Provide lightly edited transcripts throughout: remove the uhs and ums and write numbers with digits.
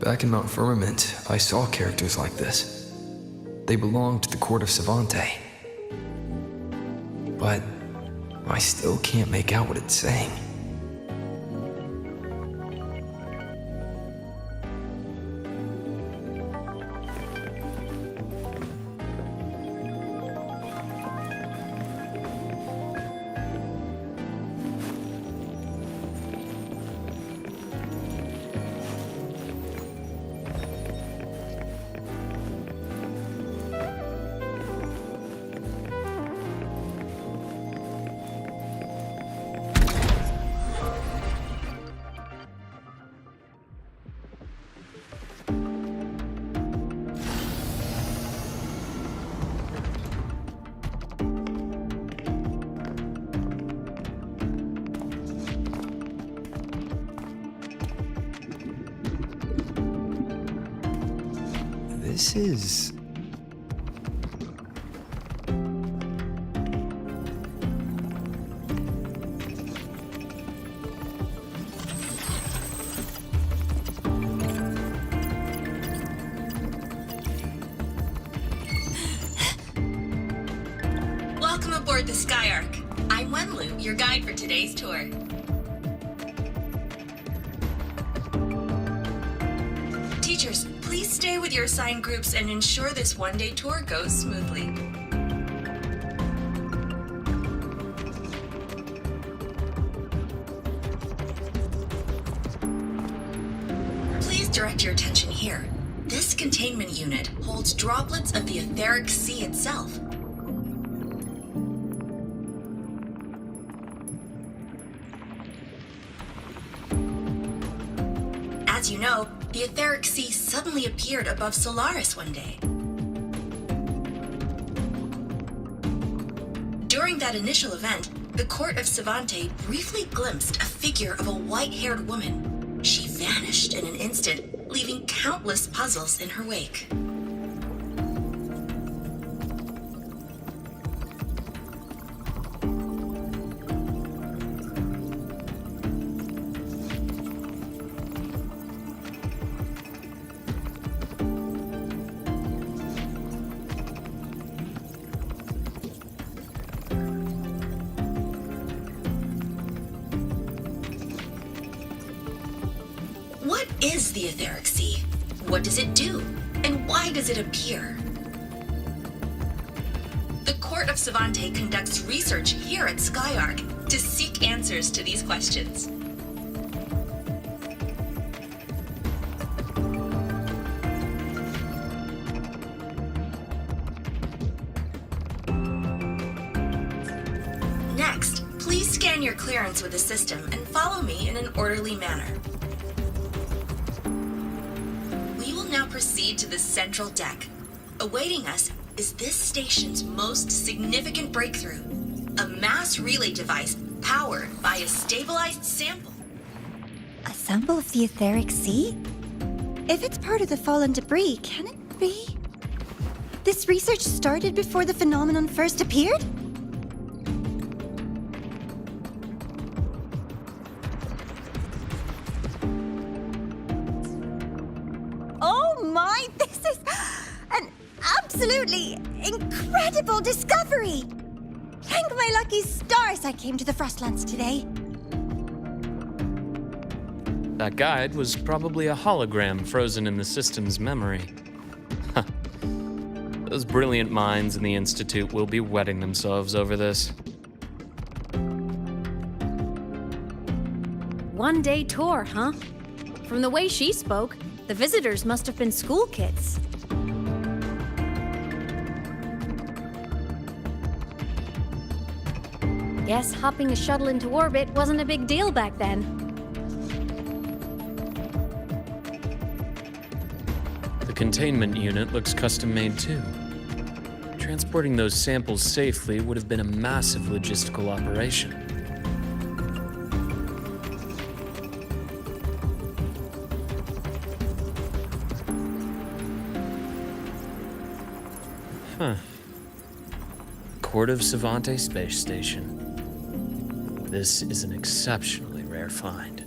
Back in Mount Firmament, I saw characters like this. They belonged to the court of Savante. But I still can't make out what it's saying. This is... Welcome aboard the Skyark. I'm Wenlu, your guide for today's tour. Teachers, please stay with your assigned groups and ensure this one-day tour goes smoothly. Please direct your attention here. This containment unit holds droplets of the etheric sea itself. As you know, the etheric sea suddenly appeared above Solaris one day. During that initial event, the court of Savante briefly glimpsed a figure of a white-haired woman. She vanished in an instant, leaving countless puzzles in her wake. What is the etheric sea? What does it do? And why does it appear? The Court of Savante conducts research here at Skyark to seek answers to these questions. Next, please scan your clearance with the system and follow me in an orderly manner. Now proceed to the central deck. Awaiting us is this station's most significant breakthrough, a mass relay device powered by a stabilized sample. A sample of the etheric sea? If it's part of the fallen debris, can it be? This research started before the phenomenon first appeared? This is an absolutely incredible discovery! Thank my lucky stars I came to the frostlands today. That guide was probably a hologram frozen in the system's memory. Those brilliant minds in the Institute will be wetting themselves over this. One-day tour, huh? From the way she spoke, the visitors must have been school kids. Guess hopping a shuttle into orbit wasn't a big deal back then. The containment unit looks custom-made too. Transporting those samples safely would have been a massive logistical operation. Huh. Court of Savante Space Station. This is an exceptionally rare find.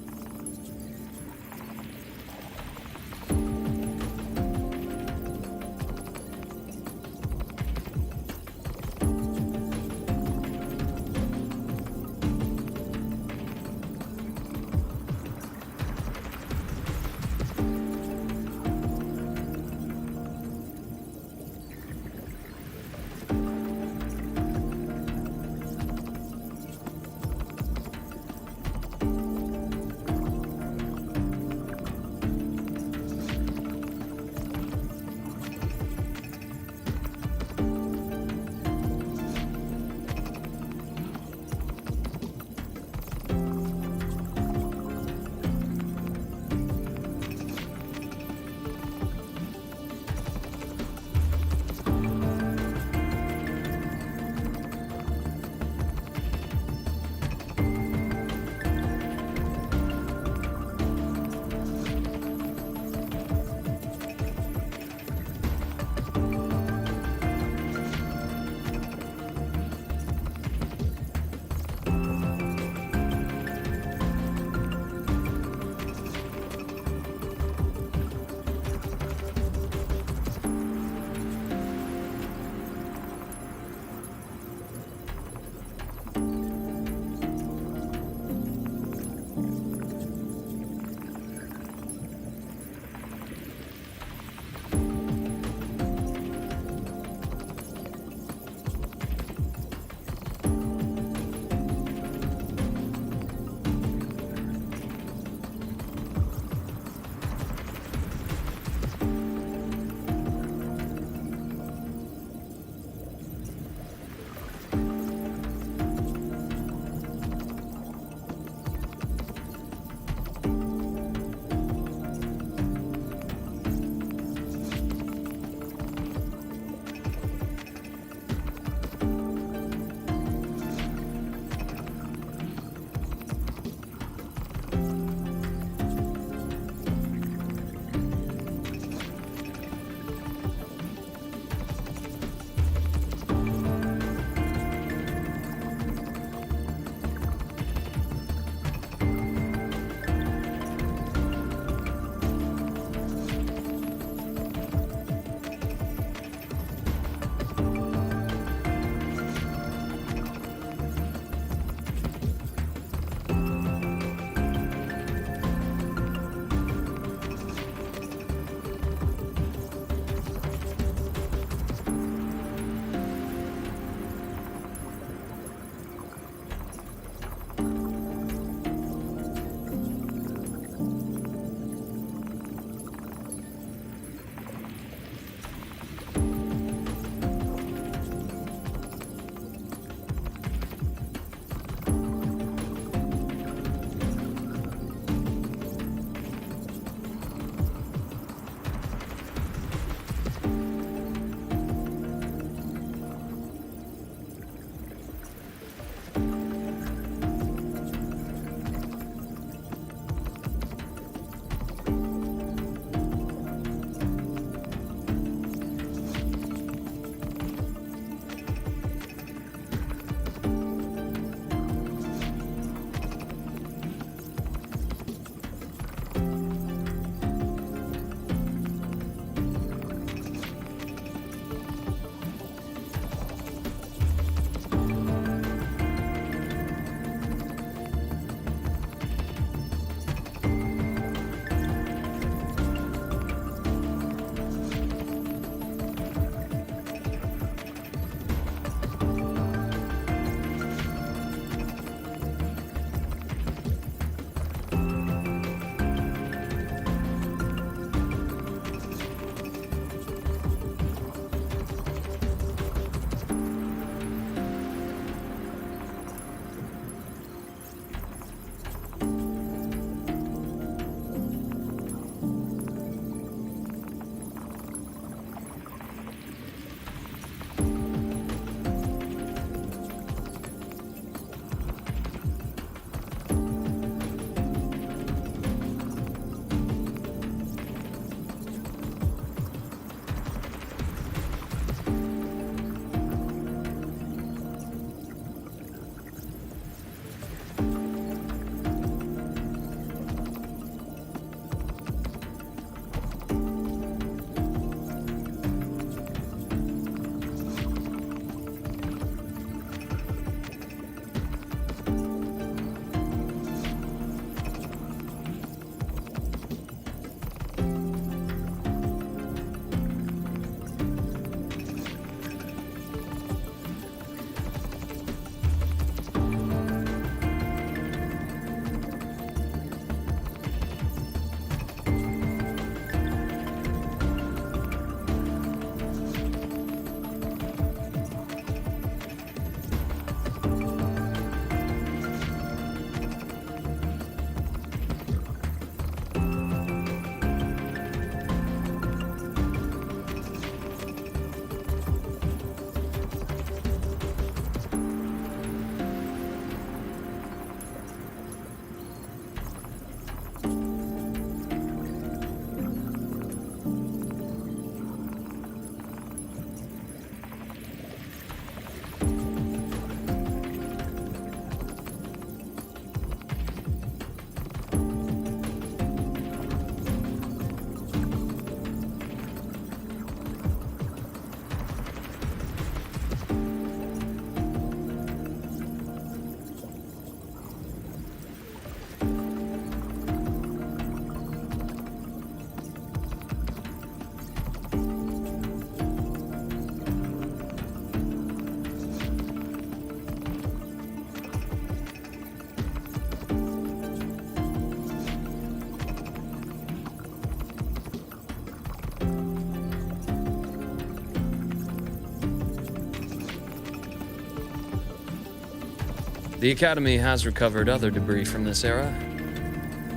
The Academy has recovered other debris from this era.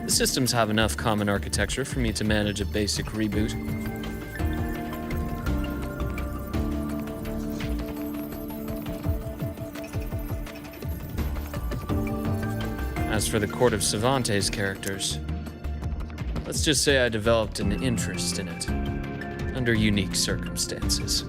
The systems have enough common architecture for me to manage a basic reboot. As for the Court of Savante's characters, let's just say I developed an interest in it, under unique circumstances.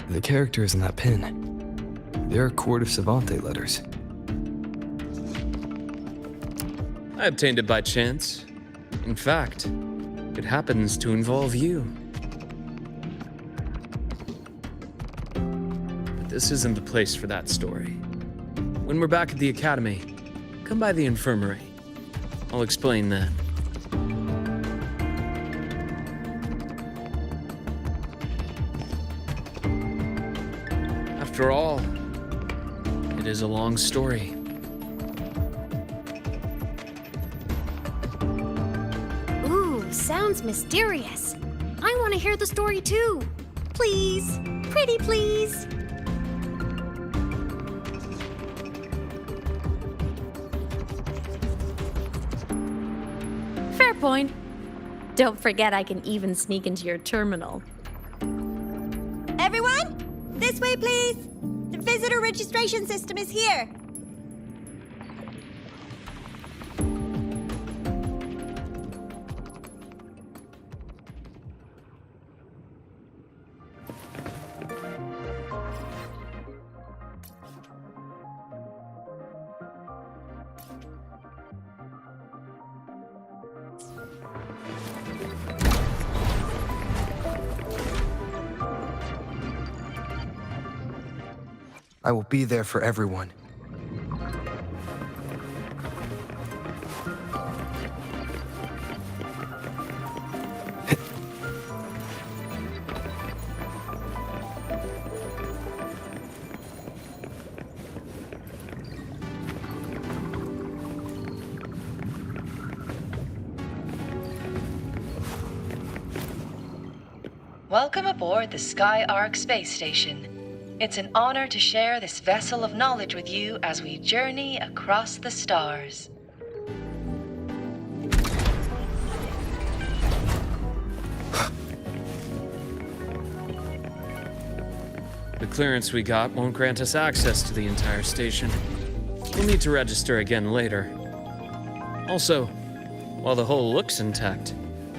The characters in that pin, they're Court of Savante letters. I obtained it by chance. In fact, it happens to involve you. But this isn't the place for that story. When we're back at the Academy, come by the infirmary. I'll explain then. After all, it is a long story. Ooh, sounds mysterious. I want to hear the story too. Please, pretty please. point. Don't forget I can even sneak into your terminal. Everyone, this way, please. The visitor registration system is here. I will be there for everyone. Welcome aboard the Sky Ark space station. It's an honor to share this vessel of knowledge with you as we journey across the stars. The clearance we got won't grant us access to the entire station. We'll need to register again later. Also, while the hull looks intact,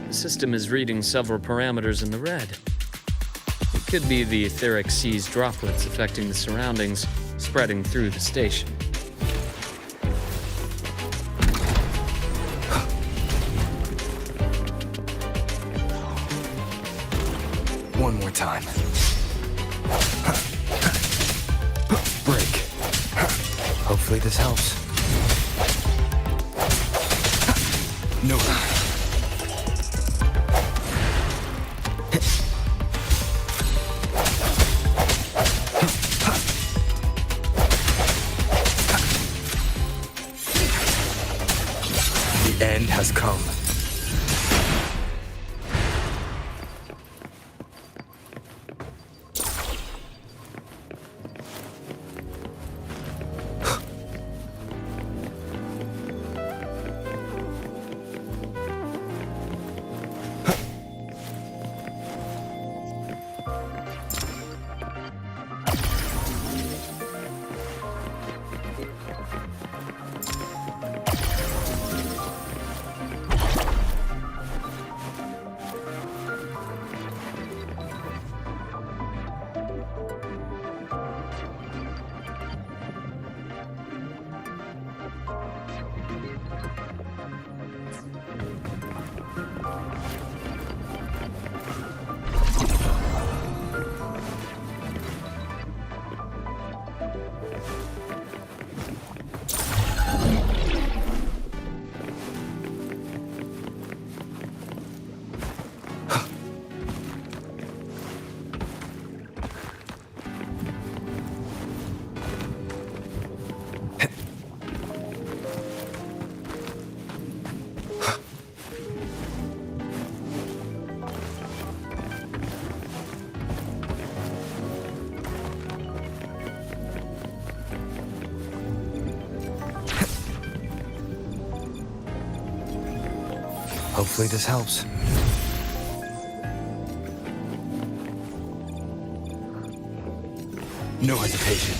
the system is reading several parameters in the red. It could be the etheric sea's droplets affecting the surroundings, spreading through the station. One more time. Break. Hopefully this helps. No. The end has come. Hopefully this helps. No hesitation.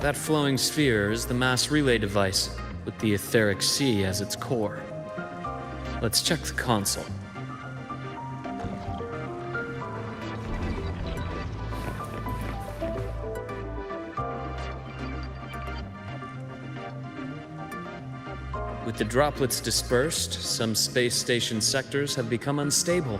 That flowing sphere is the mass relay device, with the etheric sea as its core. Let's check the console. With the droplets dispersed, some space station sectors have become unstable.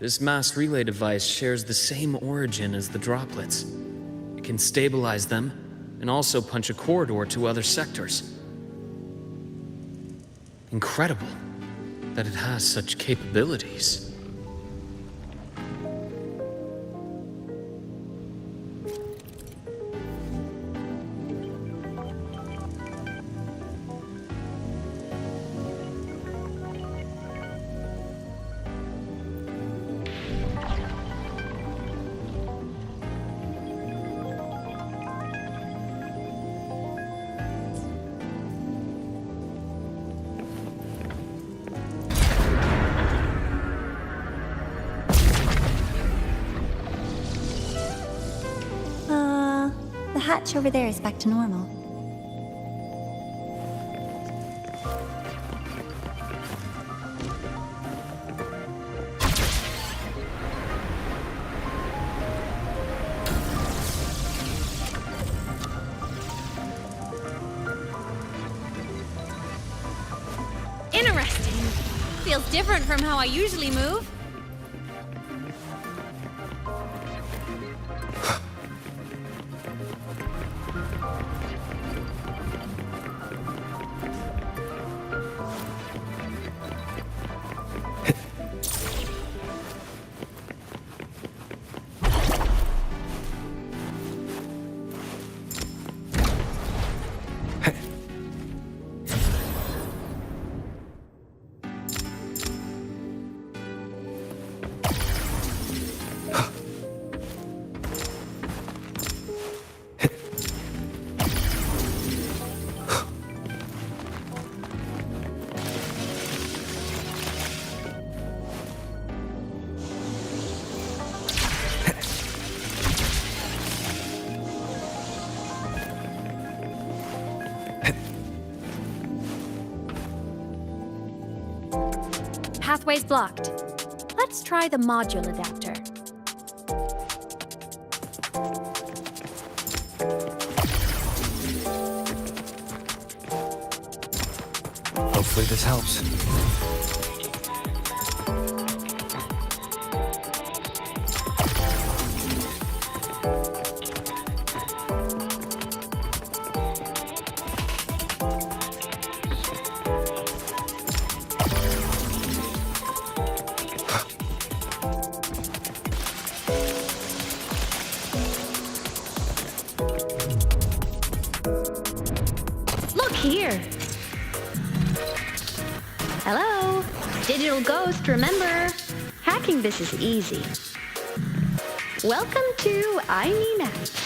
This mass relay device shares the same origin as the droplets. It can stabilize them and also punch a corridor to other sectors. Incredible that it has such capabilities. The hatch over there is back to normal. Interesting. Feels different from how I usually move. Pathway's blocked. Let's try the module adapter. Hopefully this helps. Look here! Hello? Digital Ghost, remember? Hacking this is easy. Welcome to I Mean Apps.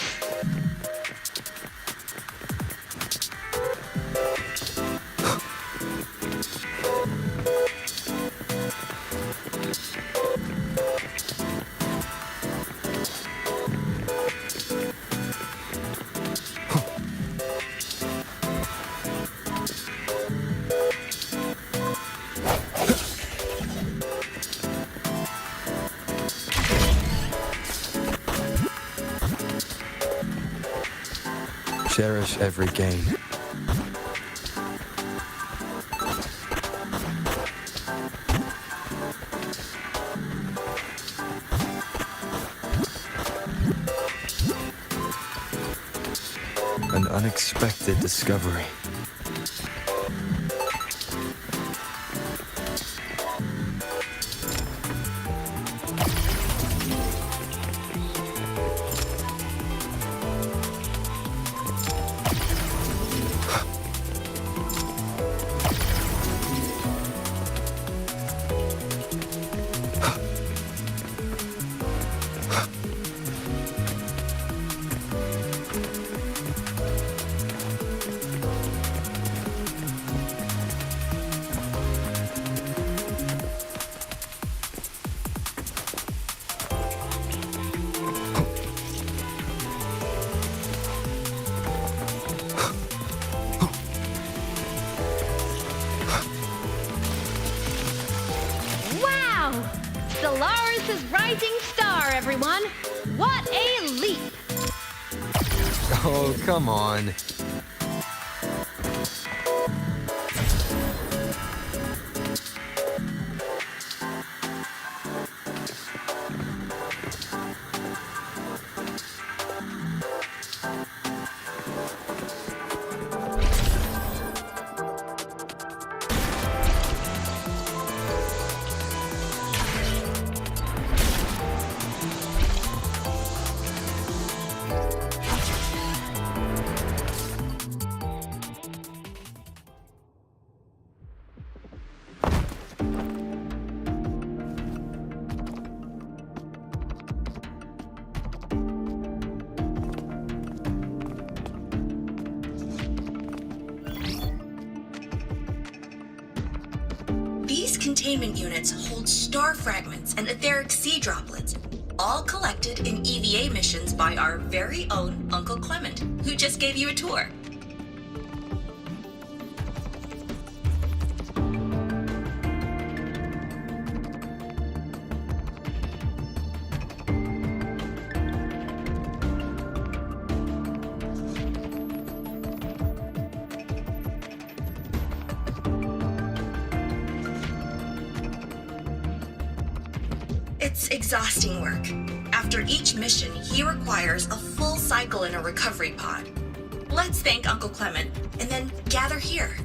Cherish every gain. An unexpected discovery. Wow! Solaris' rising star, everyone! What a leap! Oh, come on. These containment units hold star fragments and etheric sea droplets. all collected in EVA missions by our very own Uncle Clement, who just gave you a tour. It's exhausting work. After each mission, he requires a full cycle in a recovery pod. Let's thank Uncle Clement, and then gather here.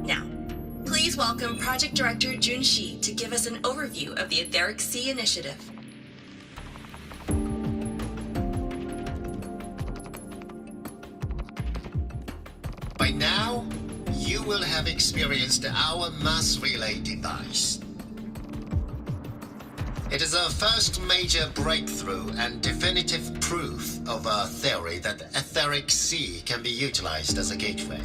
Now, please welcome Project Director Jun Shi to give us an overview of the Etheric Sea Initiative. By now, you will have experienced our mass relay device. It is our first major breakthrough and definitive proof of our theory that the Etheric Sea can be utilized as a gateway.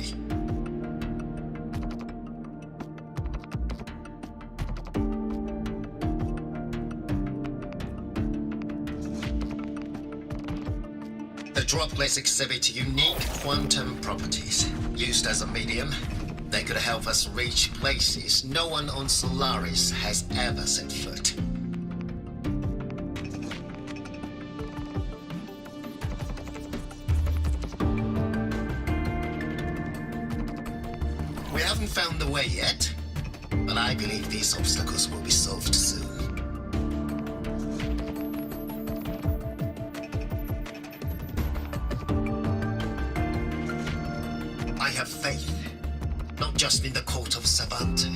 The droplets exhibit unique quantum properties. Used as a medium, they could help us reach places no one on Solaris has ever set foot. We haven't found the way yet, but I believe these obstacles will be solved soon. I have faith, not just in the court of Savante,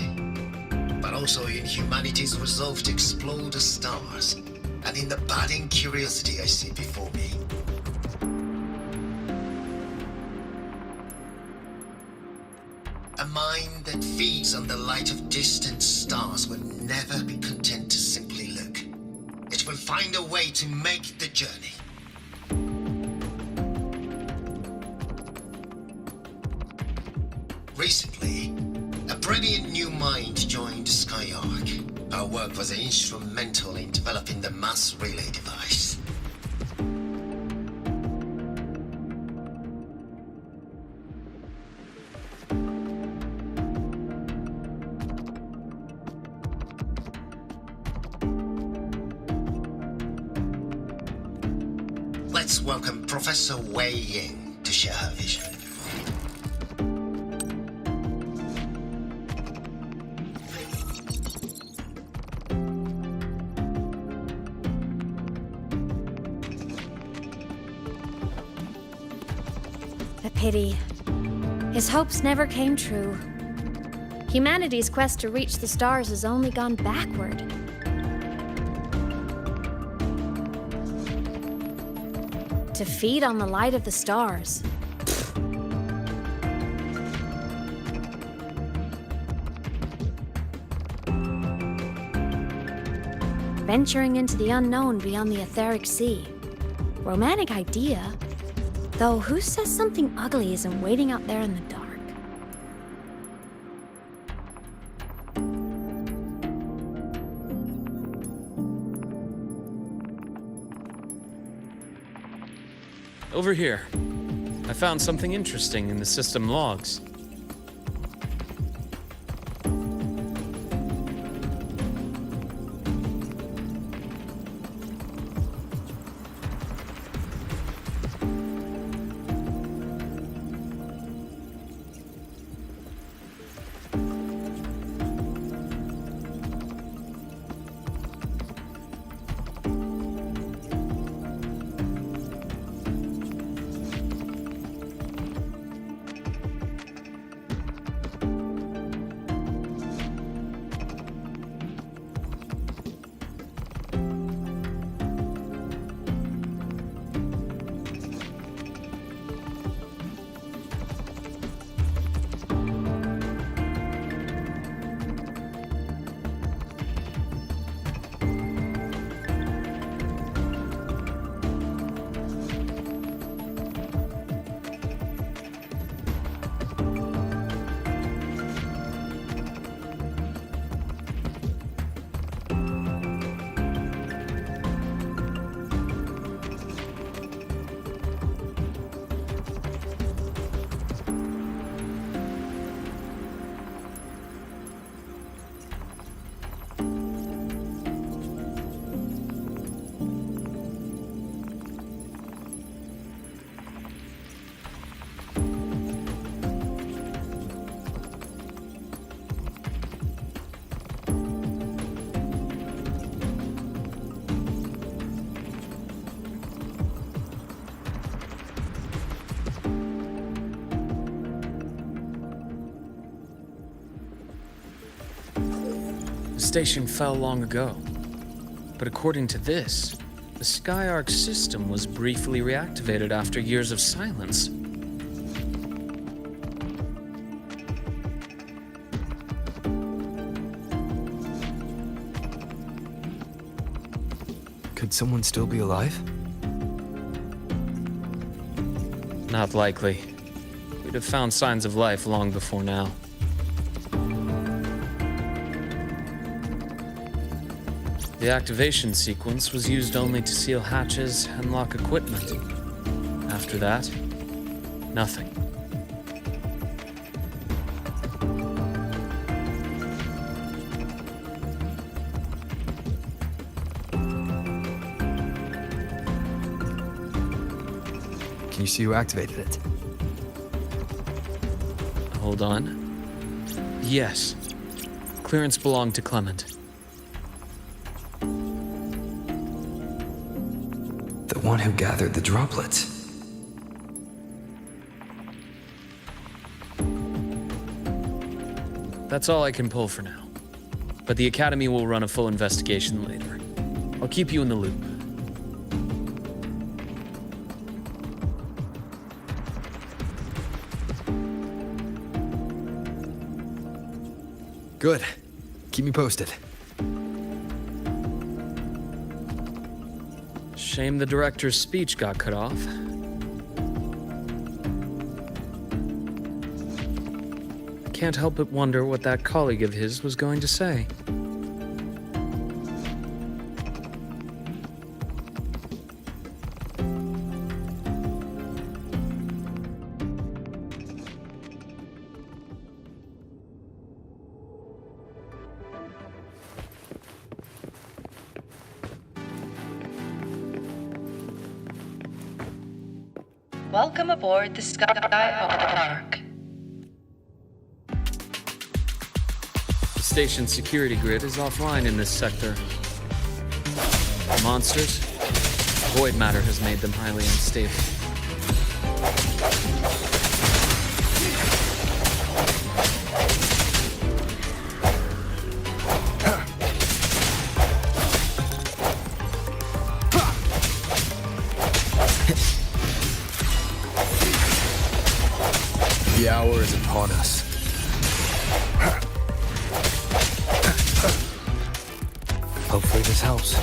but also in humanity's resolve to explore the stars, and in the budding curiosity I see before me. A mind that feeds on the light of distant stars will never be content to simply look. It will find a way to make the journey. Recently, a brilliant new mind joined Skyark. Our work was instrumental in developing the mass relay device. Let's welcome Professor Wei Ying to share her vision. A pity. His hopes never came true. Humanity's quest to reach the stars has only gone backward. To feed on the light of the stars. Venturing into the unknown beyond the Etheric Sea. Romantic idea. Though who says something ugly isn't waiting out there in the dark? Over here. I found something interesting in the system logs. The station fell long ago. But according to this, the Skyark system was briefly reactivated after years of silence. Could someone still be alive? Not likely. We'd have found signs of life long before now. The activation sequence was used only to seal hatches and lock equipment. After that, nothing. Can you see who activated it? Hold on. Yes. Clearance belonged to Clement. The one who gathered the droplets. That's all I can pull for now. But the Academy will run a full investigation later. I'll keep you in the loop. Good. Keep me posted. Shame the director's speech got cut off. Can't help but wonder what that colleague of his was going to say. Welcome aboard the Skyark. The station's security grid is offline in this sector. Monsters? Void matter has made them highly unstable. The hour is upon us. Hopefully this helps.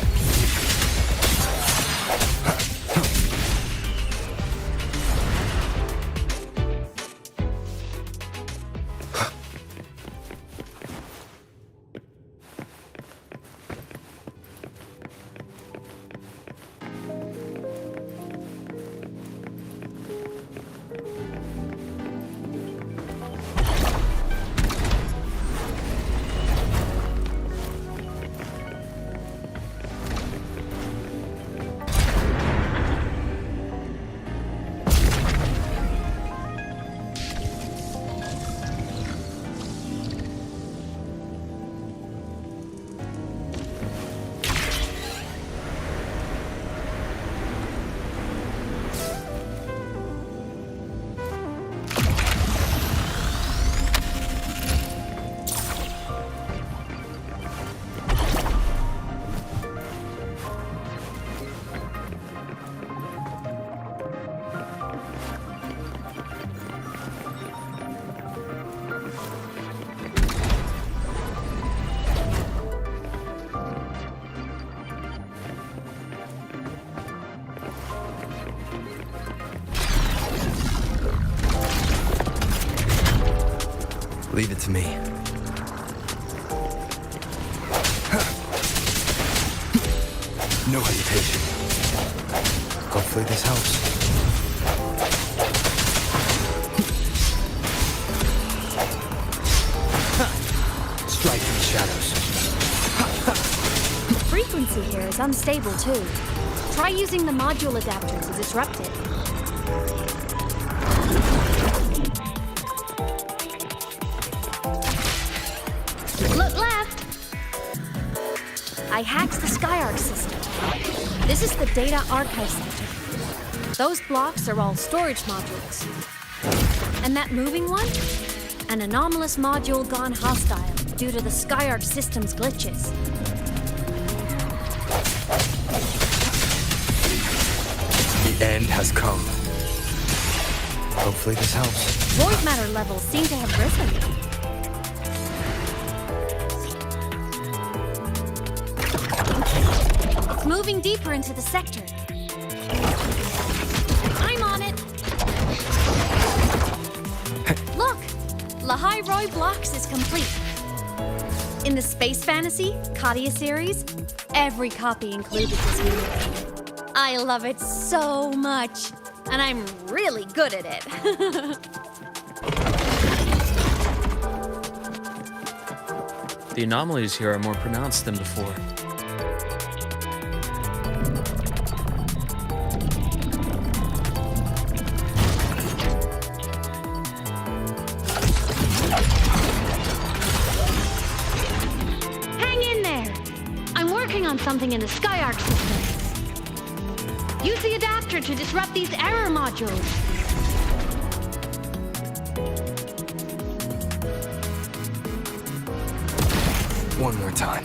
Leave it to me. No hesitation. Hopefully this helps. Strike in the shadows. The frequency here is unstable too. Try using the module adapter to disrupt it. Look left. I hacked the Skyark system. This is the data archive center. Those blocks are all storage modules. And that moving one? An anomalous module gone hostile. due to the Skyark system's glitches. The end has come. Hopefully this helps. Void matter levels seem to have risen. It's moving deeper into the sector. I'm on it. Look! Lahai Roy Blocks is complete. In the Space Fantasy Katia series, every copy included this unit. I love it so much, and I'm really good at it. The anomalies here are more pronounced than before. Hang in there! I'm working on something in the Skyark system. Use the adapter to disrupt these error modules. One more time.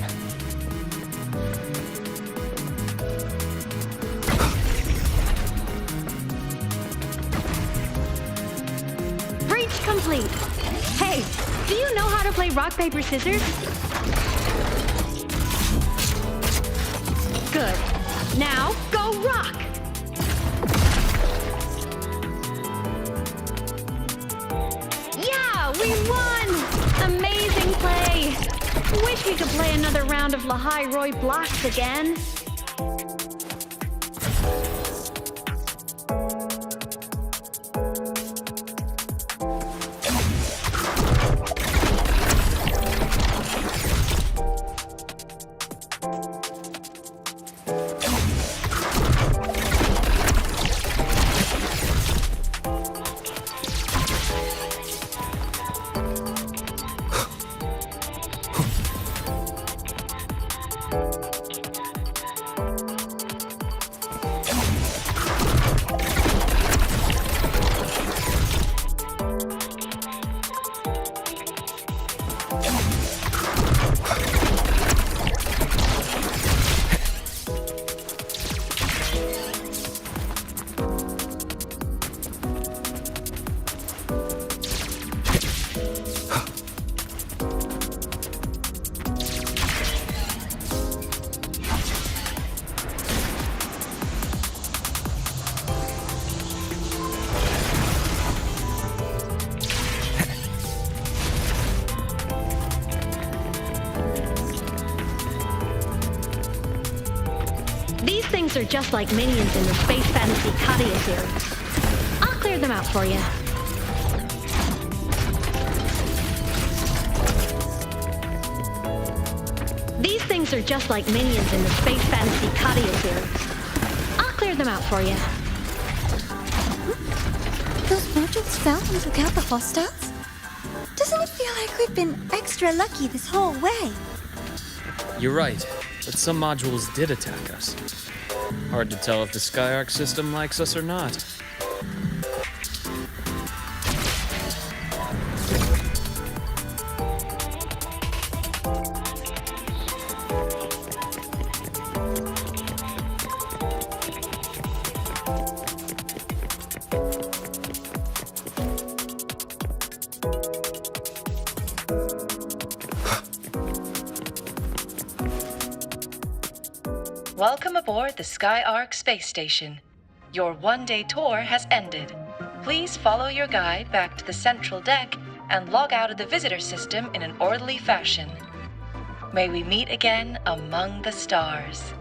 Breach complete. Hey, do you know how to play rock, paper, scissors? Good. Now, go rock! Yeah, we won! Amazing play! Wish we could play another round of Lahai Roy Blocks again. These things are just like minions in the Space Fantasy Katia series. I'll clear them out for you. These things are just like minions in the Space Fantasy Katia series. I'll clear them out for you. Those modules fell and took out the hostiles? Doesn't it feel like we've been extra lucky this whole way? You're right, but some modules did attack us. Hard to tell if the Skyark system likes us or not. Welcome aboard the Skyark space station. Your one-day tour has ended. Please follow your guide back to the central deck and log out of the visitor system in an orderly fashion. May we meet again among the stars.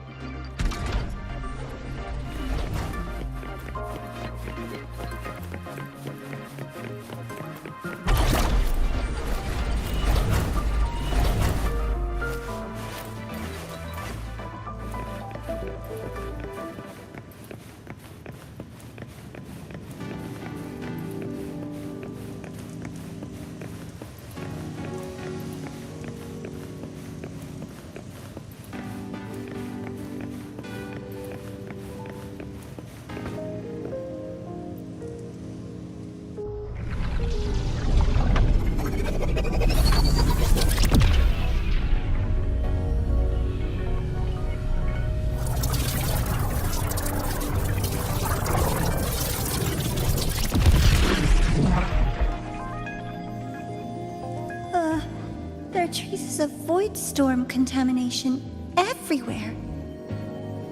There are traces of void storm contamination everywhere.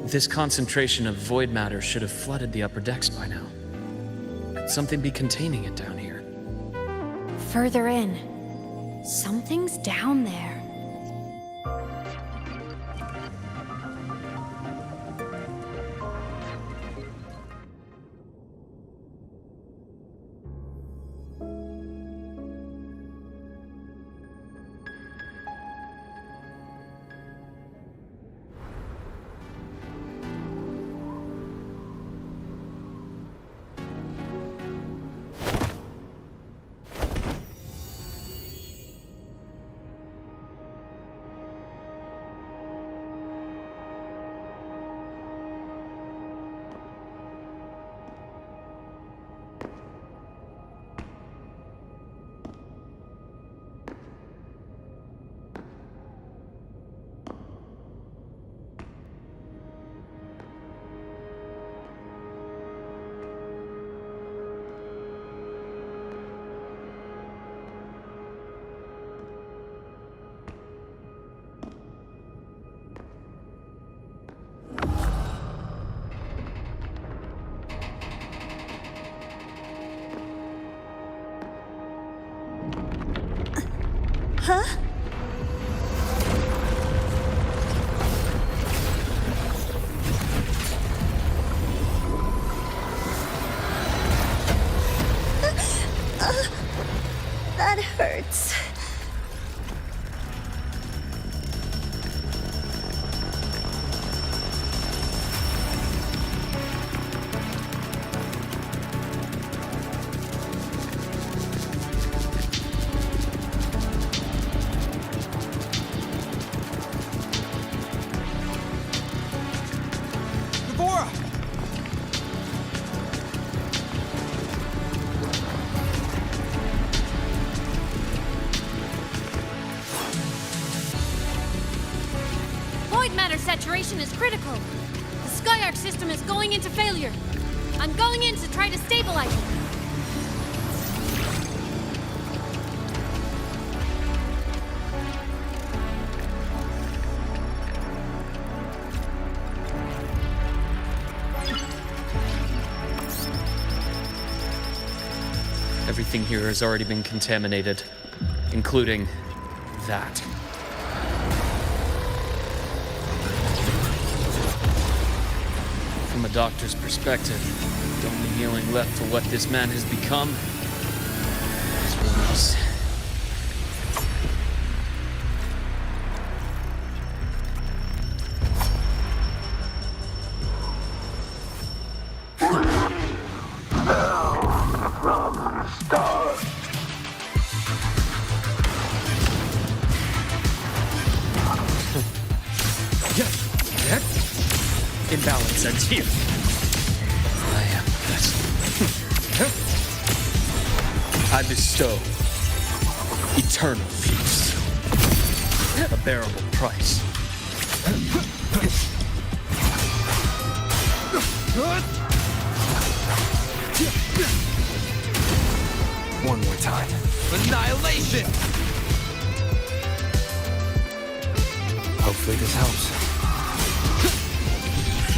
This concentration of void matter should have flooded the upper decks by now. Could something be containing it down here? Further in. Something's down there. Huh? That hurts. Void matter saturation is critical. The Skyark system is going into failure. I'm going in to try to stabilize it. Everything here has already been contaminated, including that. From a doctor's perspective, the only healing left for what this man has become is release. Imbalance ends here. I am blessed. I bestow eternal peace. A bearable price. One more time. Annihilation! Hopefully this helps.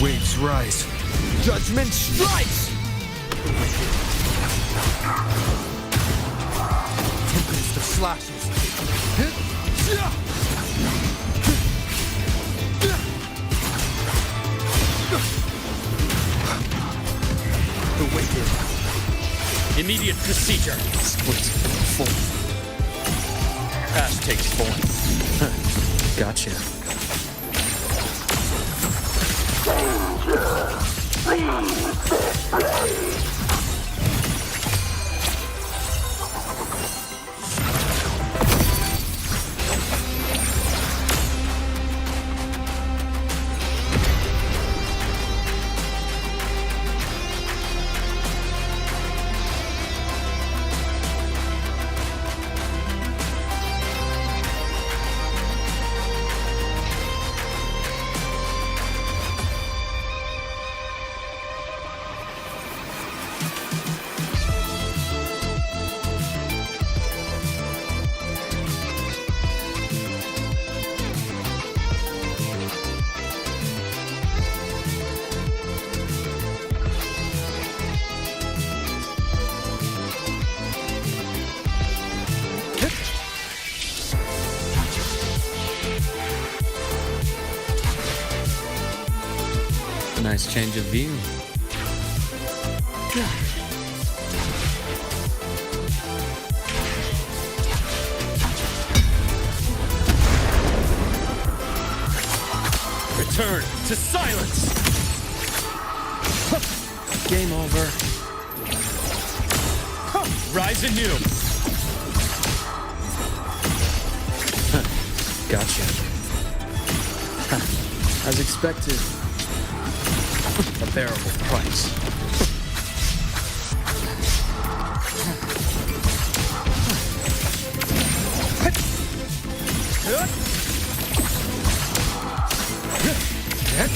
Waves rise. Judgment strikes! Tempest of slashes. The wicked. Immediate procedure. Split form. Ash takes form. Gotcha. Nice change of view. Return to silence! Game over. Rise anew! Gotcha. As expected, a bearable price.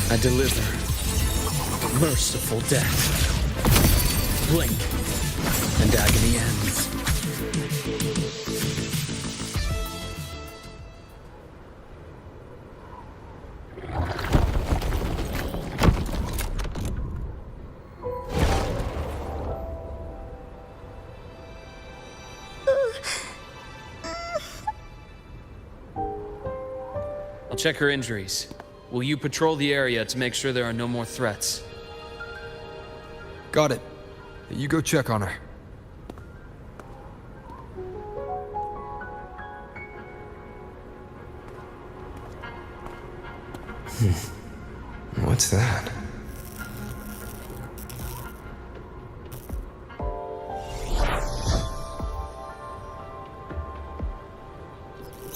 I deliver merciful death. Blink, and agony ends. I'll check her injuries. Will you patrol the area to make sure there are no more threats? Got it. You go check on her. What's that?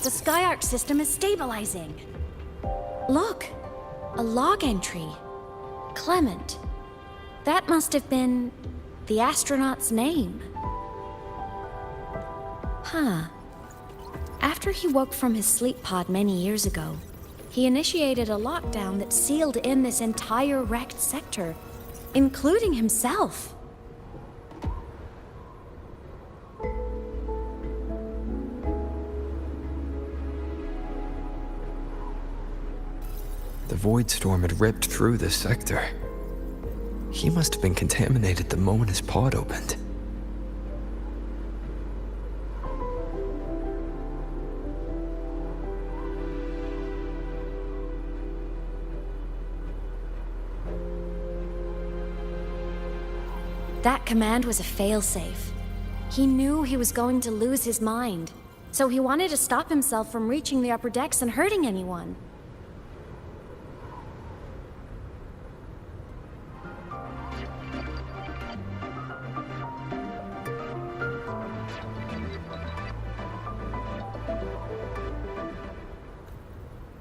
The Skyark system is stabilizing. Look, a log entry. Clement. That must have been the astronaut's name. Huh. After he woke from his sleep pod many years ago, he initiated a lockdown that sealed in this entire wrecked sector, including himself. The void storm had ripped through this sector. He must have been contaminated the moment his pod opened. That command was a failsafe. He knew he was going to lose his mind, so he wanted to stop himself from reaching the upper decks and hurting anyone.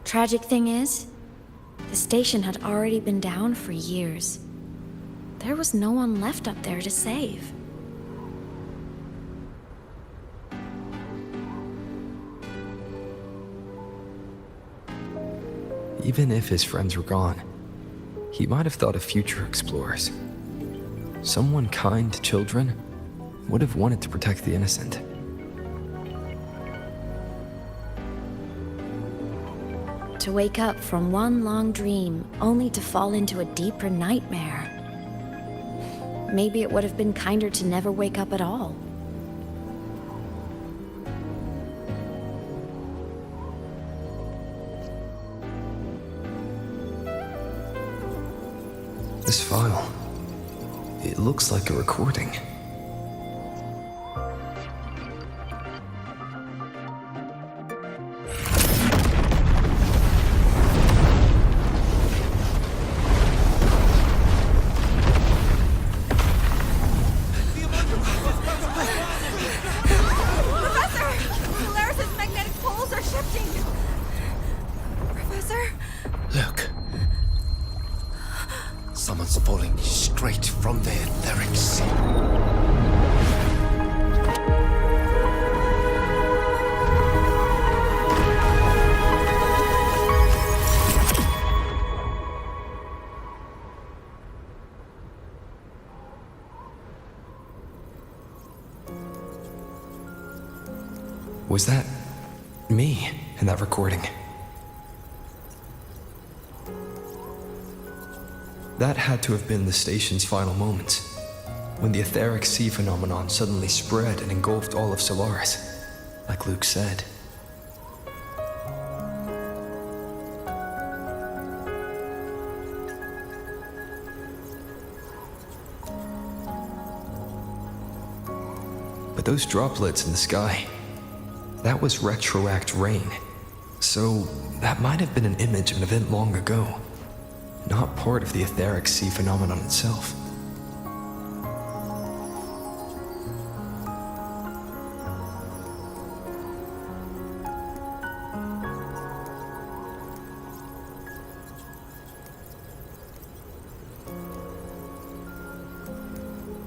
Tragic thing is, the station had already been down for years. There was no one left up there to save. Even if his friends were gone, he might have thought of future explorers. Someone kind to children would have wanted to protect the innocent. To wake up from one long dream, only to fall into a deeper nightmare. Maybe it would have been kinder to never wake up at all. This file, it looks like a recording. Look. Someone's falling straight from the etheric sea. Was that me in that recording? That had to have been the station's final moments, when the etheric sea phenomenon suddenly spread and engulfed all of Solaris, like Luke said. those droplets in the sky, that was retroact rain. So that might have been an image of an event long ago, not part of the etheric sea phenomenon itself.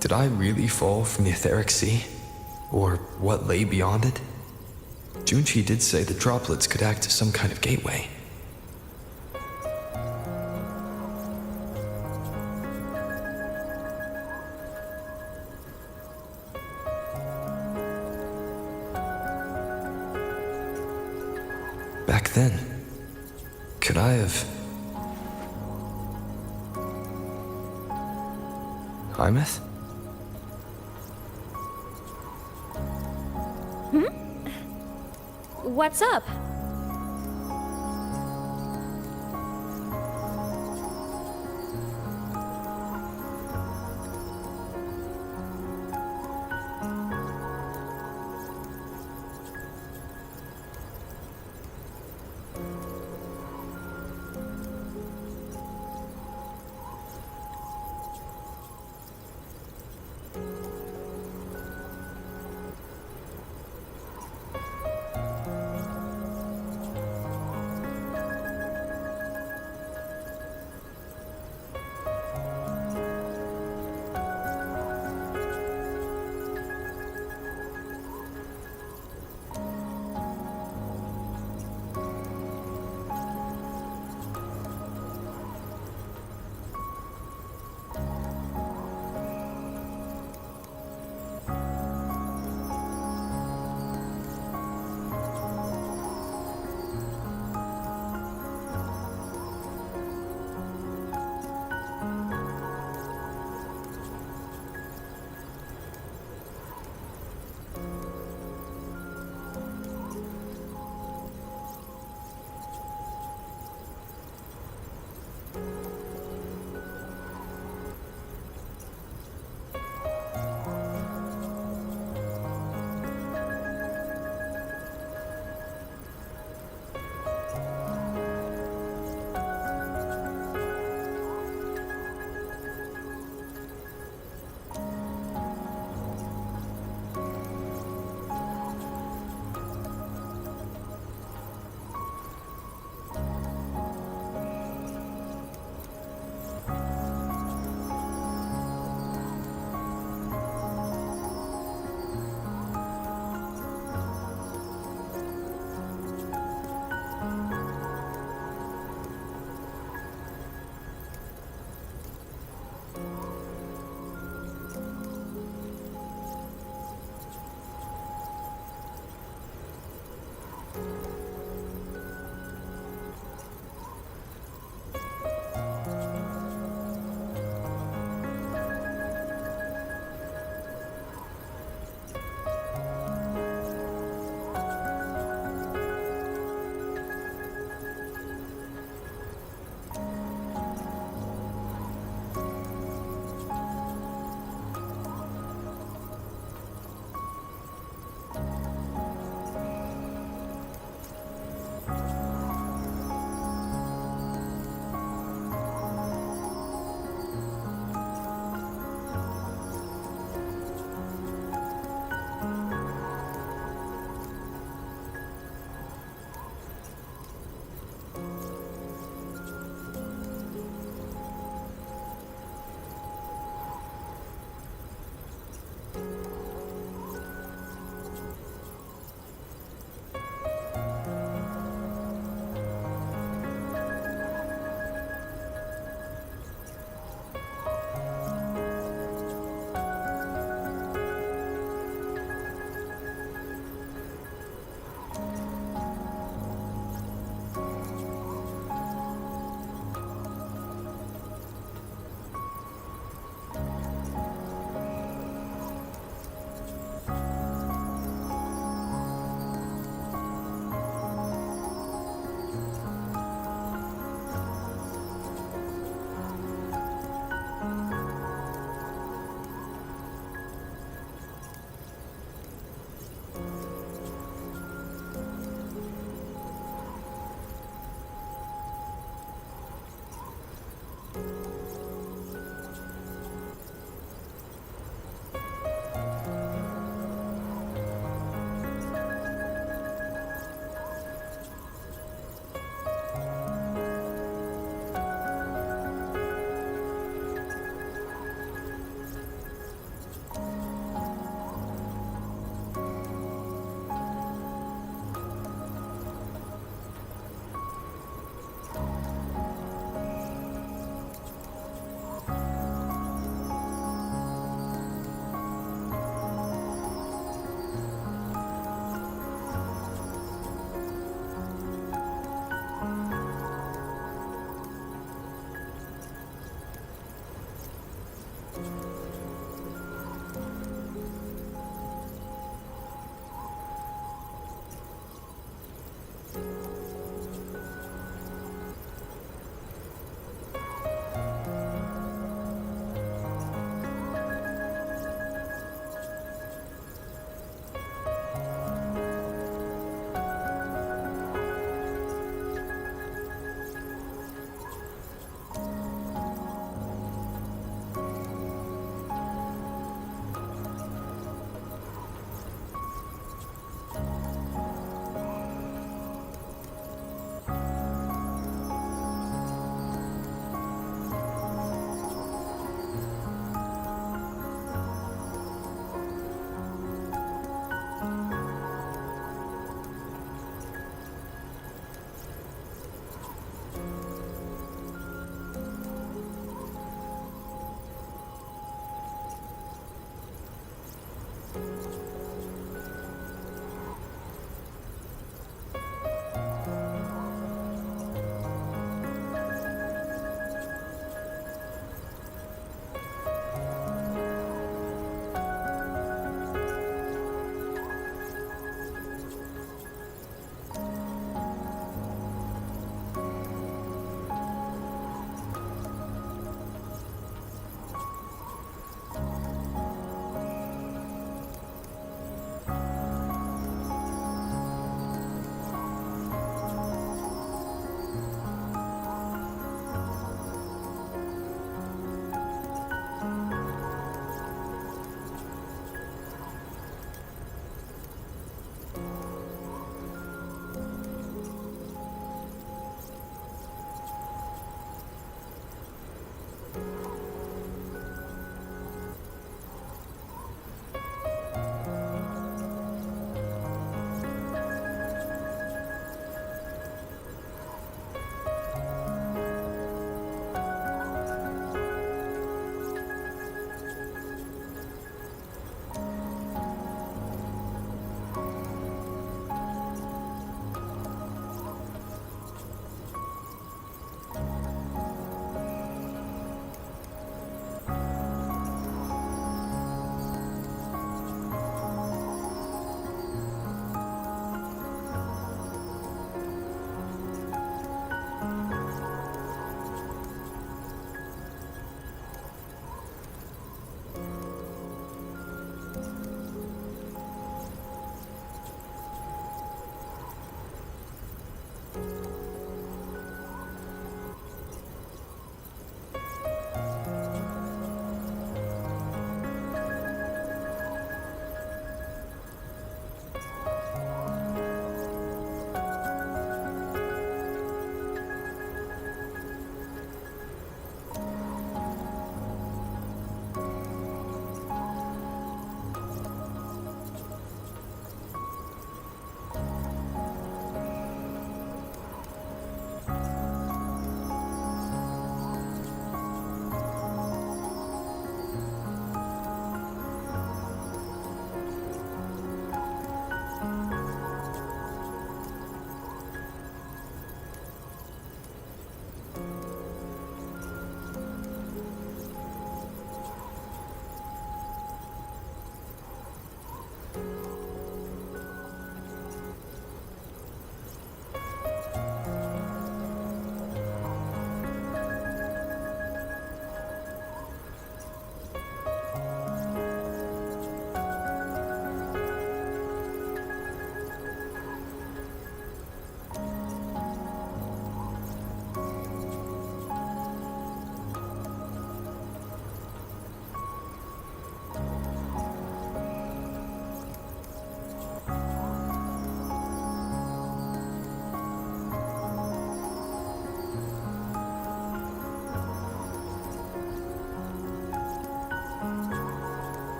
Did I really fall from the etheric sea? Or what lay beyond it? Junchi did say the droplets could act as some kind of gateway. Back then, could I have... Hymuth? What's up?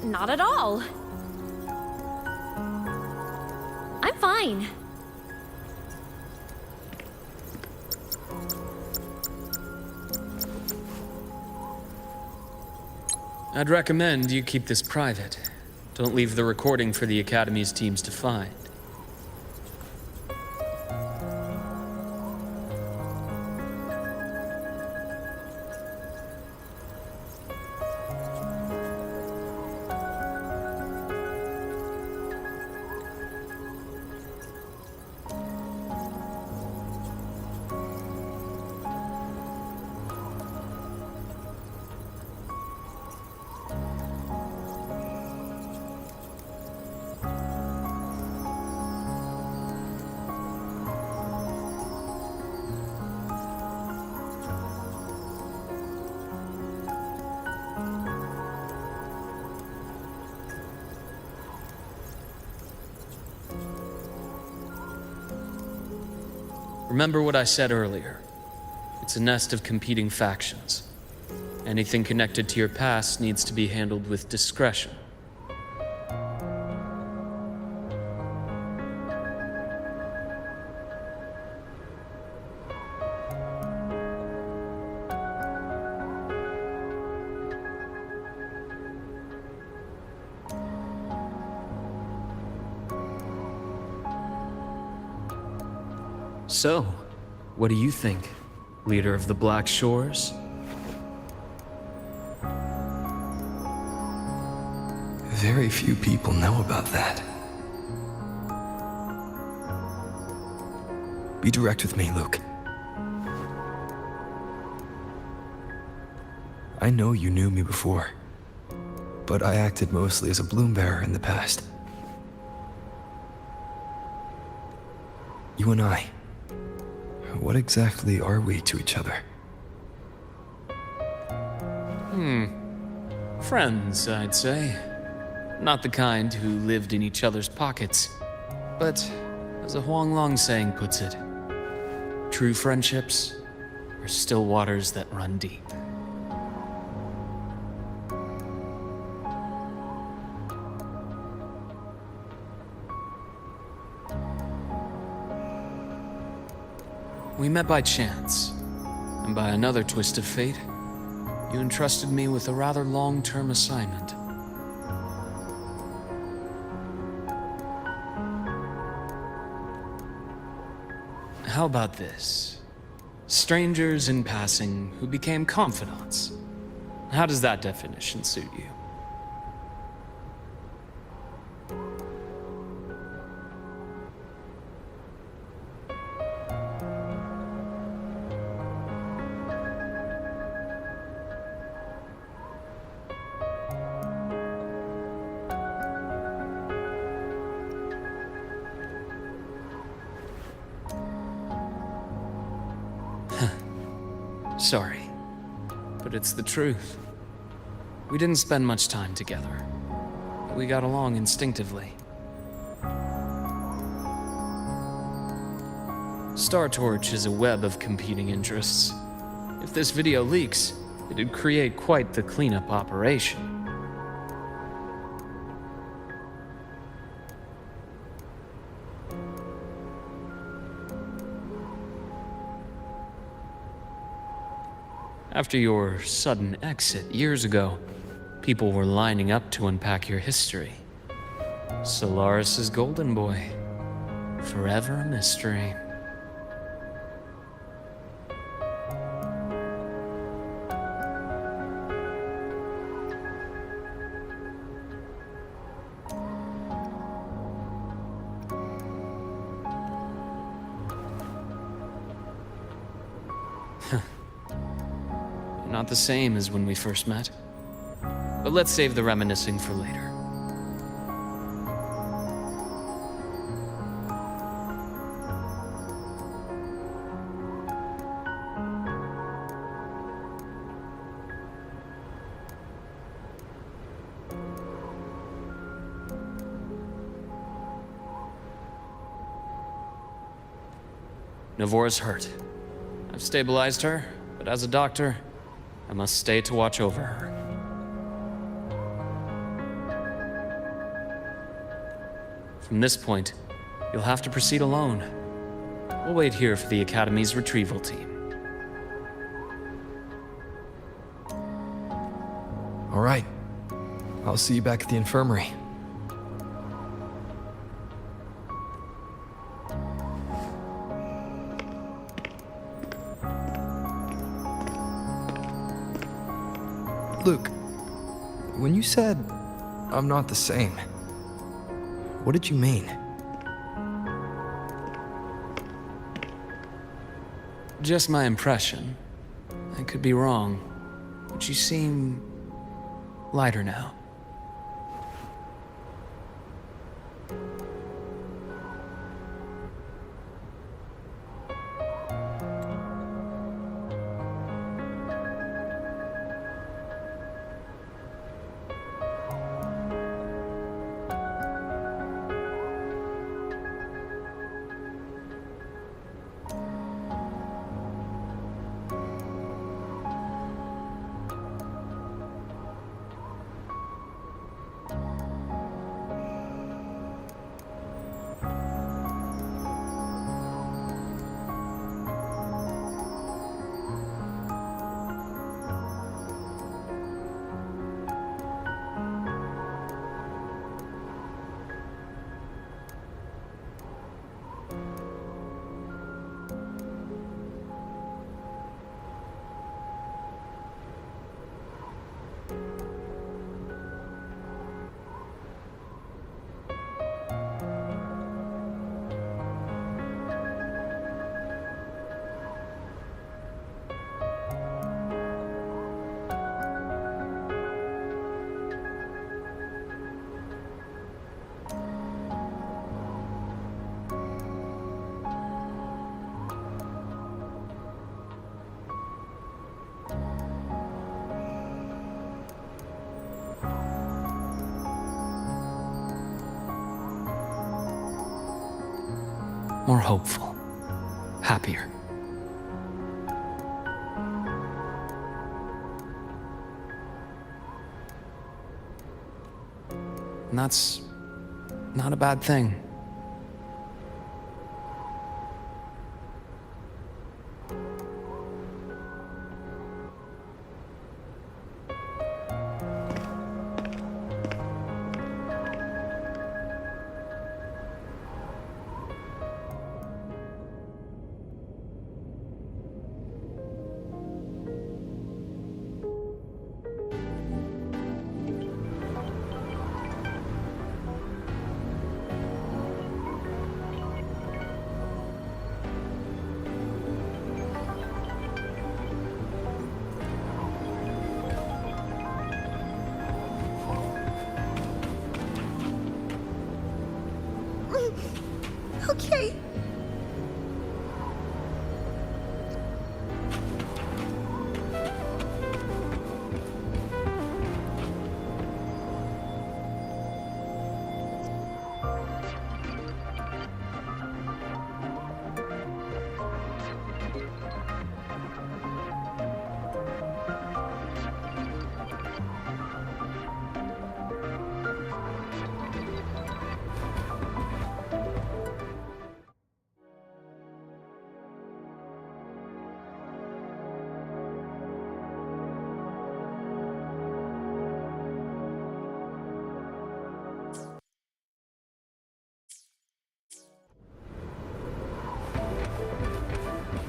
Not at all. I'm fine. I'd recommend you keep this private. Don't leave the recording for the Academy's teams to find. Remember what I said earlier. It's a nest of competing factions. Anything connected to your past needs to be handled with discretion. So, what do you think, leader of the Black Shores? Very few people know about that. Be direct with me, Luke. I know you knew me before, but I acted mostly as a bloom bearer in the past. You and I, what exactly are we to each other? Friends, I'd say. Not the kind who lived in each other's pockets, but as a Huang Long saying puts it, true friendships are still waters that run deep. We met by chance, and by another twist of fate, you entrusted me with a rather long-term assignment. How about this? Strangers in passing who became confidants. How does that definition suit you? Sorry, but it's the truth. We didn't spend much time together, but we got along instinctively. Star Torch is a web of competing interests. If this video leaks, it'd create quite the cleanup operation. After your sudden exit years ago, people were lining up to unpack your history. Solaris's golden boy. Forever a mystery. Not the same as when we first met. But let's save the reminiscing for later. Navora's hurt. I've stabilized her, but as a doctor, I must stay to watch over her. From this point, you'll have to proceed alone. We'll wait here for the Academy's retrieval team. All right. I'll see you back at the infirmary. Luke, when you said I'm not the same, what did you mean? Just my impression. I could be wrong, but you seem lighter now. More hopeful, happier. And that's not a bad thing. Okay.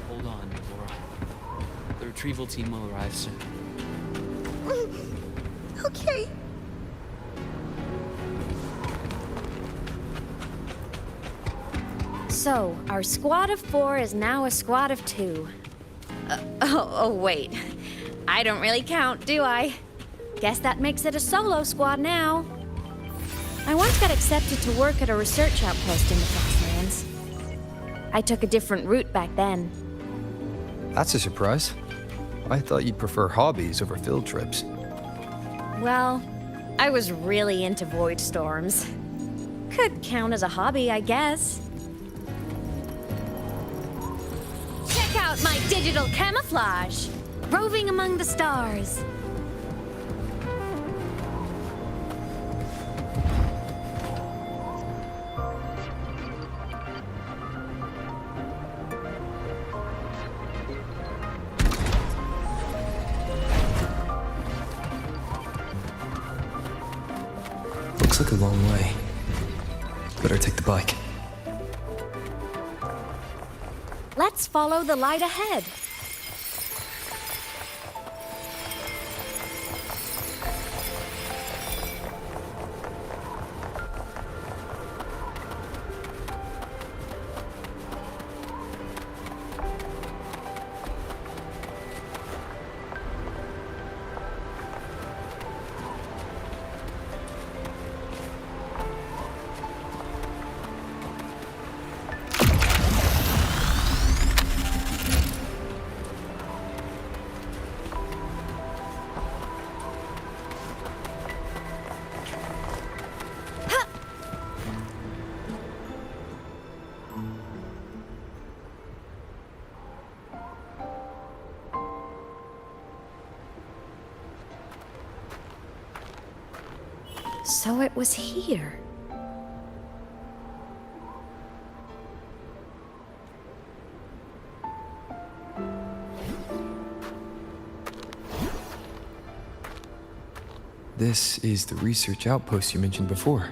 Hold on, Laura. The retrieval team will arrive soon. Okay. So, our squad of 4 is now a squad of 2. Wait. I don't really count, do I? Guess that makes it a solo squad now. I once got accepted to work at a research outpost in the frostlands. I took a different route back then. That's a surprise. I thought you'd prefer hobbies over field trips. Well, I was really into void storms. Could count as a hobby, I guess. Check out my digital camouflage! Roving among the stars. took a long way. Better take the bike. Let's follow the light ahead. So it was here. This is the research outpost you mentioned before.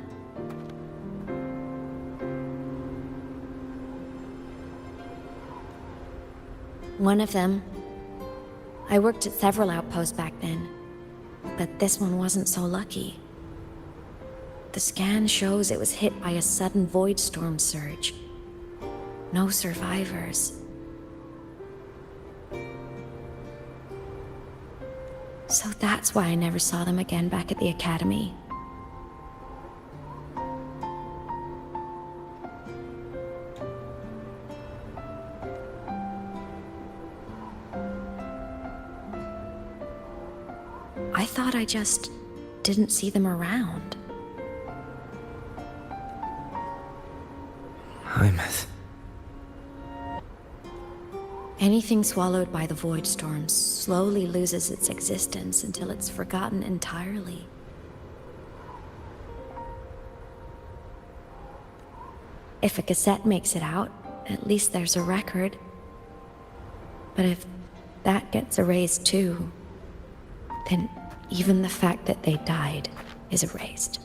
One of them. I worked at several outposts back then, but this one wasn't so lucky. The scan shows it was hit by a sudden void storm surge. No survivors. So that's why I never saw them again back at the academy. I thought I just didn't see them around. Hymus. Anything swallowed by the void storms slowly loses its existence until it's forgotten entirely. If a cassette makes it out, at least there's a record. But if that gets erased too, then even the fact that they died is erased.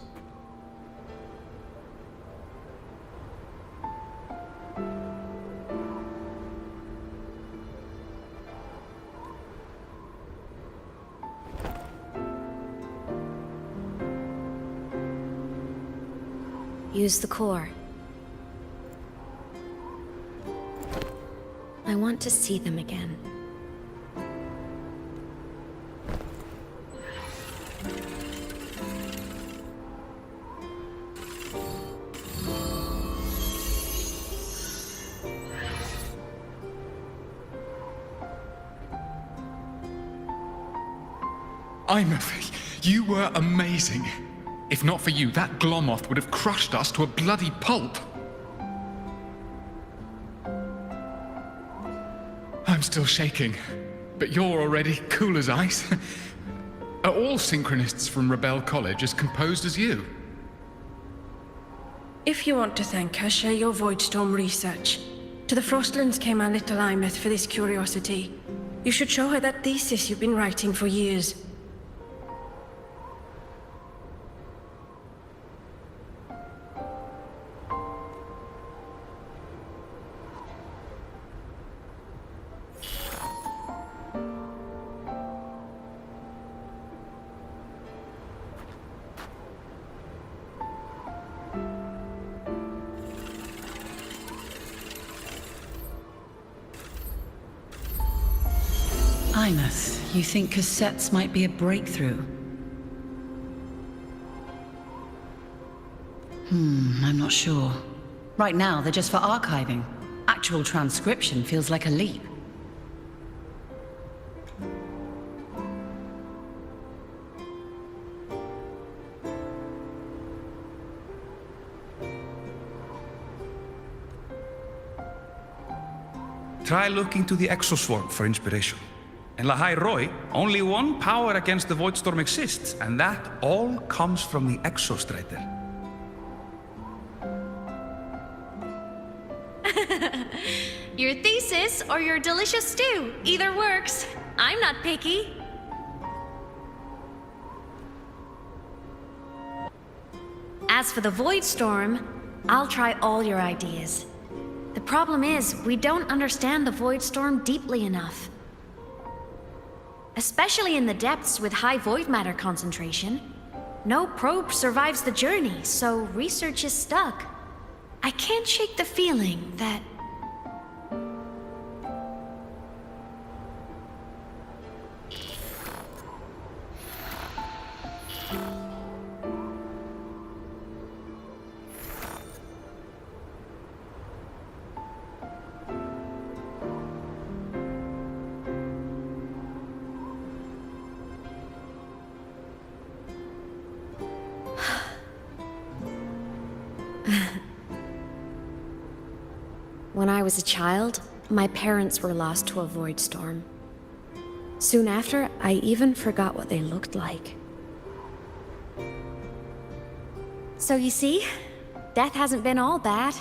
Use the core. I want to see them again. You were amazing. If not for you, that Glomoth would have crushed us to a bloody pulp. I'm still shaking, but you're already cool as ice. Are all synchronists from Rebel College as composed as you? If you want to thank her, share your Voidstorm research. To the Frostlands came our little Imeth for this curiosity. You should show her that thesis you've been writing for years. You think cassettes might be a breakthrough? I'm not sure. Right now, they're just for archiving. Actual transcription feels like a leap. Try looking to the Exoswarm for inspiration. In Lahai Roi, only one power against the Voidstorm exists, and that all comes from the Exostrider. Your thesis or your delicious stew, either works. I'm not picky. As for the Void Storm, I'll try all your ideas. The problem is, we don't understand the Void Storm deeply enough. Especially in the depths with high void matter concentration. No probe survives the journey, so research is stuck. I can't shake the feeling that... When I was a child, my parents were lost to a void storm. Soon after, I even forgot what they looked like. So you see, death hasn't been all bad.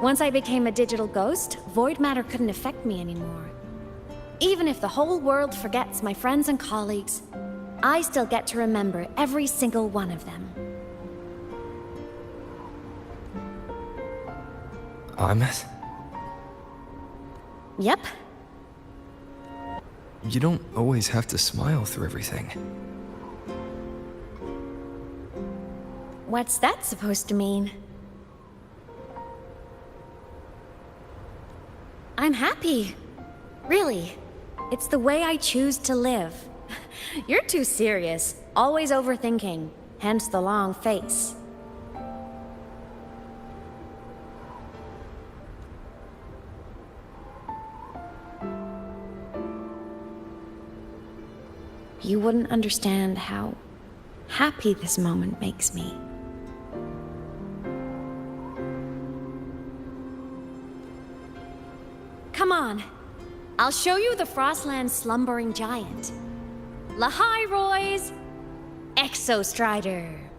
Once I became a digital ghost, void matter couldn't affect me anymore. Even if the whole world forgets my friends and colleagues, I still get to remember every single one of them. Ahmed? Yep. You don't always have to smile through everything. What's that supposed to mean? I'm happy. Really. It's the way I choose to live. You're too serious. Always overthinking. Hence the long face. You wouldn't understand how happy this moment makes me. Come on. I'll show you the Frostlands slumbering giant. Lahai Roy's Exostrider.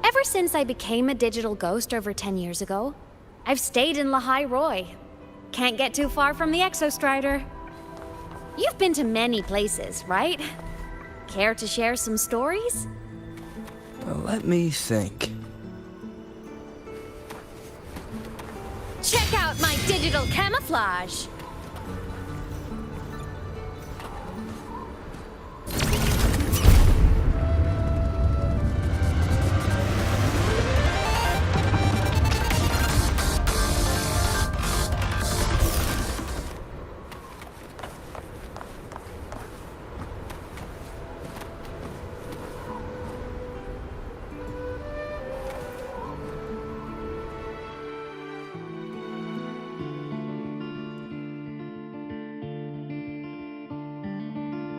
Ever since I became a digital ghost over 10 years ago, I've stayed in Lahai Roi. Can't get too far from the Exostrider. You've been to many places, right? Care to share some stories? Let me think. Check out my digital camouflage!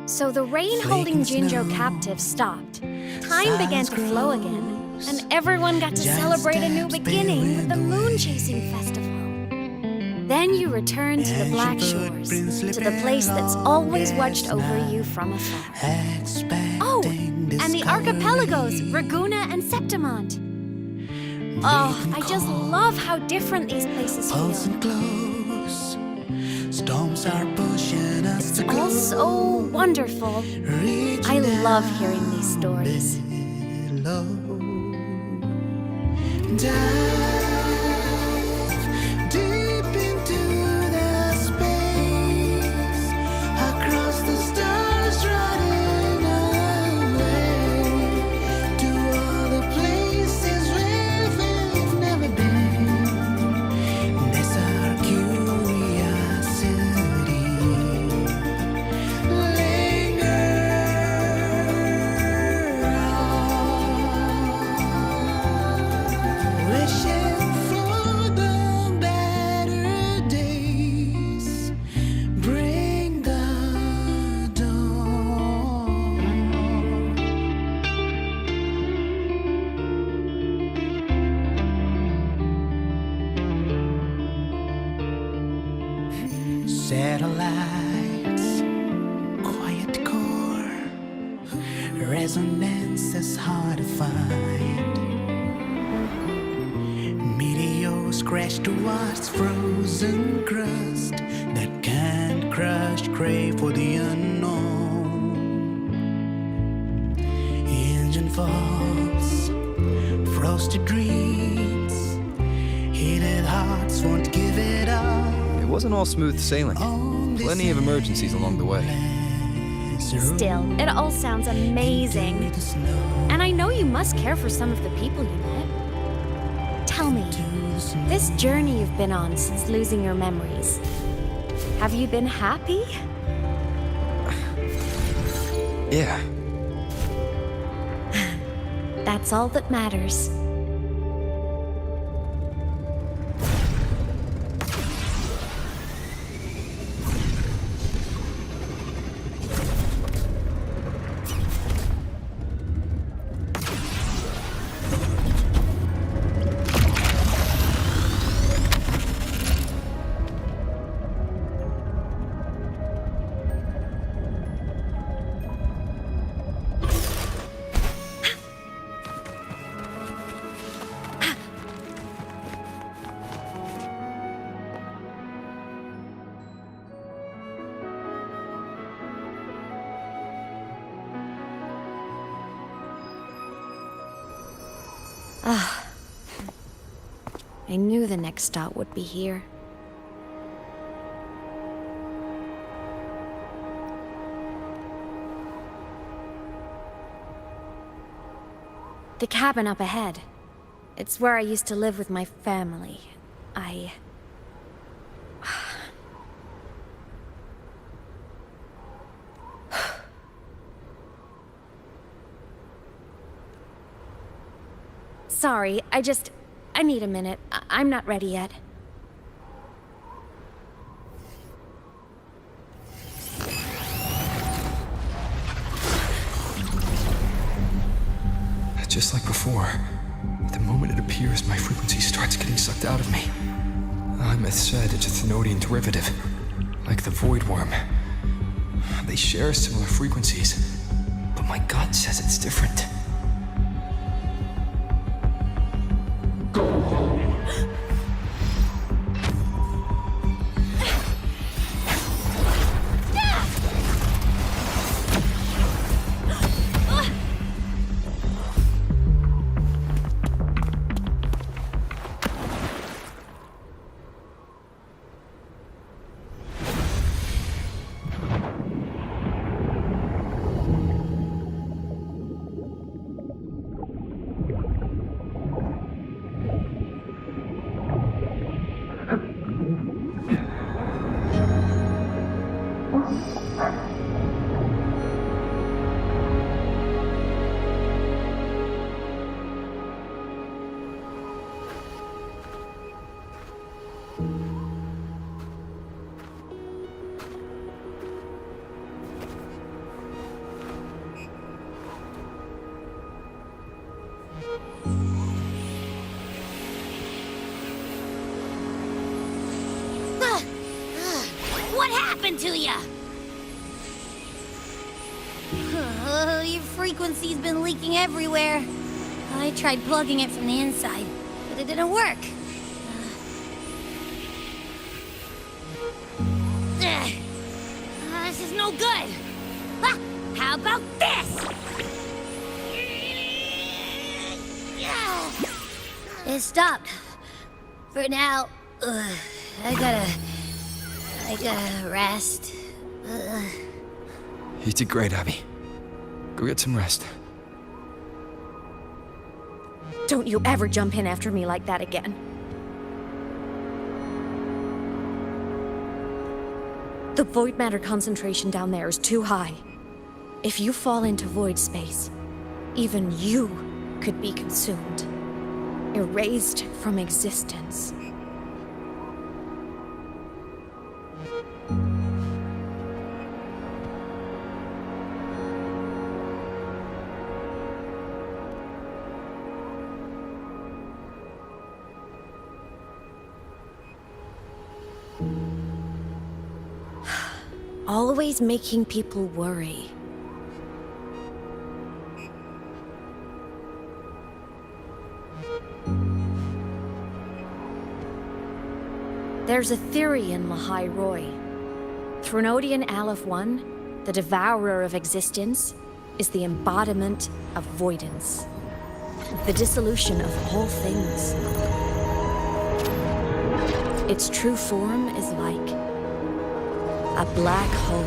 So the rain holding Jinzhou captive stopped. Time began to flow again, and everyone got to celebrate a new beginning with the Moon Chasing Festival. Then you returned to the Black Shores, to the place that's always watched over you from afar. Oh, and the archipelagos, Raguna and Septimont. Oh, I just love how different these places feel. Storms are pushing us It's all so wonderful. I love hearing these stories. Dive deep into the space, across the stars, running away to all the places where we've never been. That's our curiosity. Linger on, wishing for the better days. Bring the dawn. Satellites, quiet core, resonance is hard to find. Meteors crash towards frozen crust that can't crush, crave for the unknown. Engine falls, frosted dreams, heated hearts won't give it up. It wasn't all smooth sailing. Plenty of emergencies along the way. Still, it all sounds amazing. And I know you must care for some of the people you met. Tell me, this journey you've been on since losing your memories, have you been happy? Yeah. That's all that matters. I knew the next stop would be here. The cabin up ahead. It's where I used to live with my family. Sorry, I need a minute. I'm not ready yet. Just like before, the moment it appears, my frequency starts getting sucked out of me. Imeth said it's a Thenodian derivative, like the Void Worm. They share similar frequencies, but my gut says it's different. happened to ya? Your frequency's been leaking everywhere. I tried plugging it from the inside, but it didn't work. This is no good. Ah, how about this? It stopped. For now, I gotta rest. You did great, Abby. Go get some rest. Don't you ever jump in after me like that again. The void matter concentration down there is too high. If you fall into void space, even you could be consumed, erased from existence. Always making people worry. There's a theory in Lahai Roy. Threnodian Aleph 1, the devourer of existence, is the embodiment of voidance. The dissolution of all things. Its true form is like a black hole.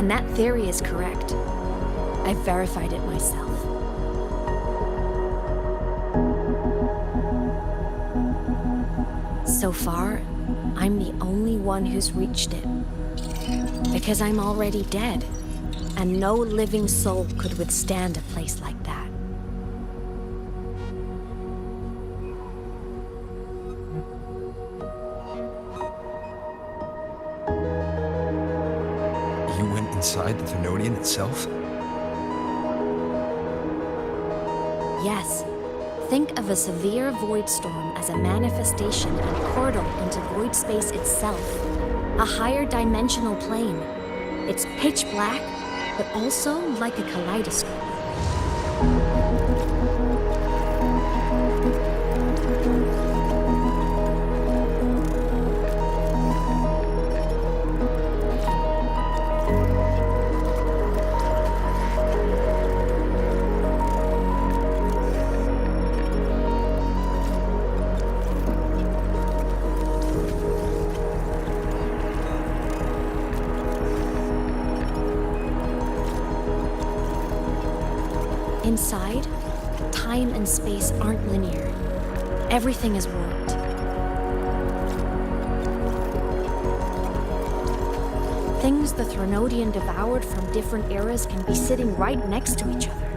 And that theory is correct. I've verified it myself. So far, I'm the only one who's reached it. Because I'm already dead, and no living soul could withstand a place like that. You went inside the Thenodian itself? Yes. Think of a severe void storm as a manifestation and portal into void space itself. A higher dimensional plane. It's pitch black, but also like a kaleidoscope. Inside, time and space aren't linear. Everything is warped. Things the Threnodian devoured from different eras can be sitting right next to each other.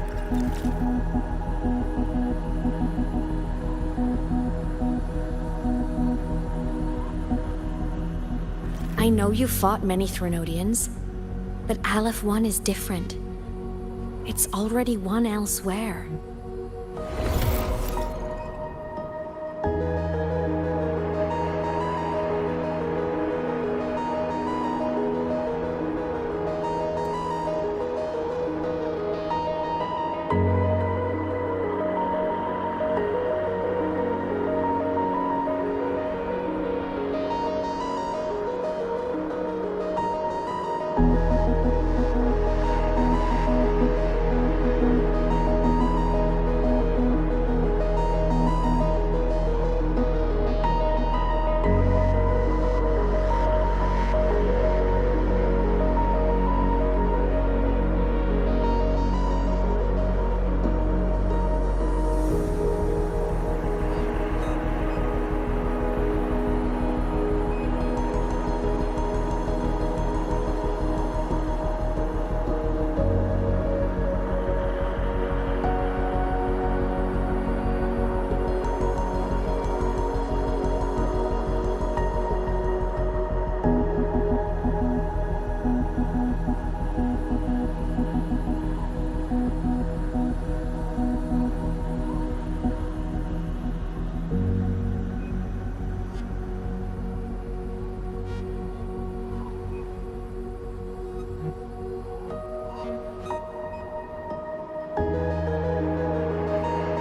I know you fought many Threnodians, but Aleph 1 is different. It's already won elsewhere.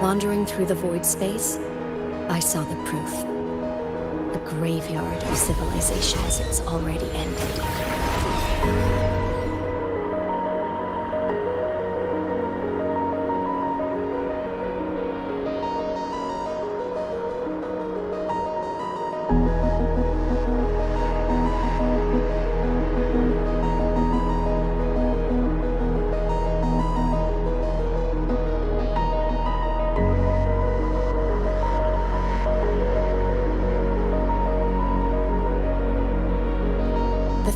Wandering through the void space, I saw the proof. A graveyard of civilizations it's already ended.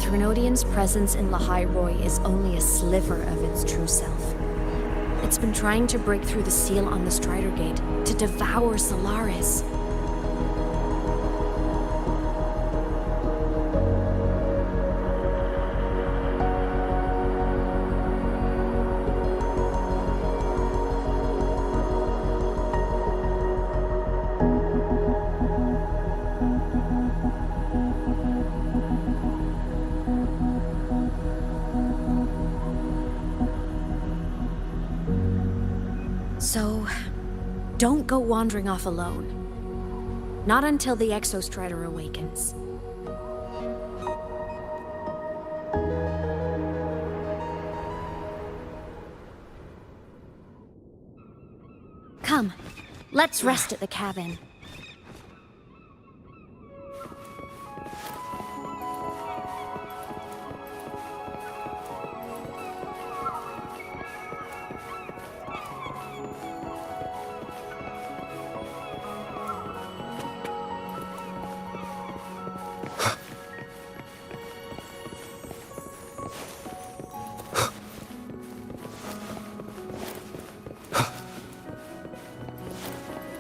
Threnodian's presence in Lahai Roi is only a sliver of its true self. It's been trying to break through the seal on the Strider Gate to devour Solaris. So, don't go wandering off alone. Not until the Exostrider awakens. Come, let's rest at the cabin.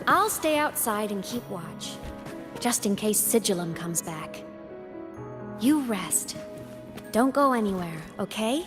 I'll stay outside and keep watch, just in case Sigillum comes back. You rest. Don't go anywhere, okay?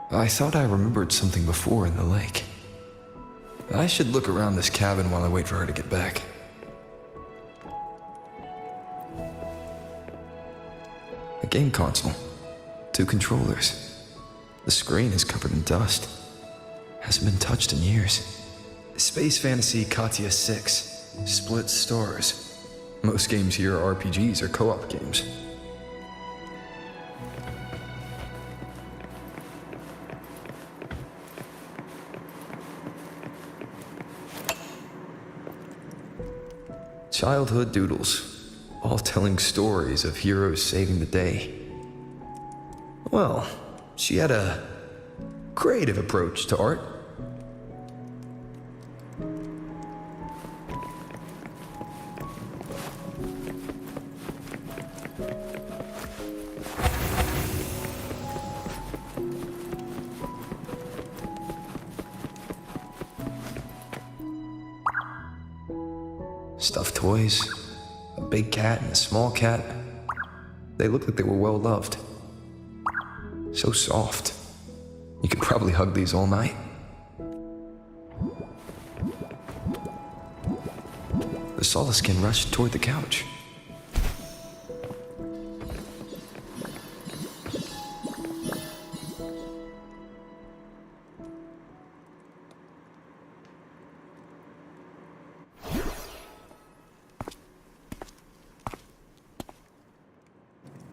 I thought I remembered something before in the lake. I should look around this cabin while I wait for her to get back. A game console. 2 controllers. The screen is covered in dust. Hasn't been touched in years. Space Fantasy Katya 6. Split stars. Most games here are RPGs or co-op games. Childhood doodles, all telling stories of heroes saving the day. Well, she had a creative approach to art. Stuffed toys, a big cat and a small cat. They looked like they were well loved. So soft. You could probably hug these all night. The Solaskin rushed toward the couch.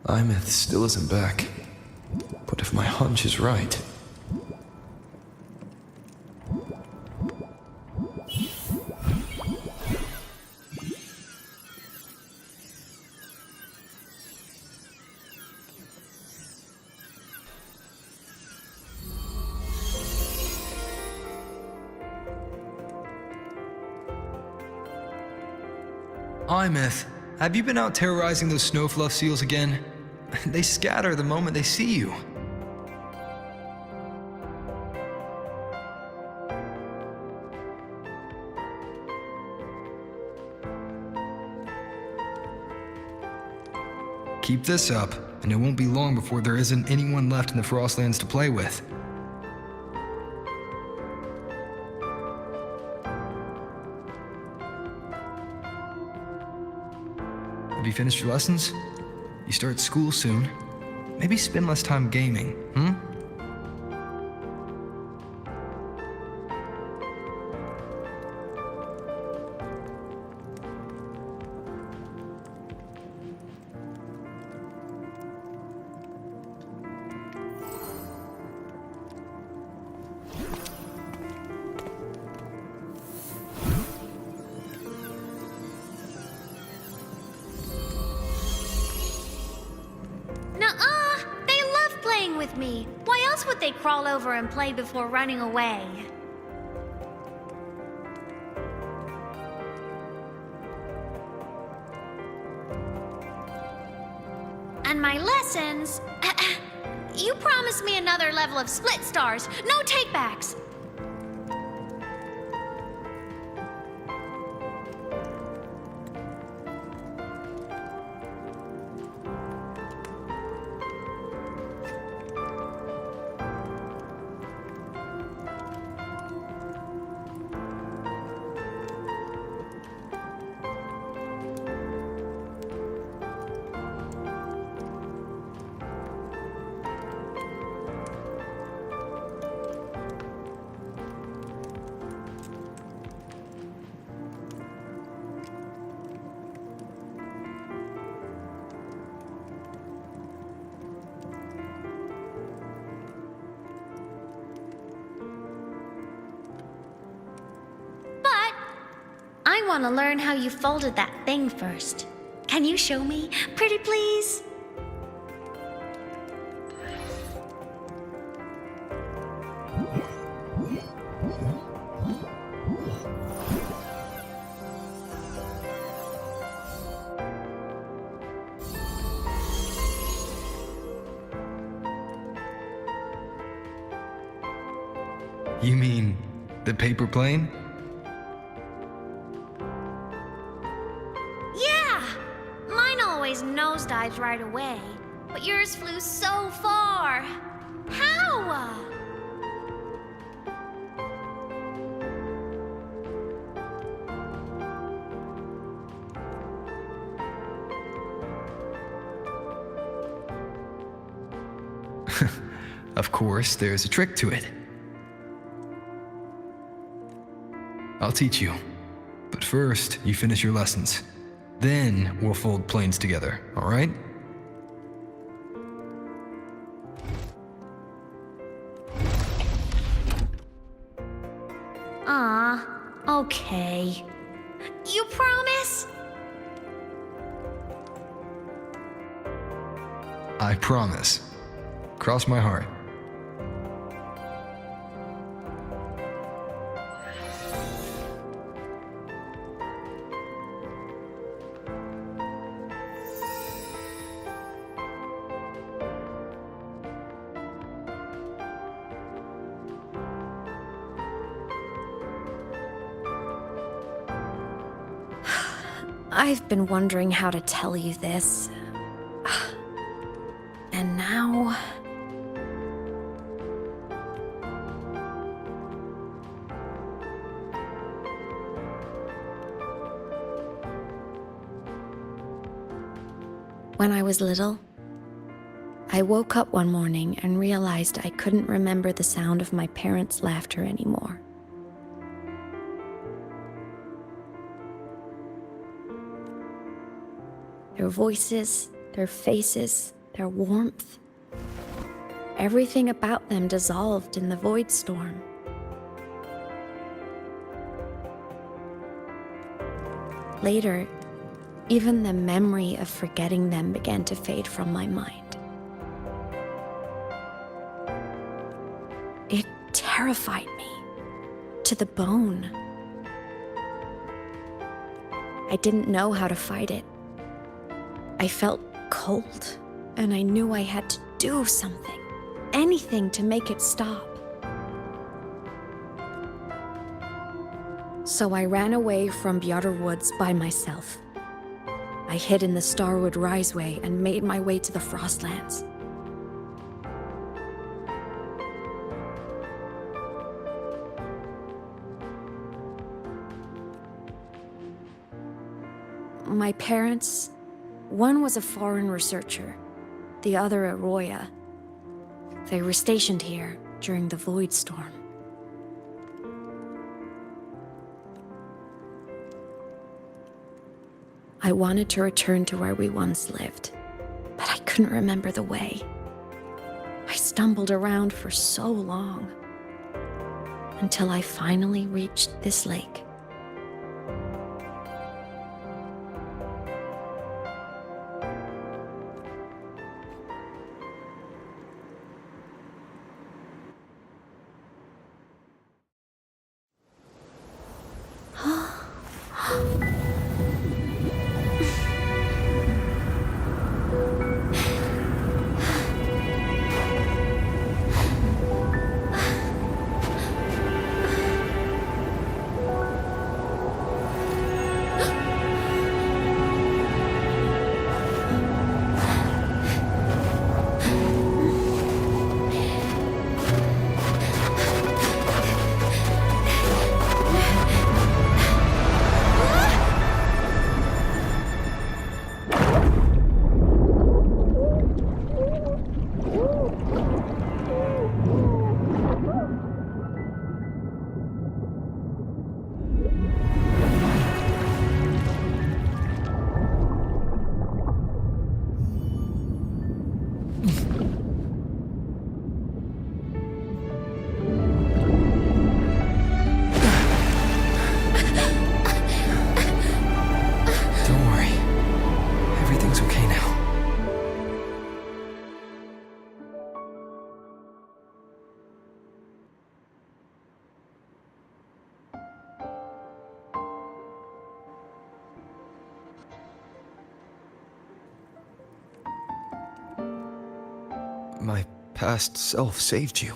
Imeth still isn't back. But if my hunch is right... Imeth, have you been out terrorizing those snowfluff seals again? They scatter the moment they see you. Keep this up, and it won't be long before there isn't anyone left in the Frostlands to play with. Have you finished your lessons? You start school soon. Maybe spend less time gaming, hmm? With me. Why else would they crawl over and play before running away? And my lessons... You promised me another level of split stars. No takebacks. I want to learn how you folded that thing first. Can you show me, pretty please? You mean the paper plane? Yeah! Mine always nosedives right away, but yours flew so far. How? Of course, there's a trick to it. I'll teach you. But first, you finish your lessons. Then we'll fold planes together, alright? Okay. You promise? I promise. Cross my heart. I've been wondering how to tell you this. And now... When I was little, I woke up one morning and realized I couldn't remember the sound of my parents' laughter anymore. Their voices, their faces, their warmth. Everything about them dissolved in the void storm. Later, even the memory of forgetting them began to fade from my mind. It terrified me to the bone. I didn't know how to fight it. I felt cold, and I knew I had to do something, anything to make it stop. So I ran away from Bjotr Woods by myself. I hid in the Starwood Riseway and made my way to the Frostlands. My parents, one was a foreign researcher, the other a Roya. They were stationed here during the Void Storm. I wanted to return to where we once lived, but I couldn't remember the way. I stumbled around for so long, until I finally reached this lake. My past self saved you.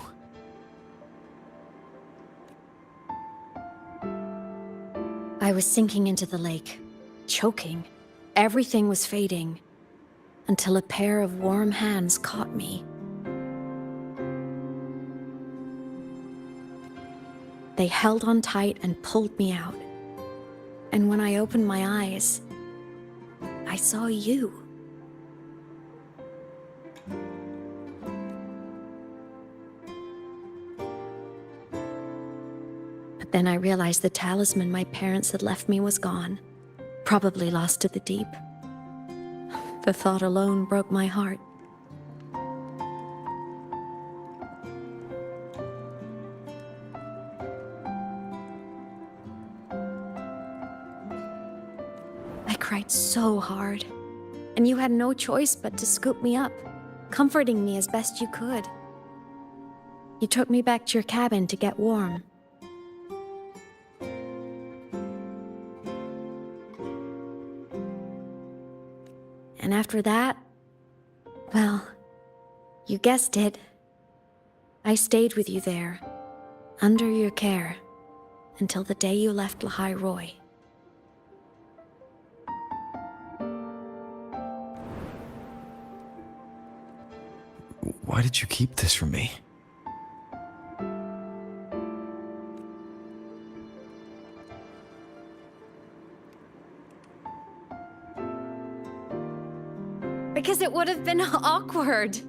I was sinking into the lake, choking. Everything was fading, until a pair of warm hands caught me. They held on tight and pulled me out. And when I opened my eyes, I saw you. But then I realized the talisman my parents had left me was gone, probably lost to the deep. The thought alone broke my heart. I cried so hard, and you had no choice but to scoop me up, comforting me as best you could. You took me back to your cabin to get warm. And after that, well, you guessed it. I stayed with you there, under your care, until the day you left Lahai Roy. Why did you keep this from me? Because it would have been awkward.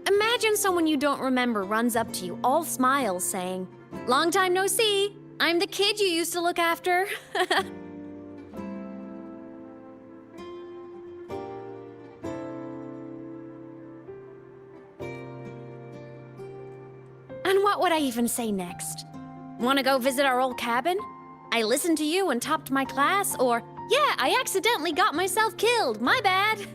Imagine someone you don't remember runs up to you, all smiles, saying, "Long time no see. I'm the kid you used to look after." And what would I even say next? Want to go visit our old cabin? I listened to you and topped my class, or, "Yeah, I accidentally got myself killed. My bad."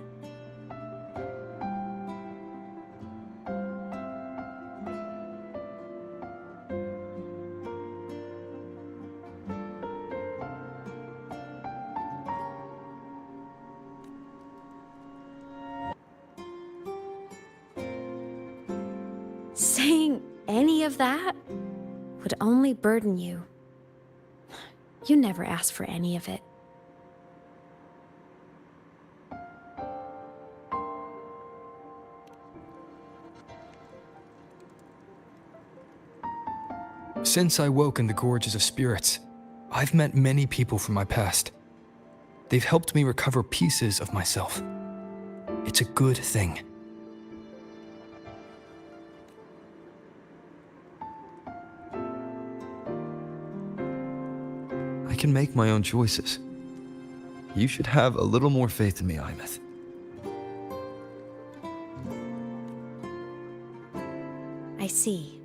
Saying any of that would only burden you. You never asked for any of it. Since I woke in the Gorges of Spirits, I've met many people from my past. They've helped me recover pieces of myself. It's a good thing. I can make my own choices. You should have a little more faith in me, Imeth. I see.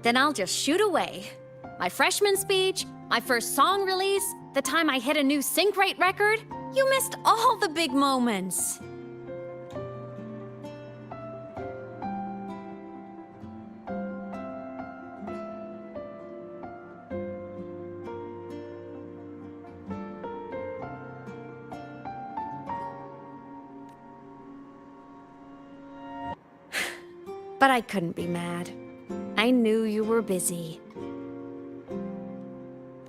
Then I'll just shoot away. My freshman speech, my first song release, the time I hit a new sync rate record. You missed all the big moments. But I couldn't be mad. I knew you were busy.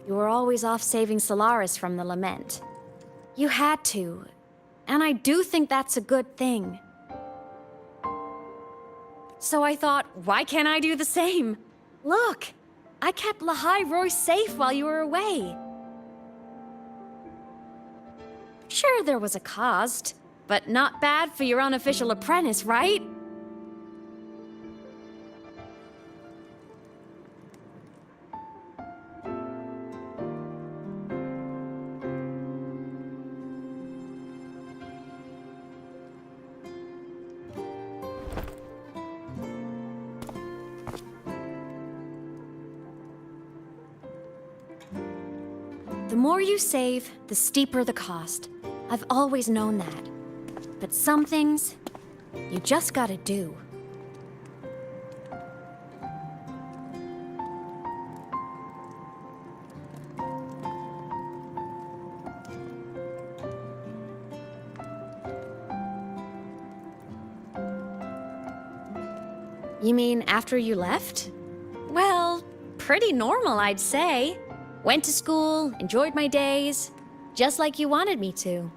You were always off saving Solaris from the lament. You had to, and I do think that's a good thing. So I thought, why can't I do the same? Look, I kept Lahai Roy safe while you were away. Sure, there was a cost, but not bad for your unofficial apprentice, right? The more you save, the steeper the cost. I've always known that. But some things, you just gotta do. You mean after you left? Well, pretty normal, I'd say. Went to school, enjoyed my days, just like you wanted me to.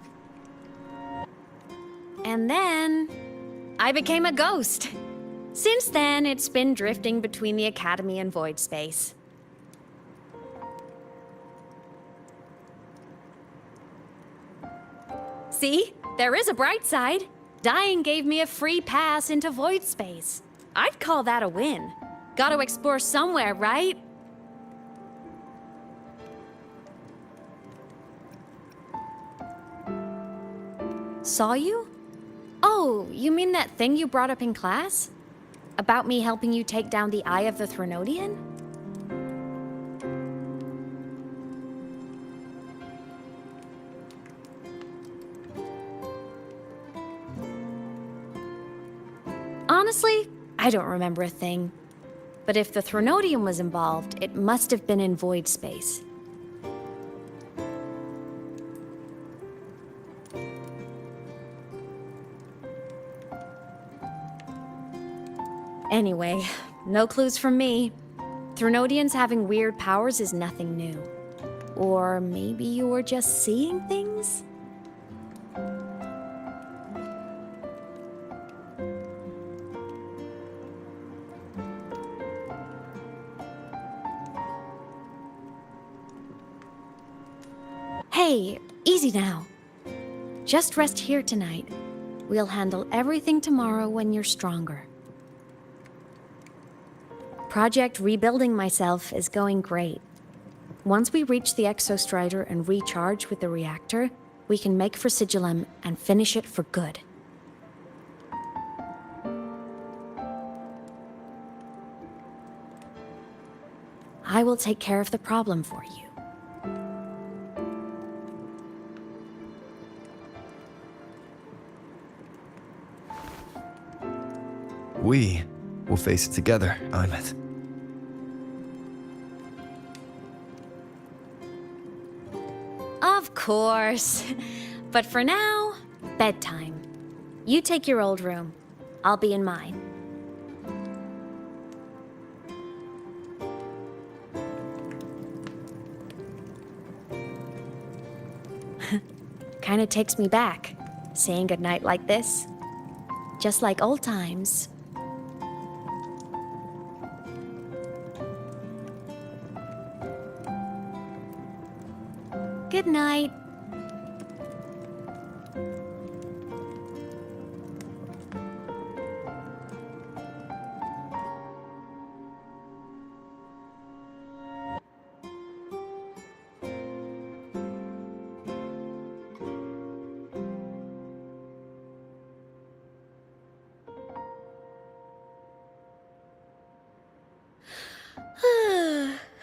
And then, I became a ghost. Since then, it's been drifting between the Academy and Void Space. See? There is a bright side. Dying gave me a free pass into Void Space. I'd call that a win. Gotta explore somewhere, right? Saw you? Oh, you mean that thing you brought up in class? About me helping you take down the Eye of the Threnodian? Honestly, I don't remember a thing. But if the Threnodian was involved, it must have been in Void Space. Anyway, no clues from me. Threnodians having weird powers is nothing new. Or maybe you were just seeing things? Hey, easy now. Just rest here tonight. We'll handle everything tomorrow when you're stronger. Project Rebuilding Myself is going great. Once we reach the Exostrider and recharge with the reactor, we can make for Sigillum and finish it for good. I will take care of the problem for you. We will face it together, Aymet. Of course. But for now, bedtime. You take your old room. I'll be in mine. Kinda takes me back, saying goodnight like this. Just like old times. Good night.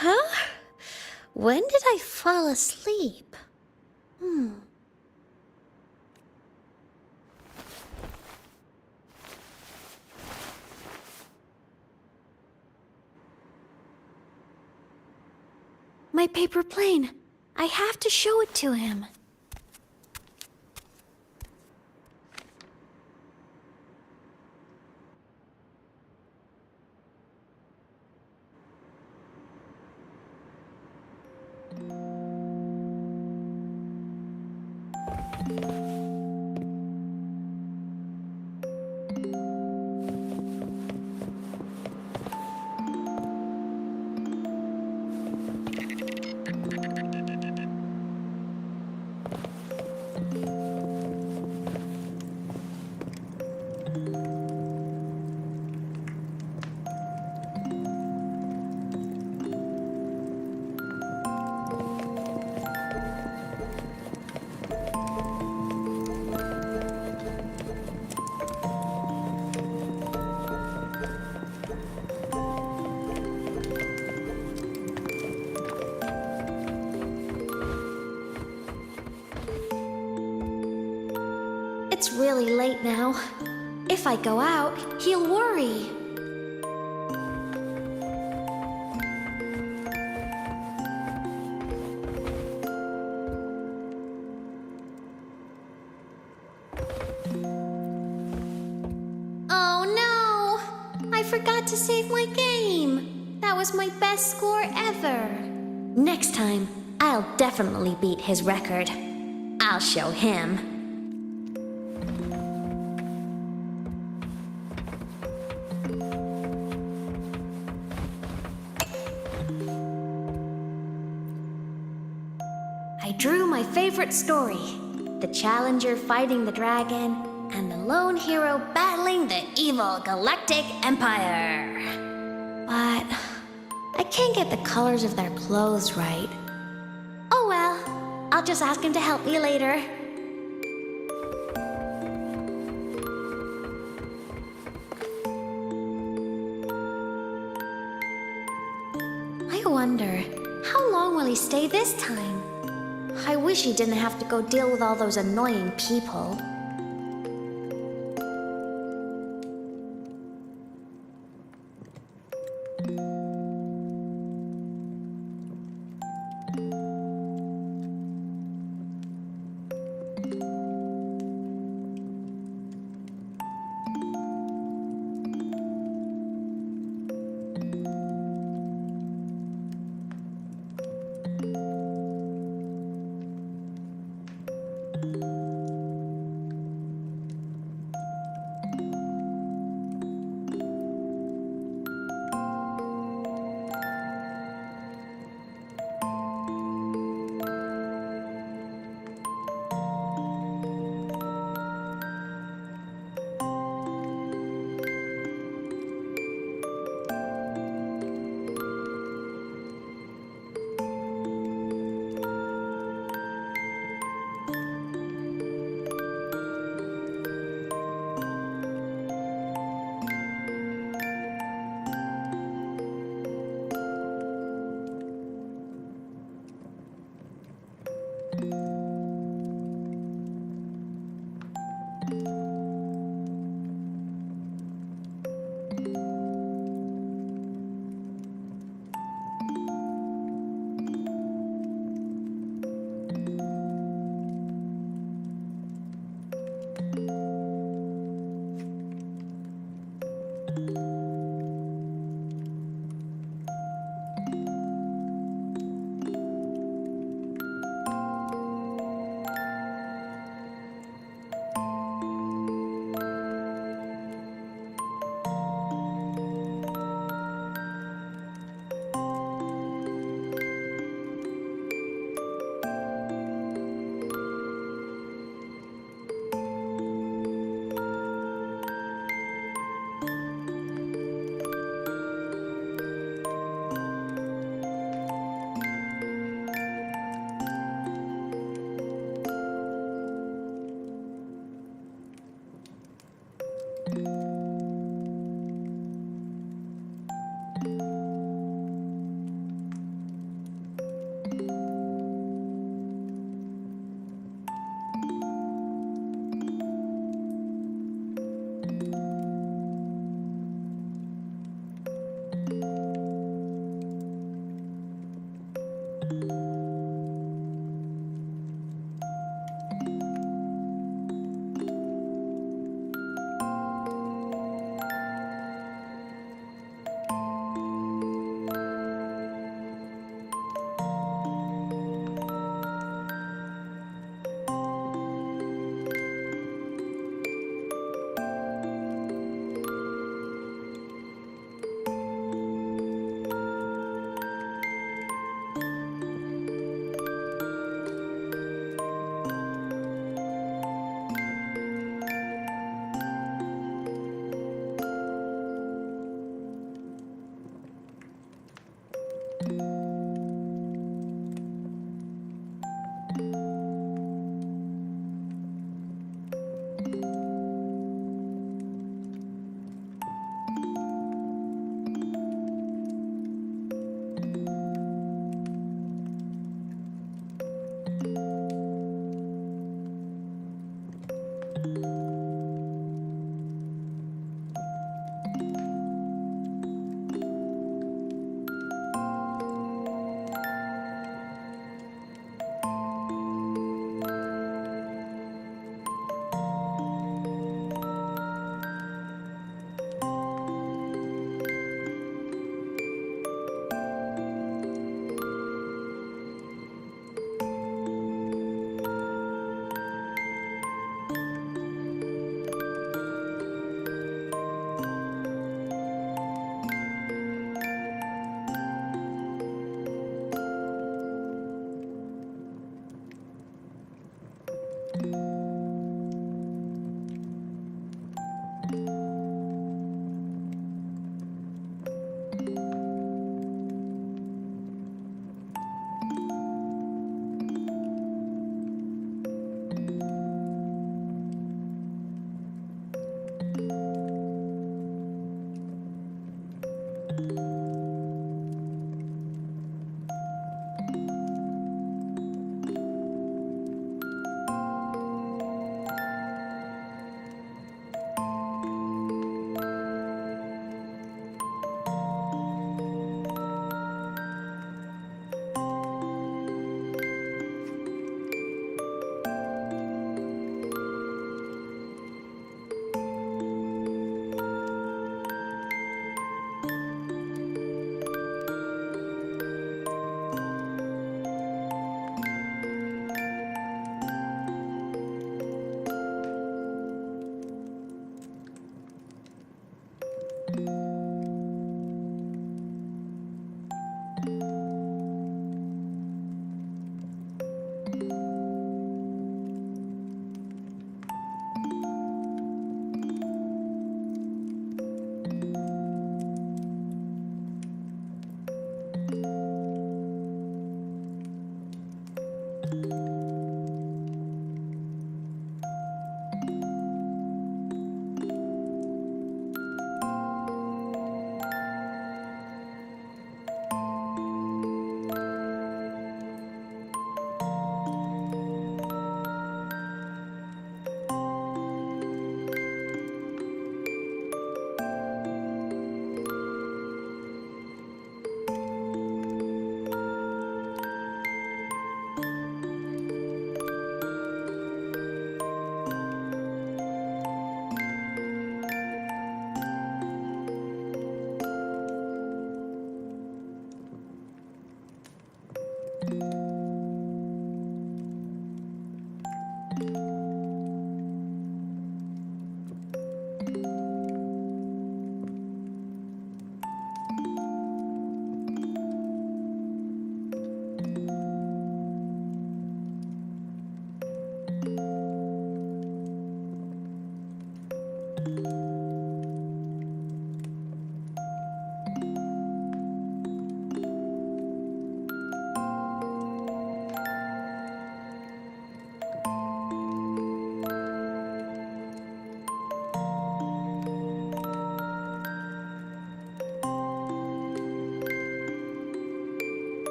Huh? When did I fall asleep? My paper plane. I have to show it to him. It's really late now. If I go out, he'll worry. Oh no! I forgot to save my game. That was my best score ever. Next time, I'll definitely beat his record. I'll show him. I drew my favorite story. The challenger fighting the dragon, and the lone hero battling the evil galactic empire. But I can't get the colors of their clothes right. Oh well, I'll just ask him to help me later. I wonder, how long will he stay this time? I wish he didn't have to go deal with all those annoying people.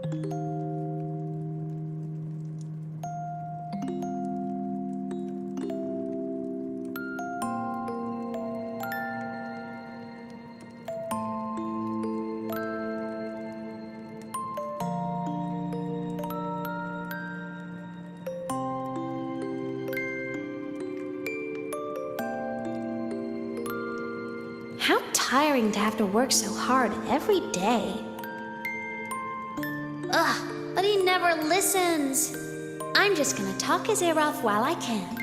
How tiring to have to work so hard every day. Ugh, but he never listens. I'm just gonna talk his ear off while I can.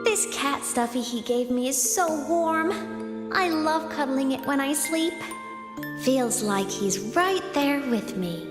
This cat stuffy he gave me is so warm. I love cuddling it when I sleep. Feels like he's right there with me.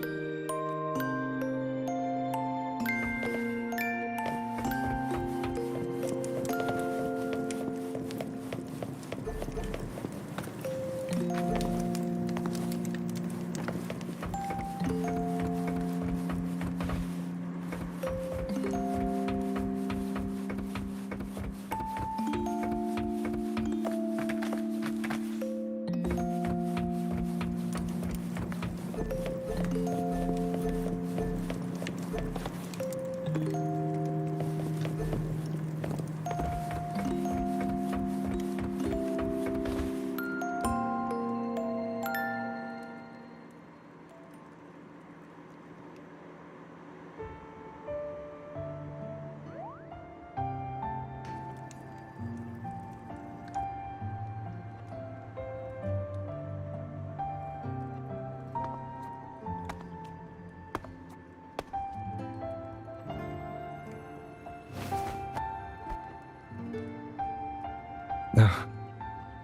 No.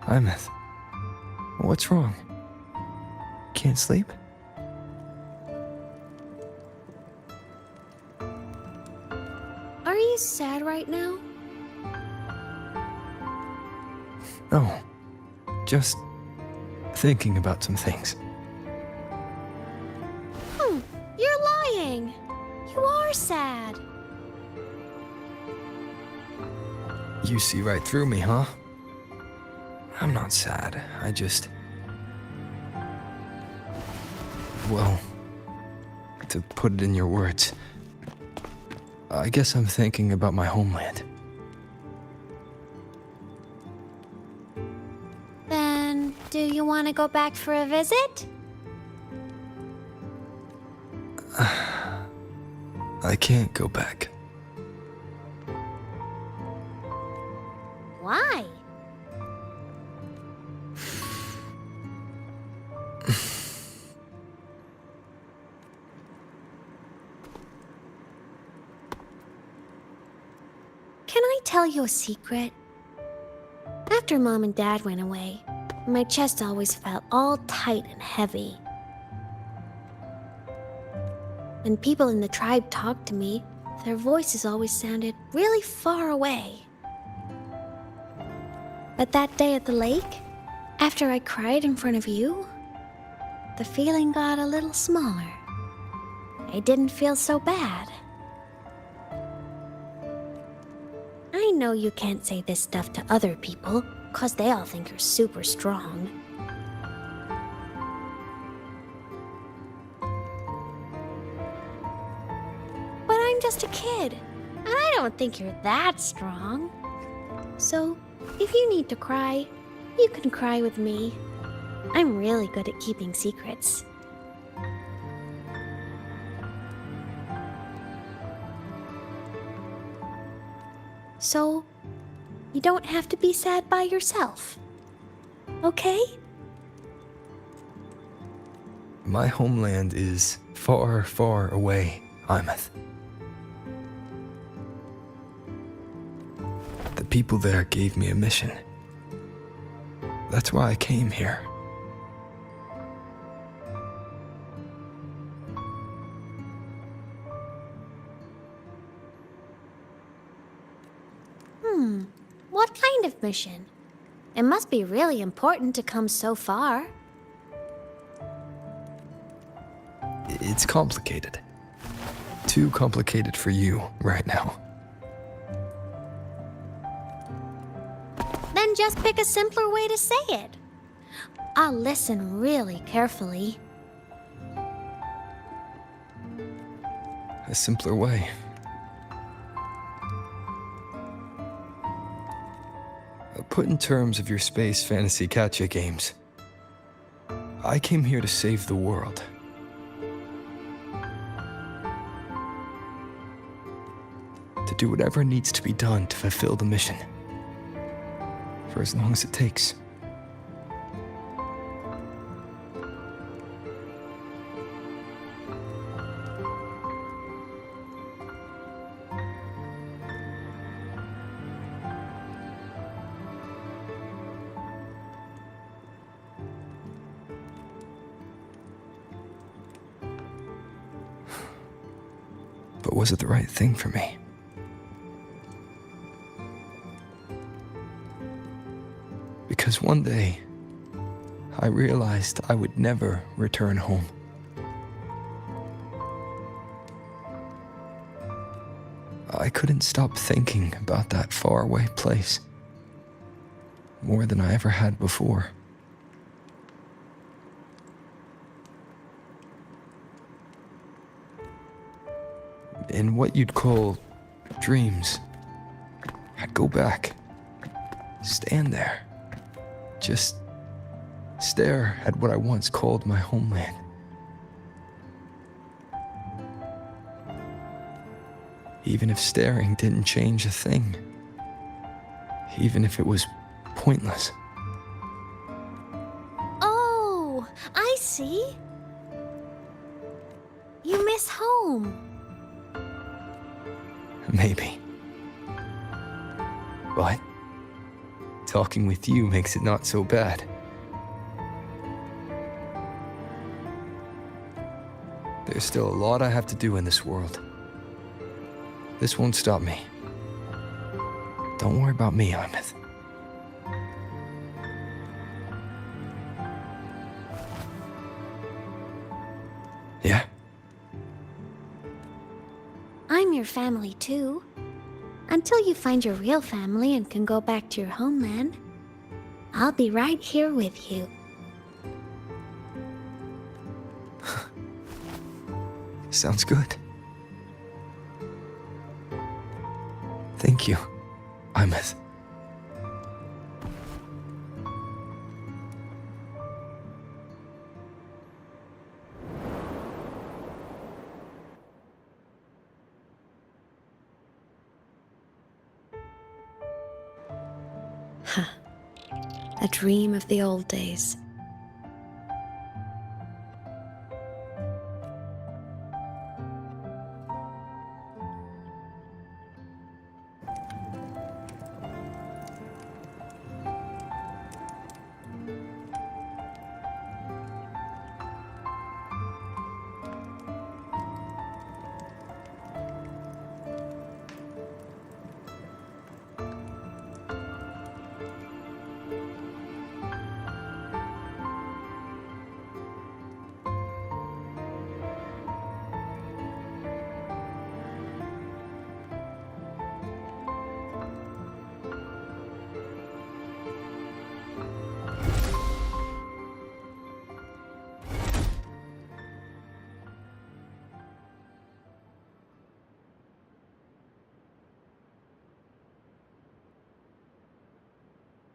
Imeth. What's wrong? Can't sleep? Are you sad right now? No. Just thinking about some things. You're lying. You are sad. You see right through me, huh? I'm not sad. I just... Well, to put it in your words, I guess I'm thinking about my homeland. Then, do you want to go back for a visit? I can't go back. Why? Can I tell you a secret? After Mom and Dad went away, my chest always felt all tight and heavy. When people in the tribe talked to me, their voices always sounded really far away. But that day at the lake, after I cried in front of you, the feeling got a little smaller. I didn't feel so bad. I know you can't say this stuff to other people, 'cause they all think you're super strong. But I'm just a kid, and I don't think you're that strong. So, if you need to cry, you can cry with me. I'm really good at keeping secrets. So, You don't have to be sad by yourself. Okay? My homeland is far, far away, Imeth. The people there gave me a mission. That's why I came here. What kind of mission? It must be really important to come so far. It's complicated. Too complicated for you right now. Then just pick a simpler way to say it. I'll listen really carefully. A simpler way. Put in terms of your space fantasy gacha games, I came here to save the world. To do whatever needs to be done to fulfill the mission. For as long as it takes. But was it the right thing for me? Because one day, I realized I would never return home. I couldn't stop thinking about that faraway place more than I ever had before. In what you'd call dreams, I'd go back, stand there, just stare at what I once called my homeland. Even if staring didn't change a thing, even if it was pointless. Oh, I see. You miss home. Maybe. But talking with you makes it not so bad. There's still a lot I have to do in this world. This won't stop me. Don't worry about me, Imeth. Yeah? I'm your family too. Until you find your real family and can go back to your homeland, I'll be right here with you. Sounds good. Thank you, Imeth. A dream of the old days.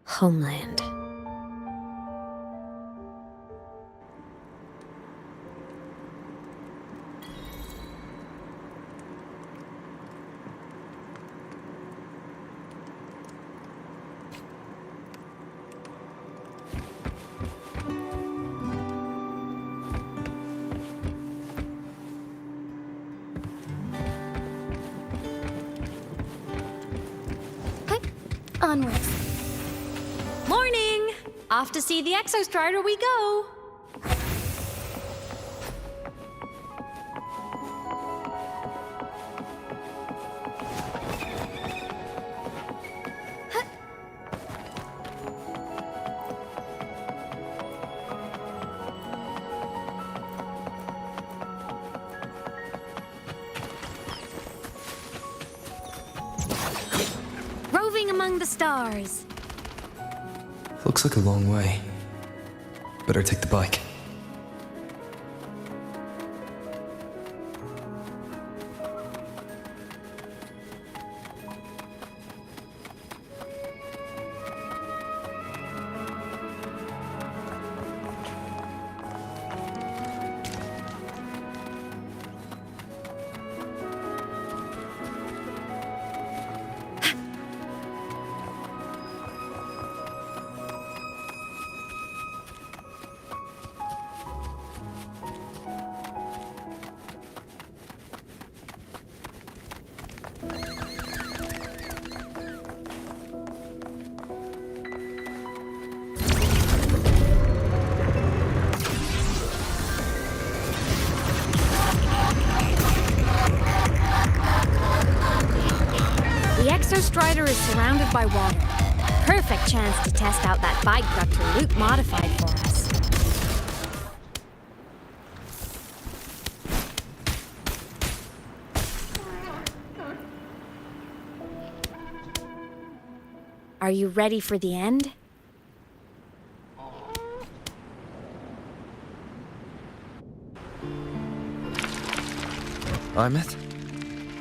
Homeland. Onwards. Morning! Off to see the Exostrider we go! Roving among the stars. Looks like a long way. Better take the bike. The Exostrider is surrounded by water. Perfect chance to test out that bike Dr. Luke modified for us. Are you ready for the end? Imeth,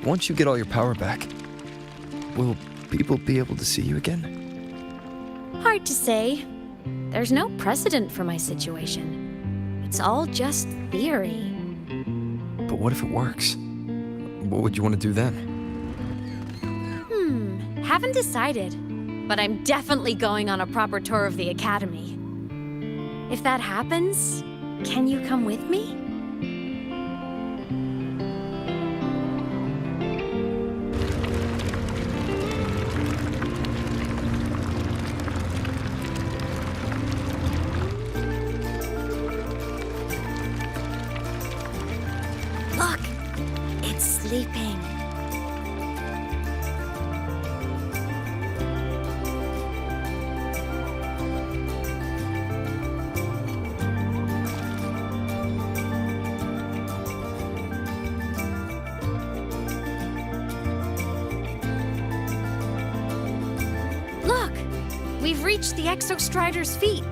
once you get all your power back, will people be able to see you again? Hard to say. There's no precedent for my situation. It's all just theory. But what if it works? What would you want to do then? Haven't decided. But I'm definitely going on a proper tour of the Academy. If that happens, can you come with me? Look! It's sleeping. Look! We've reached the Exostrider's feet.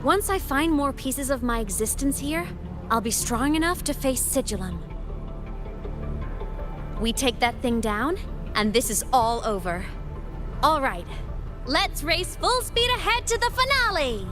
Once I find more pieces of my existence here, I'll be strong enough to face Sigillum. We take that thing down, and this is all over. All right, let's race full speed ahead to the finale!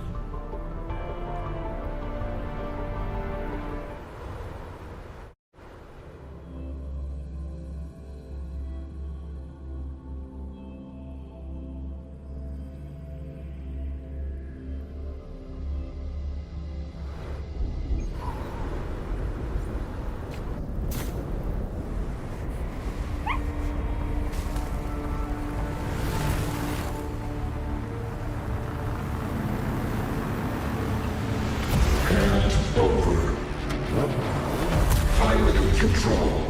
Over. Pilot control.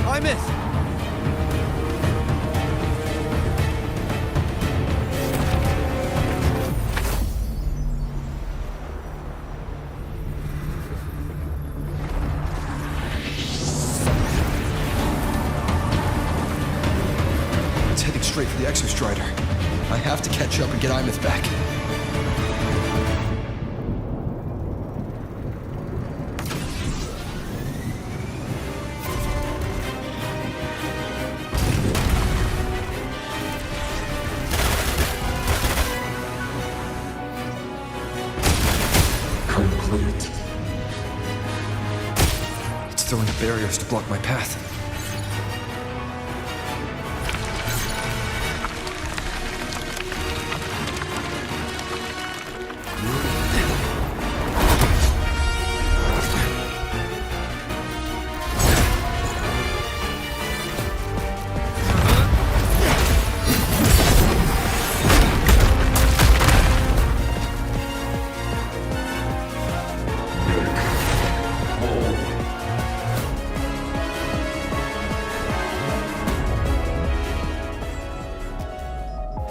I missed! Straight for the Exostrider. I have to catch up and get Imeth back. Complete. It's throwing up barriers to block my path.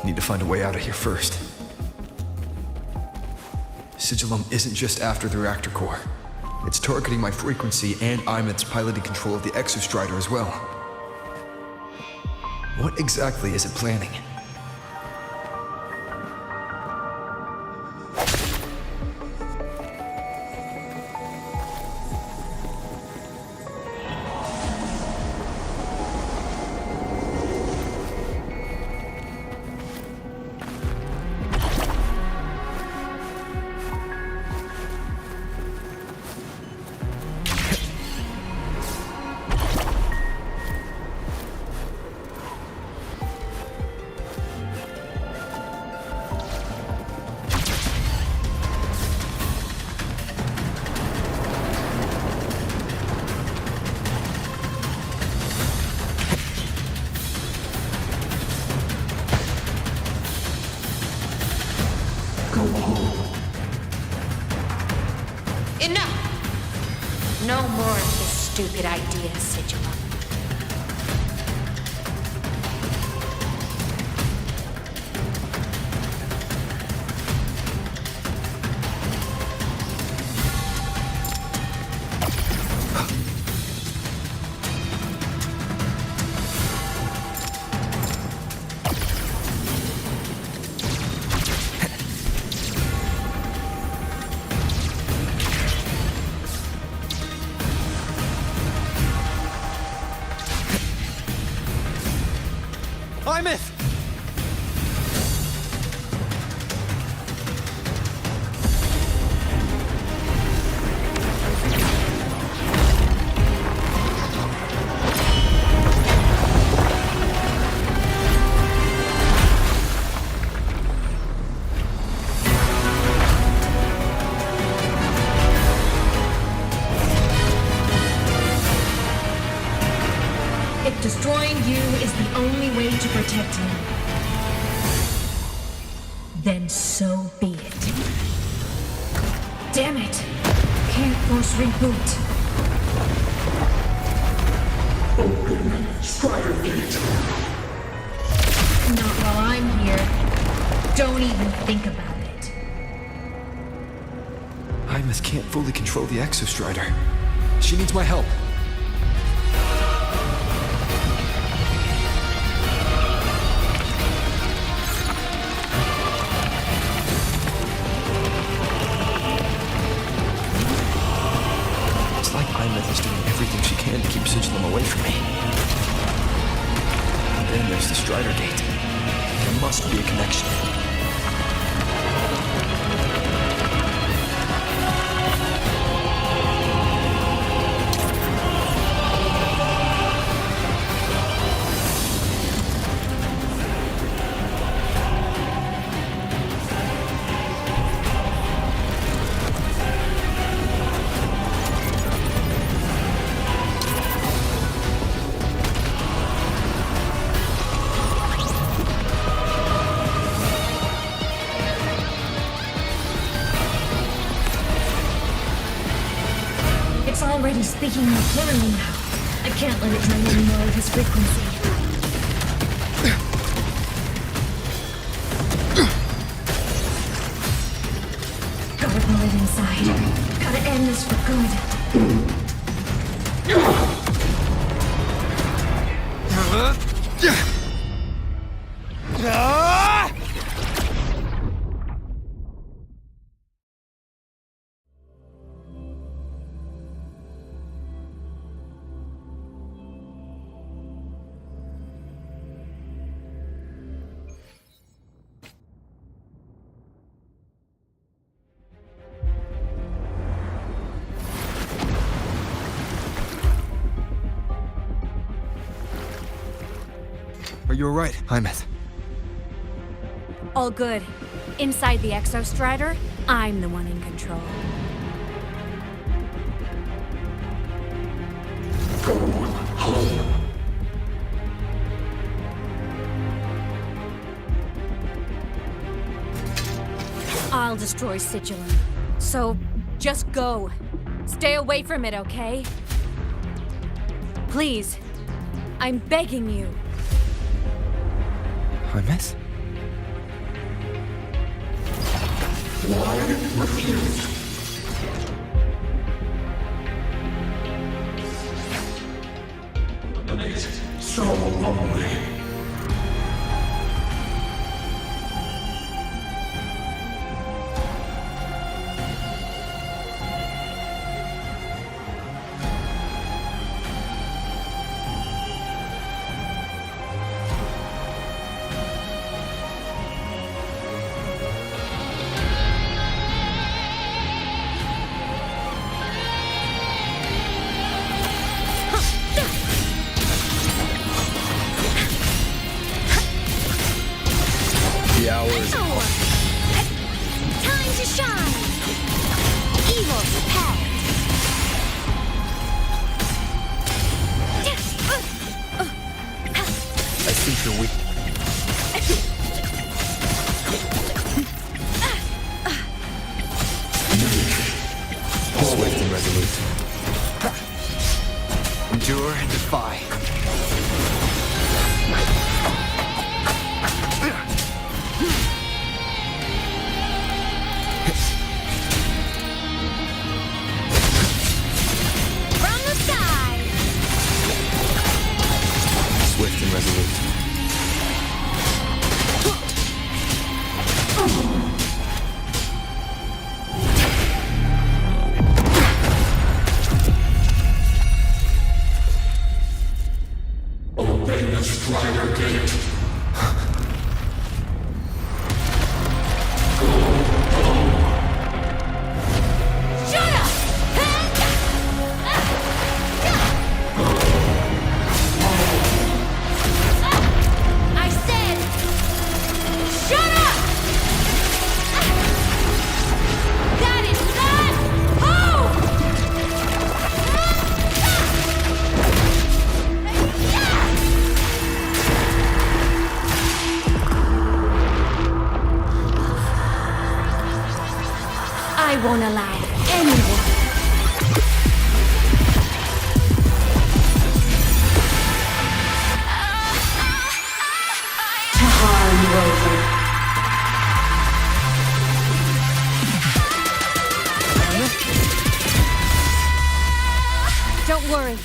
Need to find a way out of here first. Sigillum isn't just after the reactor core. It's targeting my frequency and Imeth's piloted control of the Exostrider as well. What exactly is it planning? Enough! No more of this stupid idea, Sigillum. Imeth! If destroying you is the only way to protect me, then so be it. Damn it! Can't force reboot. Open Strider Gate. Not while I'm here. Don't even think about it. Imeth can't fully control the Exostrider. She needs my help. It's like Imeth is doing everything she can to keep Sigilum away from me. And then there's the Strider Gate. There must be a connection. It's already speaking more clearly now. I can't let it drain any more of his frequency. Gotta pull it inside. Gotta end this for good. Are you alright, Imeth? All good. Inside the Exostrider, I'm the one in control. Go home. I'll destroy Sigilum. So, just go. Stay away from it, okay? Please. I'm begging you. Imeth? Why refuse? So lonely. The hours. Time to shine! Evil repelled! I think you're weak. Swift and resolute. Endure and defy. From the side! Swift and resolute. Obey the Strider Gate. Shut up! I said, shut up! That is not home! Don't worry.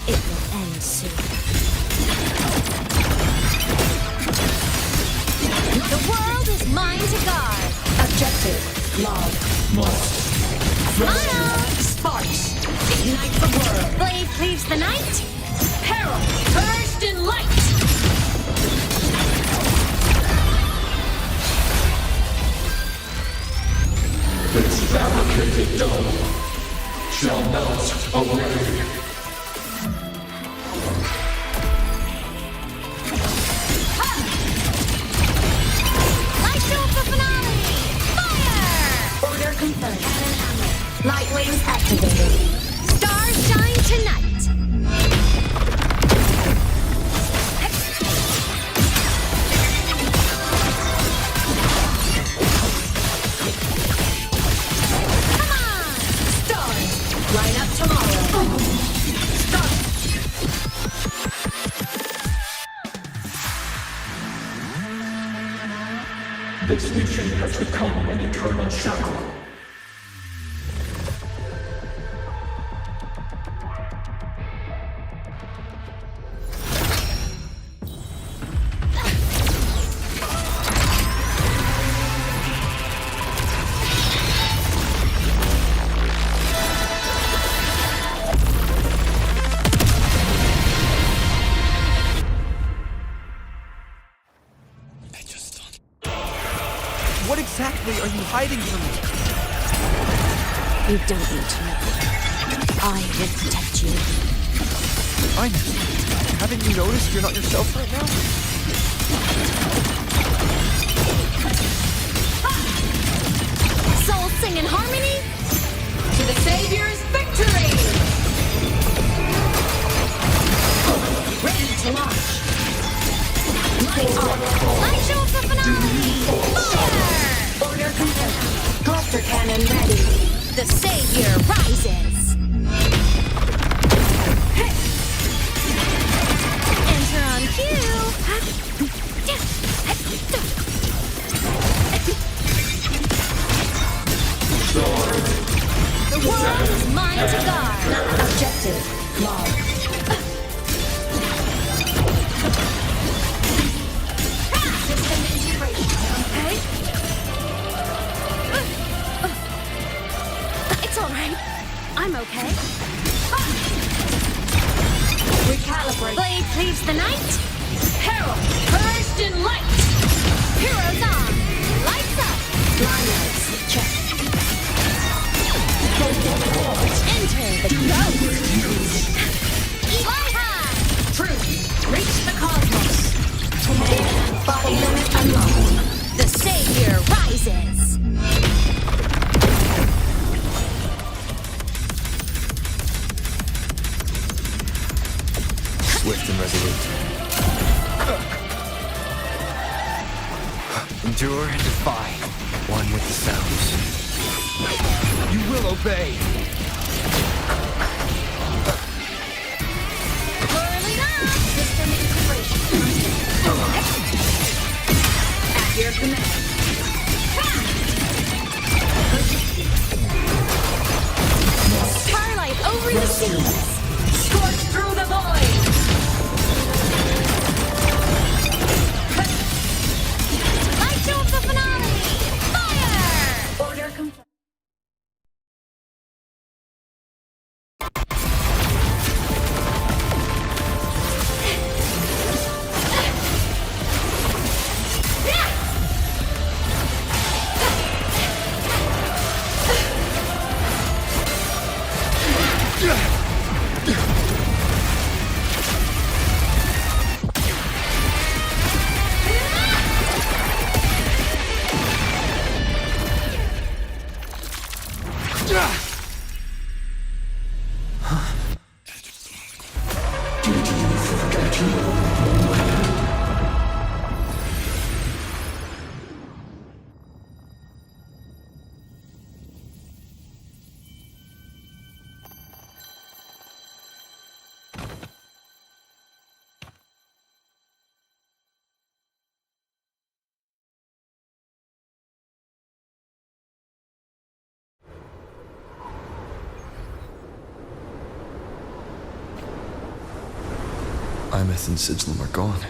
It will end soon. The world is mine to guard. Objective. Log. Must. Smile! Sparks. Ignite the world. Blade cleaves the night. Peril. Purged in light. This fabricated dome shall melt away. Light show for finale! Fire! Order confirmed. Cannon hammer. Light wings activated. Stars shine tonight. Come on! Stars. Line up tomorrow. Start. This mission has become an eternal shackle. What exactly are you hiding from me? You don't need to know. I will protect you. Ines, haven't you noticed you're not yourself right now? Souls sing in harmony. To the Savior's victory! Ready to launch. Light on. Light show for finale. Fire! Order confirmed. Cluster cannon ready. The Savior rises. Enter on cue. The world is mine to guard. Objective. Log. System integration. Okay. It's all right. I'm okay. Recalibrate. Blade cleaves the night. Peril. Purged in light. Heroes on. Lights up. Blindness. Check. Enter the ghost. Fly high. Truth. Reach the cosmos. Body limit unlocked. The Savior rises. Swift and resolute. Endure and defy. One with the sounds. You will obey. Whirling up. System integration. At your command. Starlight over the seas. Scorch through the void. Light show for finale. Fire! Order confirmed. Imeth and Sidslam are gone.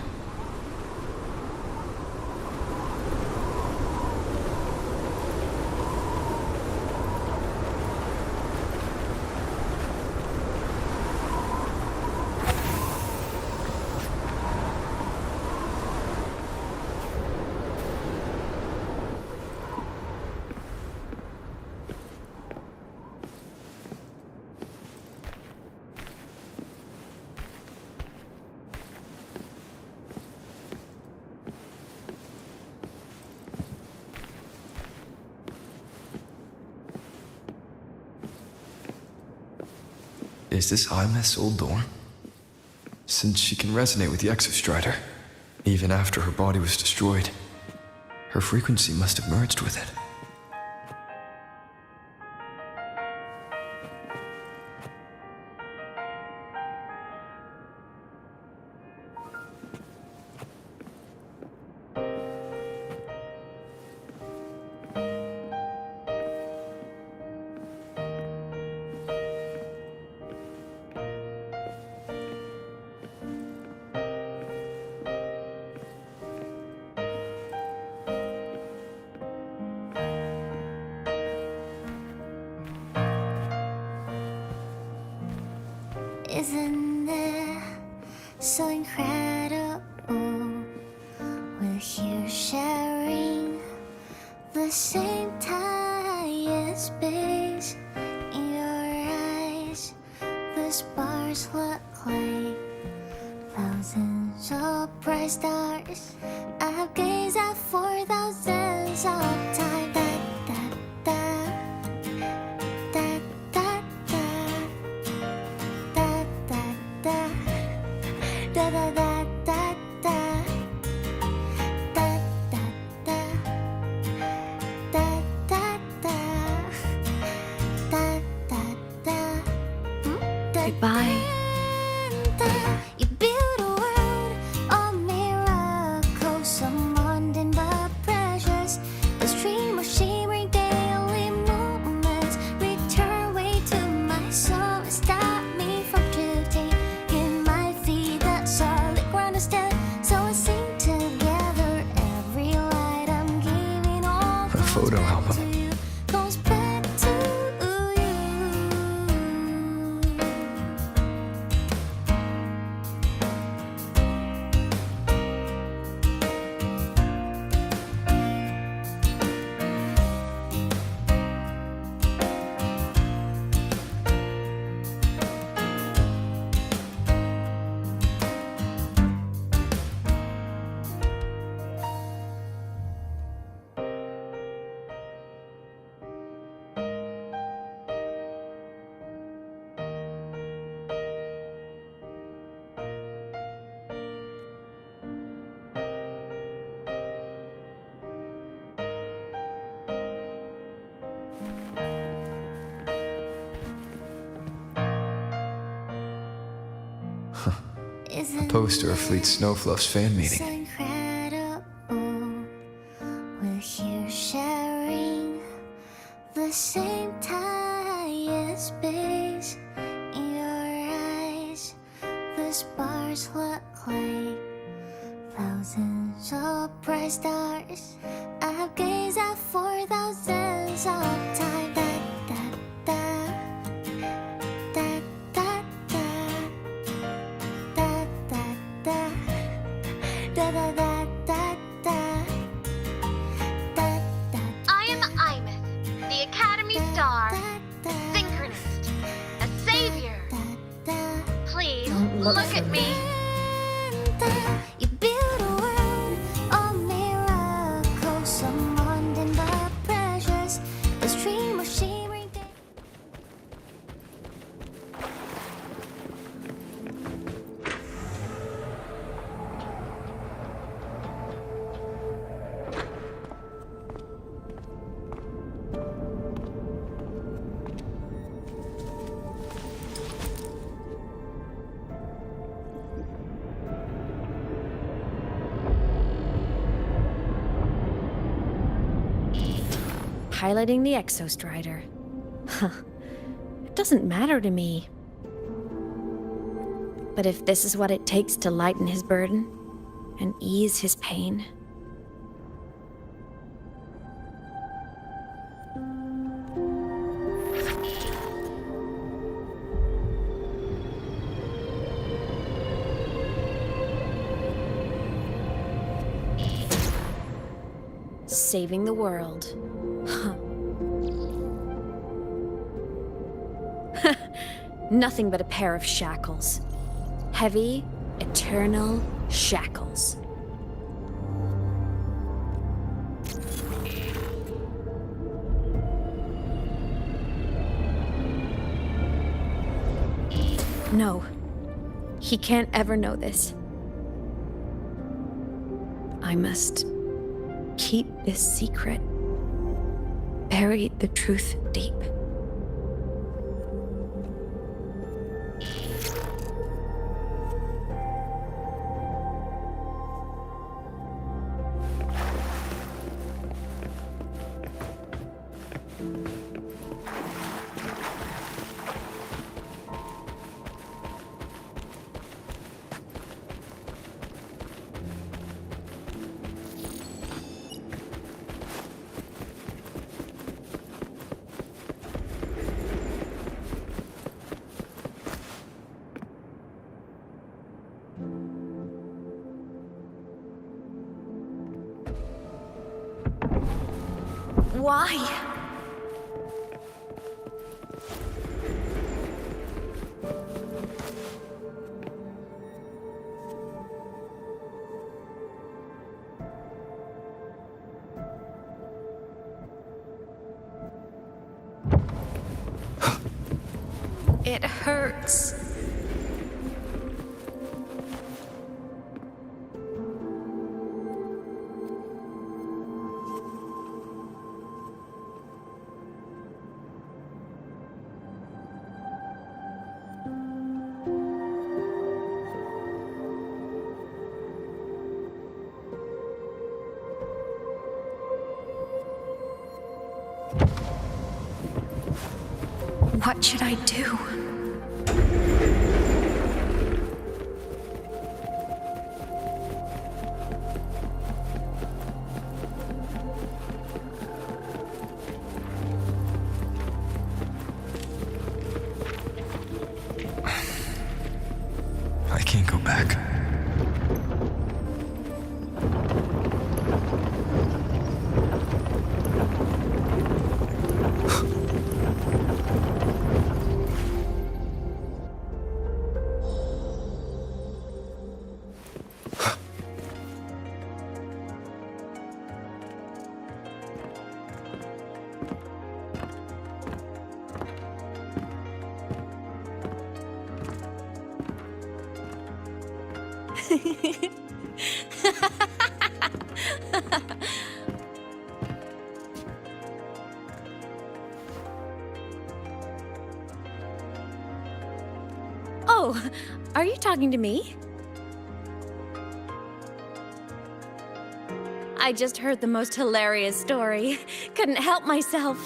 Is this Imeth's old dorm? Since she can resonate with the Exostrider, even after her body was destroyed, her frequency must have merged with it. Isn't it so incredible? We're here sharing the same time and space. In your eyes, the stars look like thousands of bright stars. I've gazed at for thousands of times. Goodbye. You build a world of miracles, some mundane but precious. The stream of shimmering daily moments return way to my soul and stop me from drifting in my feet. That solid ground is dead, so I sing together. Every light I'm giving all A photo album. to you goes back to you. A poster of Fleet Snowfluff's fan So meeting. incredible. We're here sharing the same time and space. In your eyes, the stars look like thousands of bright stars. I've gazed at for thousands of times. I am Imeth, the Academy Star, synchronist, a savior. Please look at me. You build a world of miracles, some mundane but precious. The stream of shimmering day. Piloting the Exostrider. Huh. It doesn't matter to me. But if this is what it takes to lighten his burden and ease his pain... Saving the world. Nothing but a pair of shackles. Heavy, eternal shackles. No. He can't ever know this. I must keep this secret. Bury the truth deep. Why? It hurts. What should I do? I can't go back. Oh, are you talking to me? I just heard the most hilarious story. Couldn't help myself.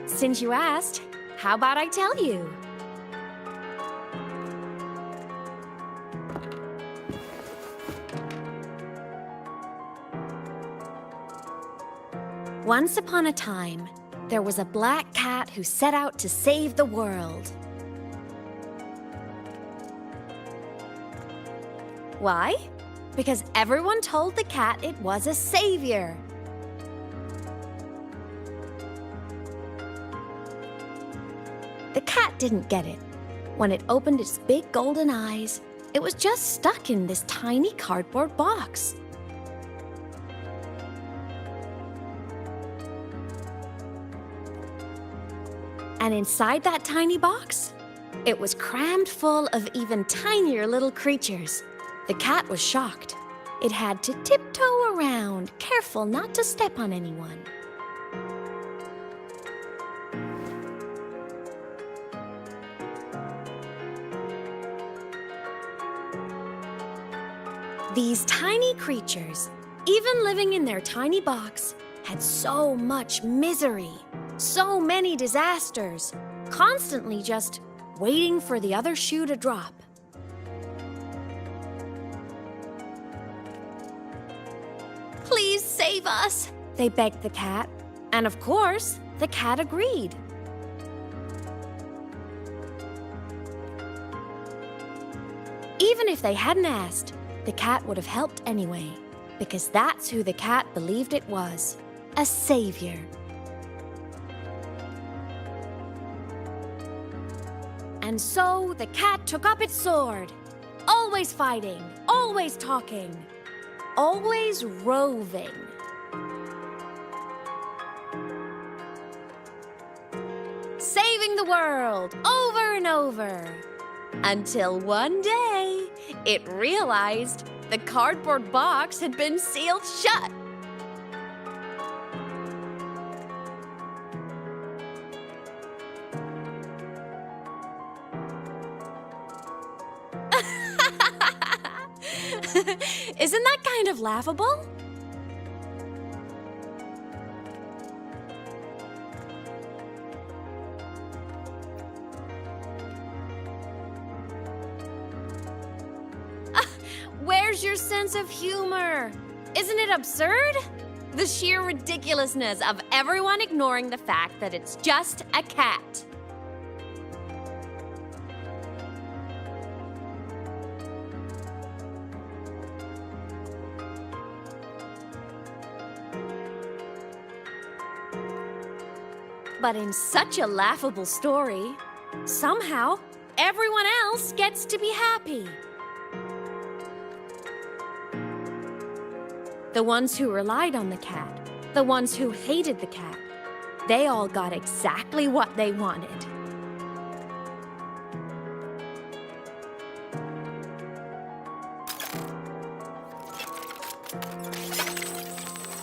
Since you asked, how about I tell you? Once upon a time, there was a black cat who set out to save the world. Why? Because everyone told the cat it was a savior. The cat didn't get it. When it opened its big golden eyes, it was just stuck in this tiny cardboard box. And inside that tiny box, it was crammed full of even tinier little creatures. The cat was shocked. It had to tiptoe around, careful not to step on anyone. These tiny creatures, even living in their tiny box, had so much misery, so many disasters, constantly just waiting for the other shoe to drop. Please save us, they begged the cat. And of course, the cat agreed. Even if they hadn't asked, the cat would have helped anyway, because that's who the cat believed it was, a savior. And so the cat took up its sword, always fighting, always talking, always roving. Saving the world over and over. Until one day, it realized the cardboard box had been sealed shut. Isn't that kind of laughable? Where's your sense of humor? Isn't it absurd? The sheer ridiculousness of everyone ignoring the fact that it's just a cat. But in such a laughable story, somehow everyone else gets to be happy. The ones who relied on the cat, the ones who hated the cat, they all got exactly what they wanted.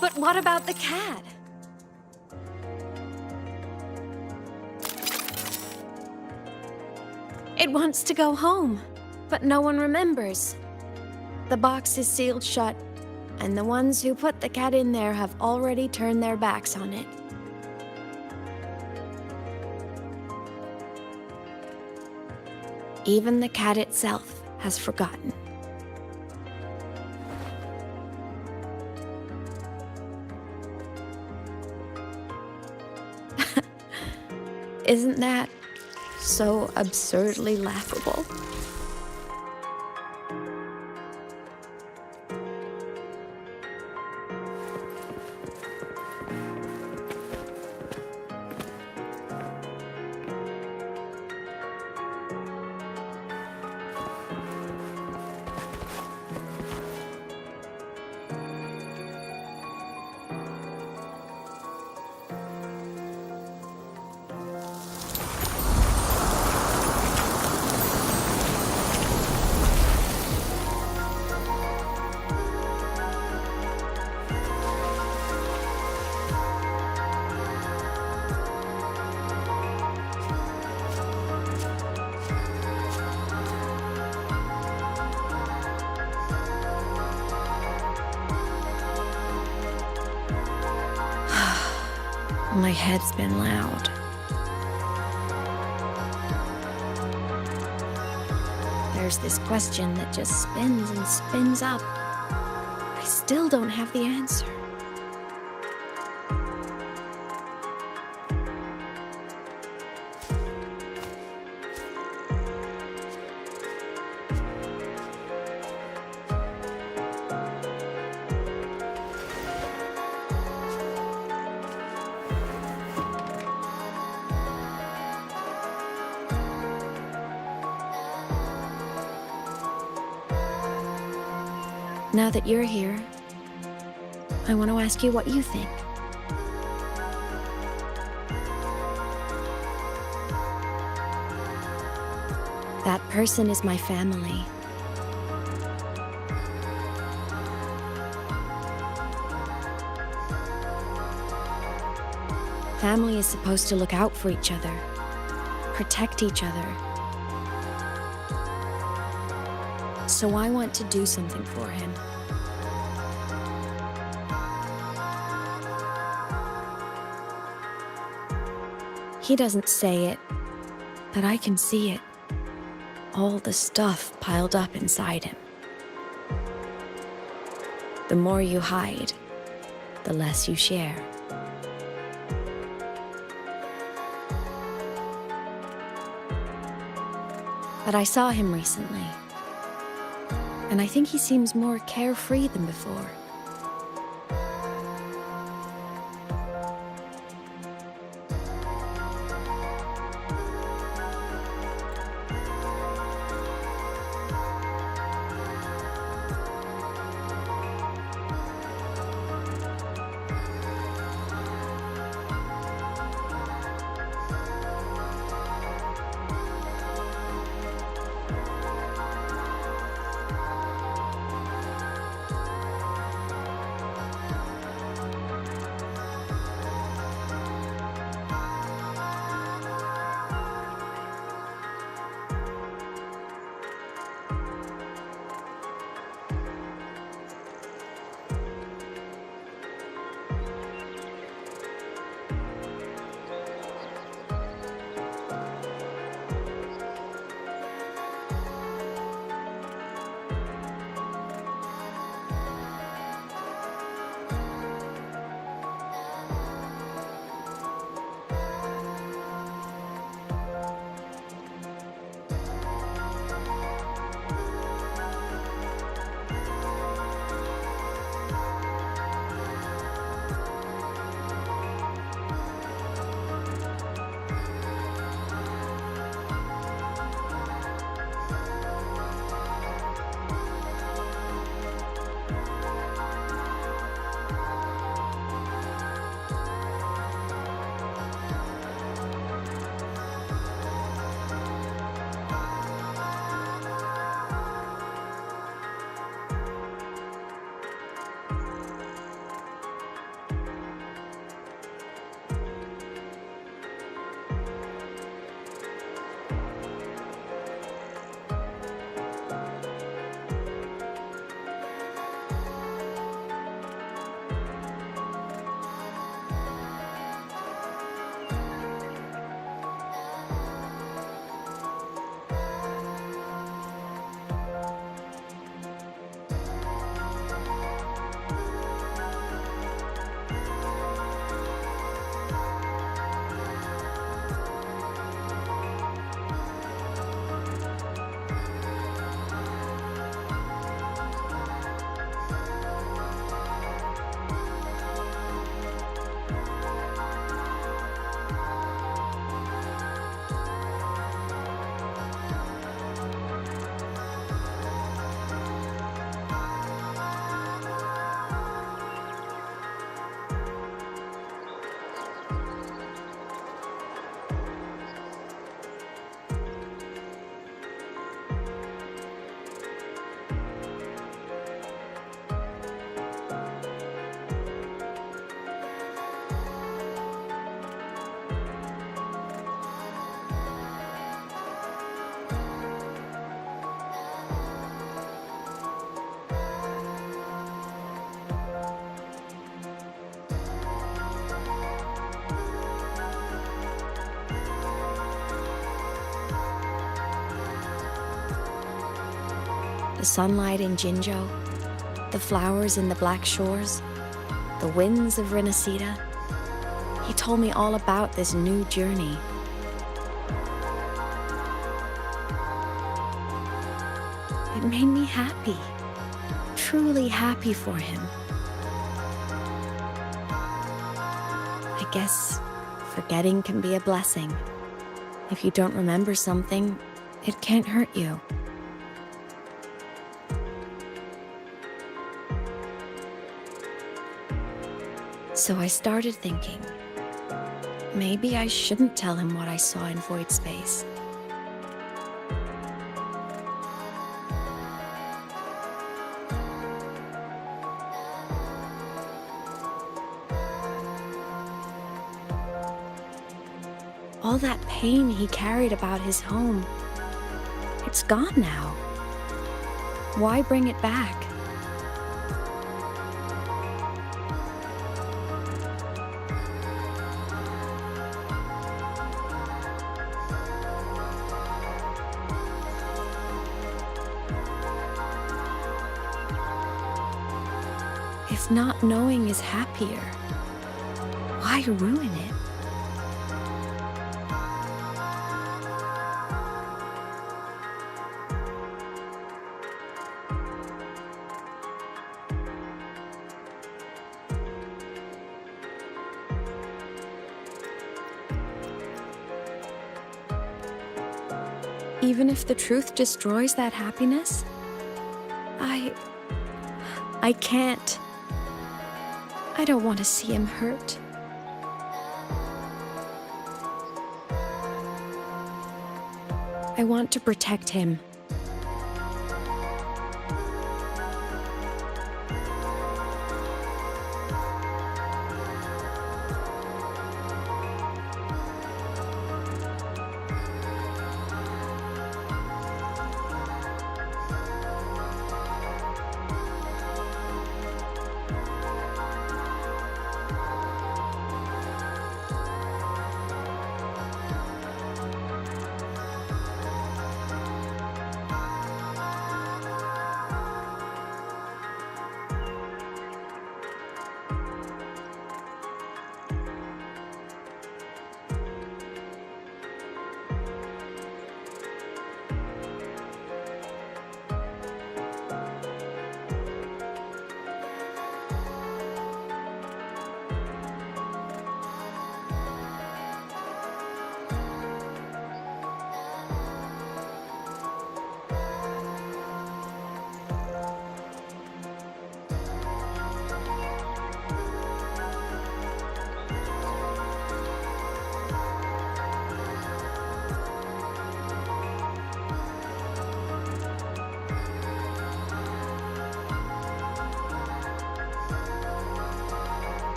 But what about the cat? It wants to go home, but no one remembers. The box is sealed shut, and the ones who put the cat in there have already turned their backs on it. Even the cat itself has forgotten. Isn't that so absurdly laughable? My head's been loud. There's this question that just spins and spins up. I still don't have the answer. Now that you're here, I want to ask you what you think. That person is my family. Family is supposed to look out for each other, protect each other. So I want to do something for him. He doesn't say it, but I can see it. All the stuff piled up inside him. The more you hide, the less you share. But I saw him recently, and I think he seems more carefree than before. The sunlight in Jinzhou, the flowers in the Black Shores, the winds of Renacida. He told me all about this new journey. It made me happy, truly happy for him. I guess forgetting can be a blessing. If you don't remember something, it can't hurt you. So I started thinking, maybe I shouldn't tell him what I saw in void space. All that pain he carried about his home, it's gone now. Why bring it back? If not knowing is happier, why ruin it? Even if the truth destroys that happiness, I can't. I don't want to see him hurt. I want to protect him.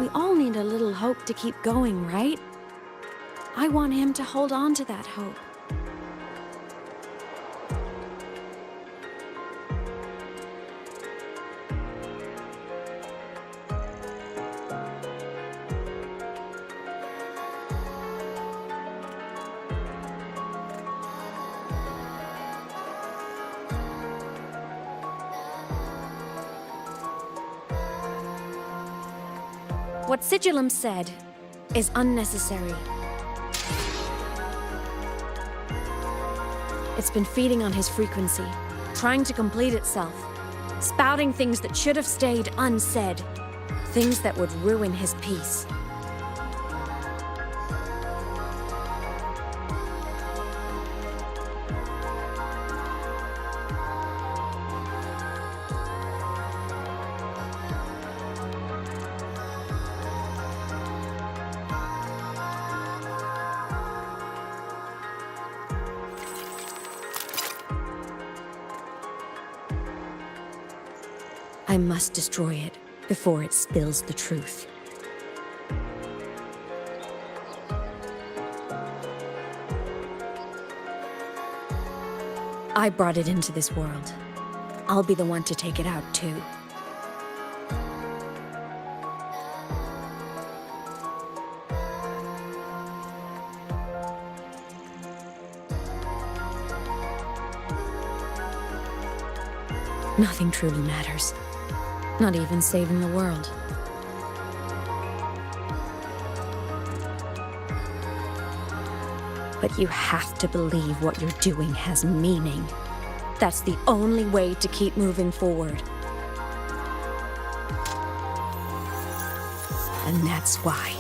We all need a little hope to keep going, right? I want him to hold on to that hope. What Sigillum said is unnecessary. It's been feeding on his frequency, trying to complete itself, spouting things that should have stayed unsaid, things that would ruin his peace. I must destroy it before it spills the truth. I brought it into this world. I'll be the one to take it out, too. Nothing truly matters. Not even saving the world. But you have to believe what you're doing has meaning. That's the only way to keep moving forward. And that's why.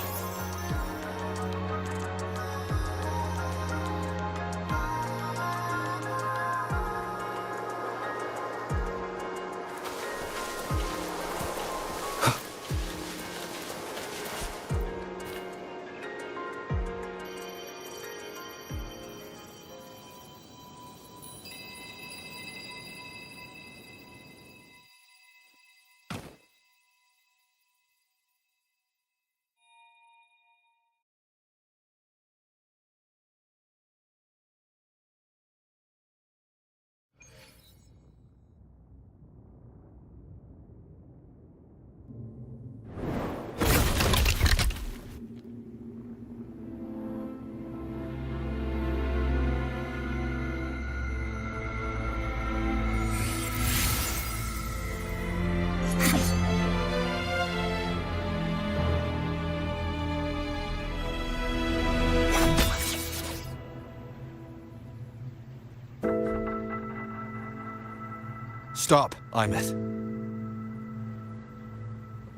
Stop, Imeth.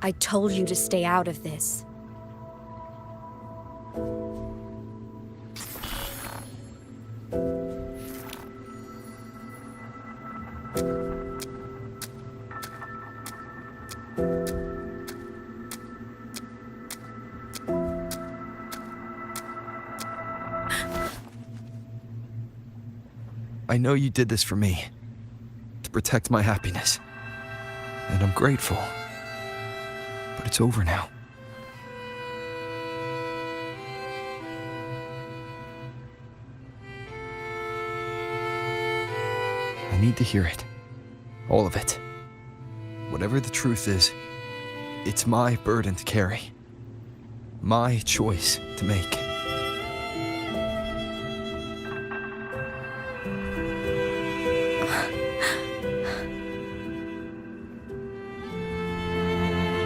I told you to stay out of this. I know you did this for me. To protect my happiness. And I'm grateful. But it's over now. I need to hear it. All of it. Whatever the truth is, it's my burden to carry. My choice to make.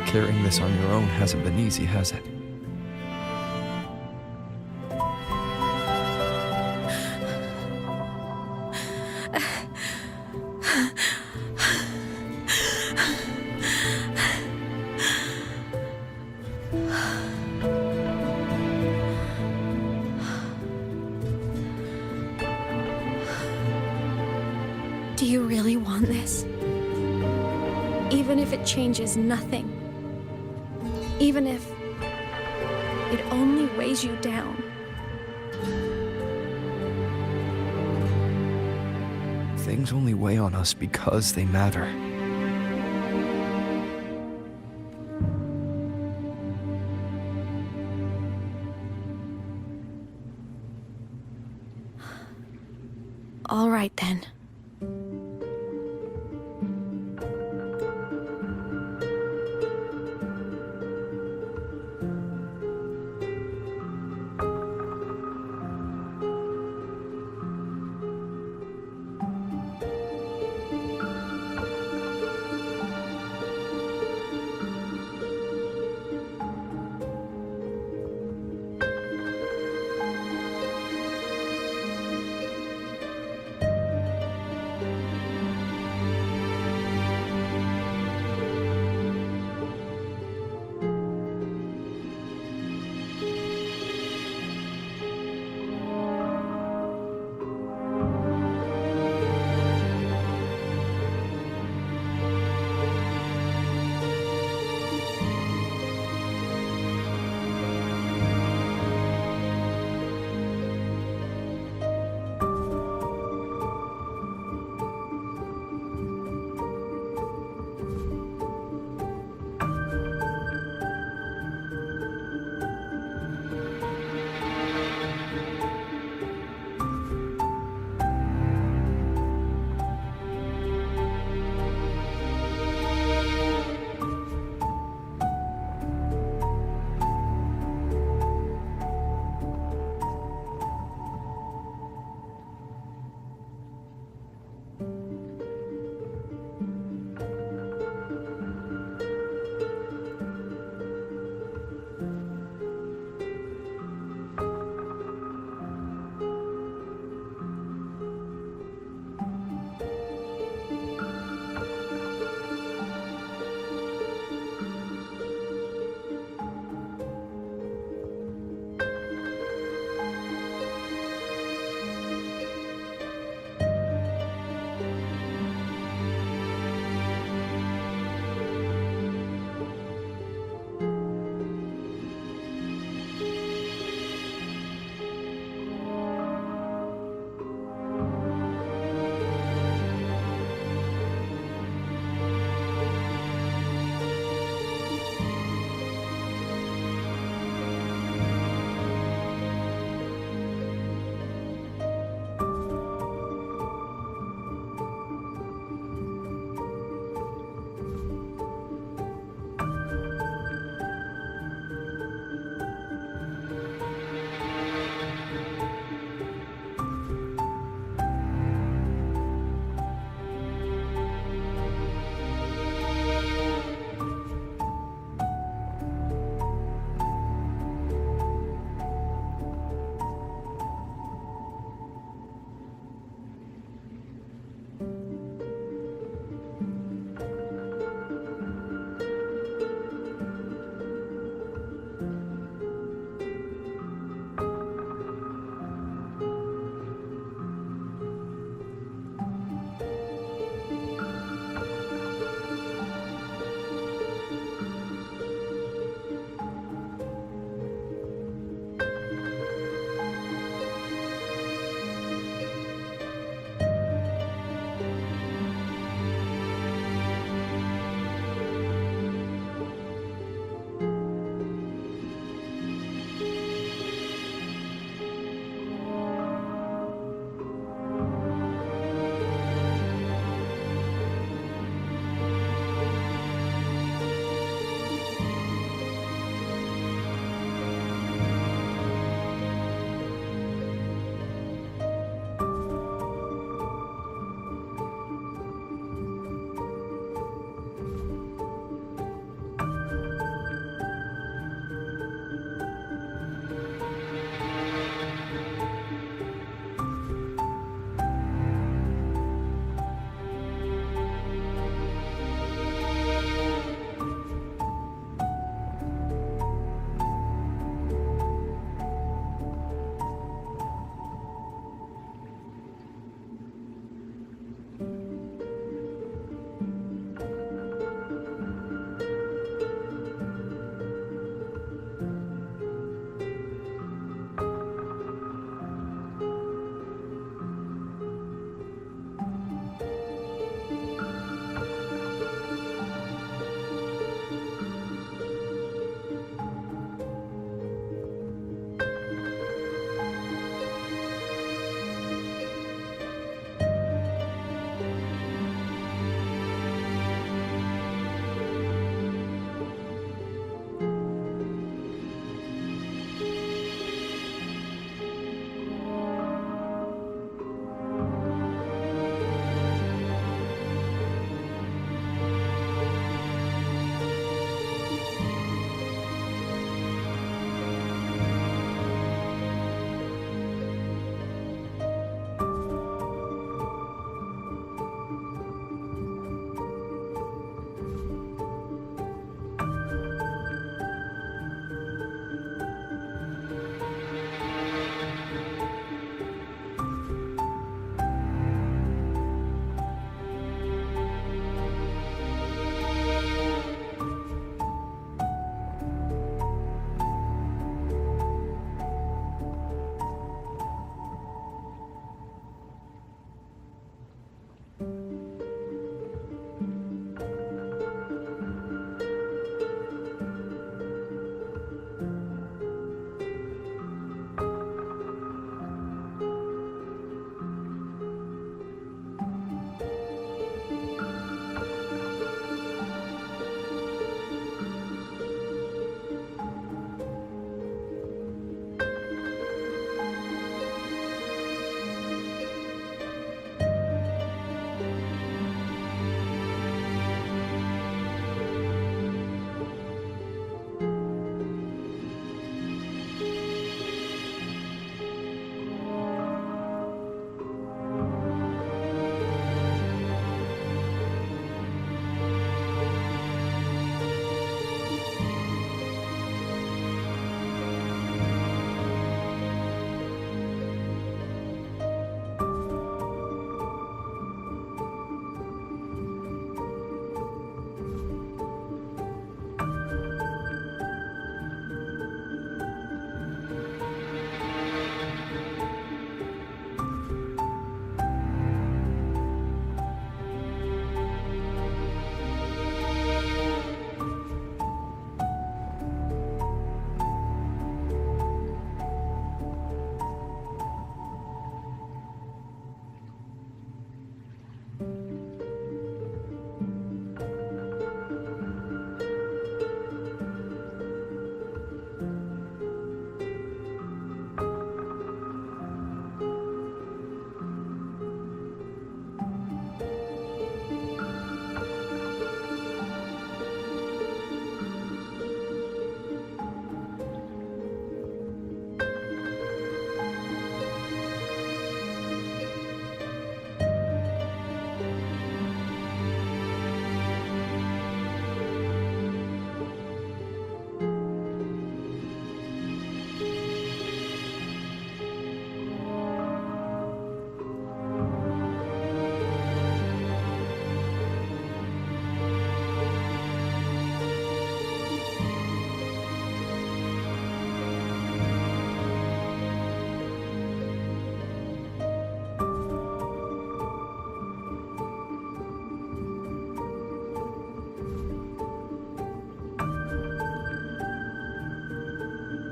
Carrying this on your own hasn't been easy, has it? Do you really want this? Even if it changes nothing? Even if it only weighs you down? Things only weigh on us because they matter. All right then.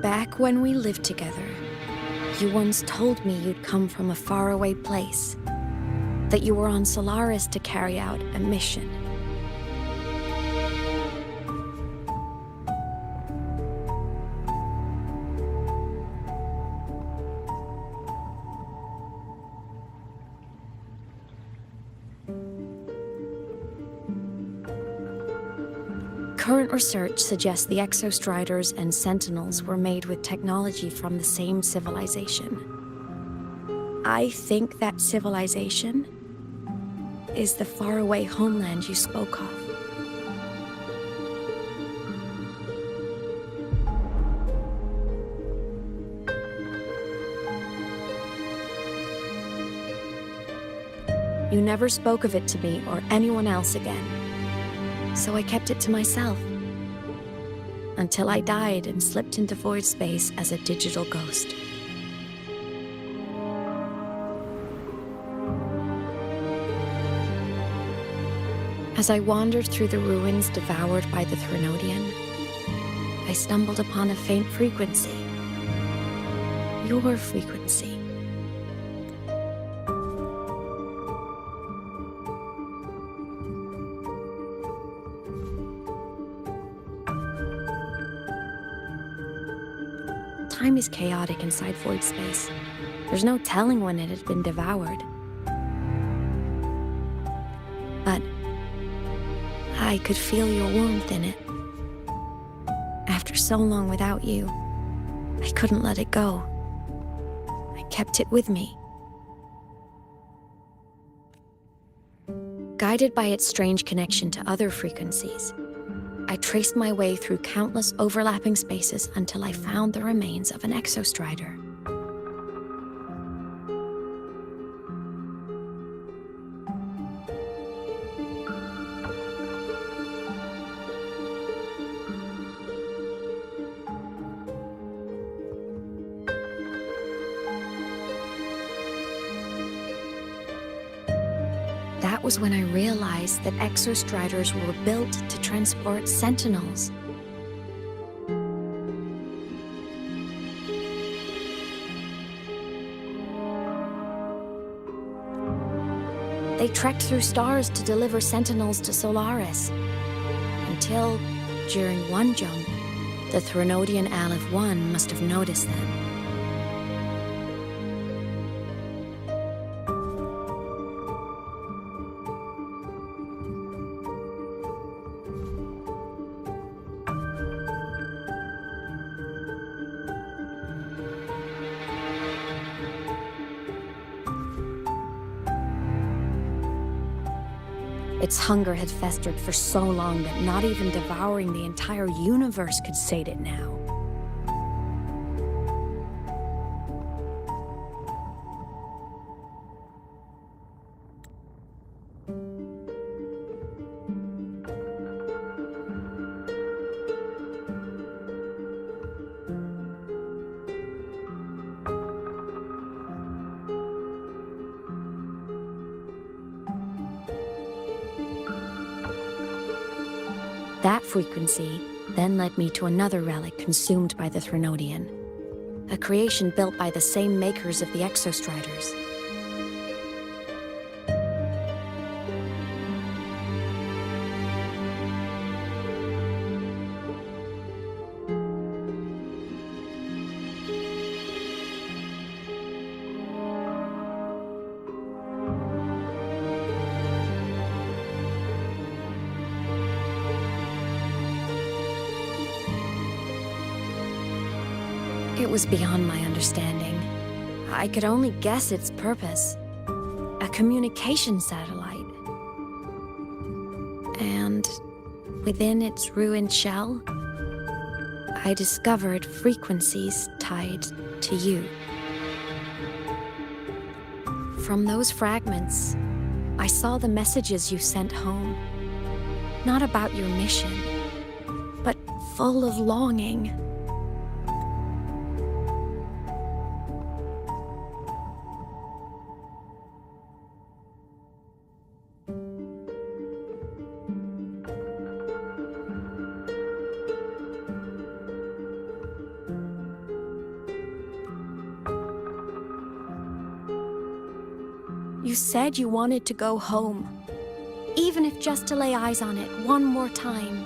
Back when we lived together, you once told me you'd come from a faraway place, that you were on Solaris to carry out a mission. Current research suggests the Exostriders and Sentinels were made with technology from the same civilization. I think that civilization is the faraway homeland you spoke of. You never spoke of it to me or anyone else again. So I kept it to myself, until I died and slipped into void space as a digital ghost. As I wandered through the ruins devoured by the Threnodian, I stumbled upon a faint frequency. Your frequency. Time is chaotic inside void space. There's no telling when it had been devoured. But I could feel your warmth in it. After so long without you, I couldn't let it go. I kept it with me. Guided by its strange connection to other frequencies, I traced my way through countless overlapping spaces until I found the remains of an Exostrider. That was when I realized that Exostriders were built to transport Sentinels. They trekked through stars to deliver Sentinels to Solaris, until, during one jump, the Threnodian Aleph 1 must have noticed them. Its hunger had festered for so long that not even devouring the entire universe could sate it now. That frequency then led me to another relic consumed by the Threnodian, a creation built by the same makers of the Exostriders. It was beyond my understanding. I could only guess its purpose. A communication satellite. And within its ruined shell, I discovered frequencies tied to you. From those fragments, I saw the messages you sent home. Not about your mission, but full of longing. You said you wanted to go home, even if just to lay eyes on it one more time.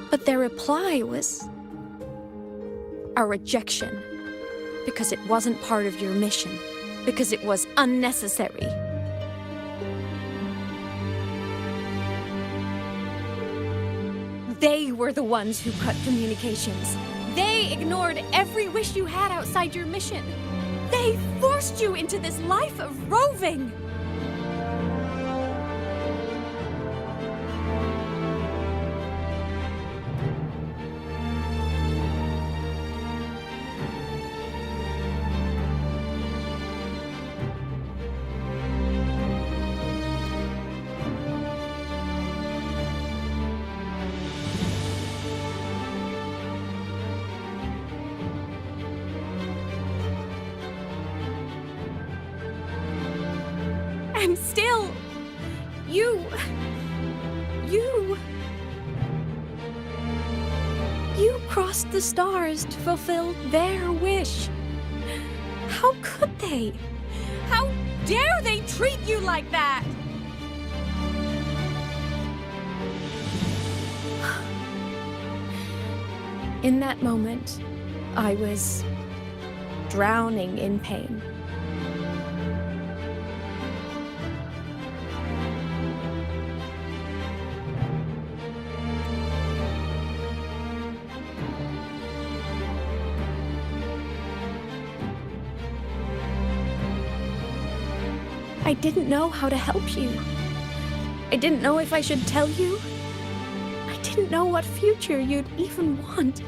But their reply was a rejection, because it wasn't part of your mission, because it was unnecessary. They were the ones who cut communications. They ignored every wish you had outside your mission. They forced you into this life of roving. And still, you crossed the stars to fulfill their wish. How could they? How dare they treat you like that? In that moment, I was drowning in pain. I didn't know how to help you. I didn't know if I should tell you. I didn't know what future you'd even want.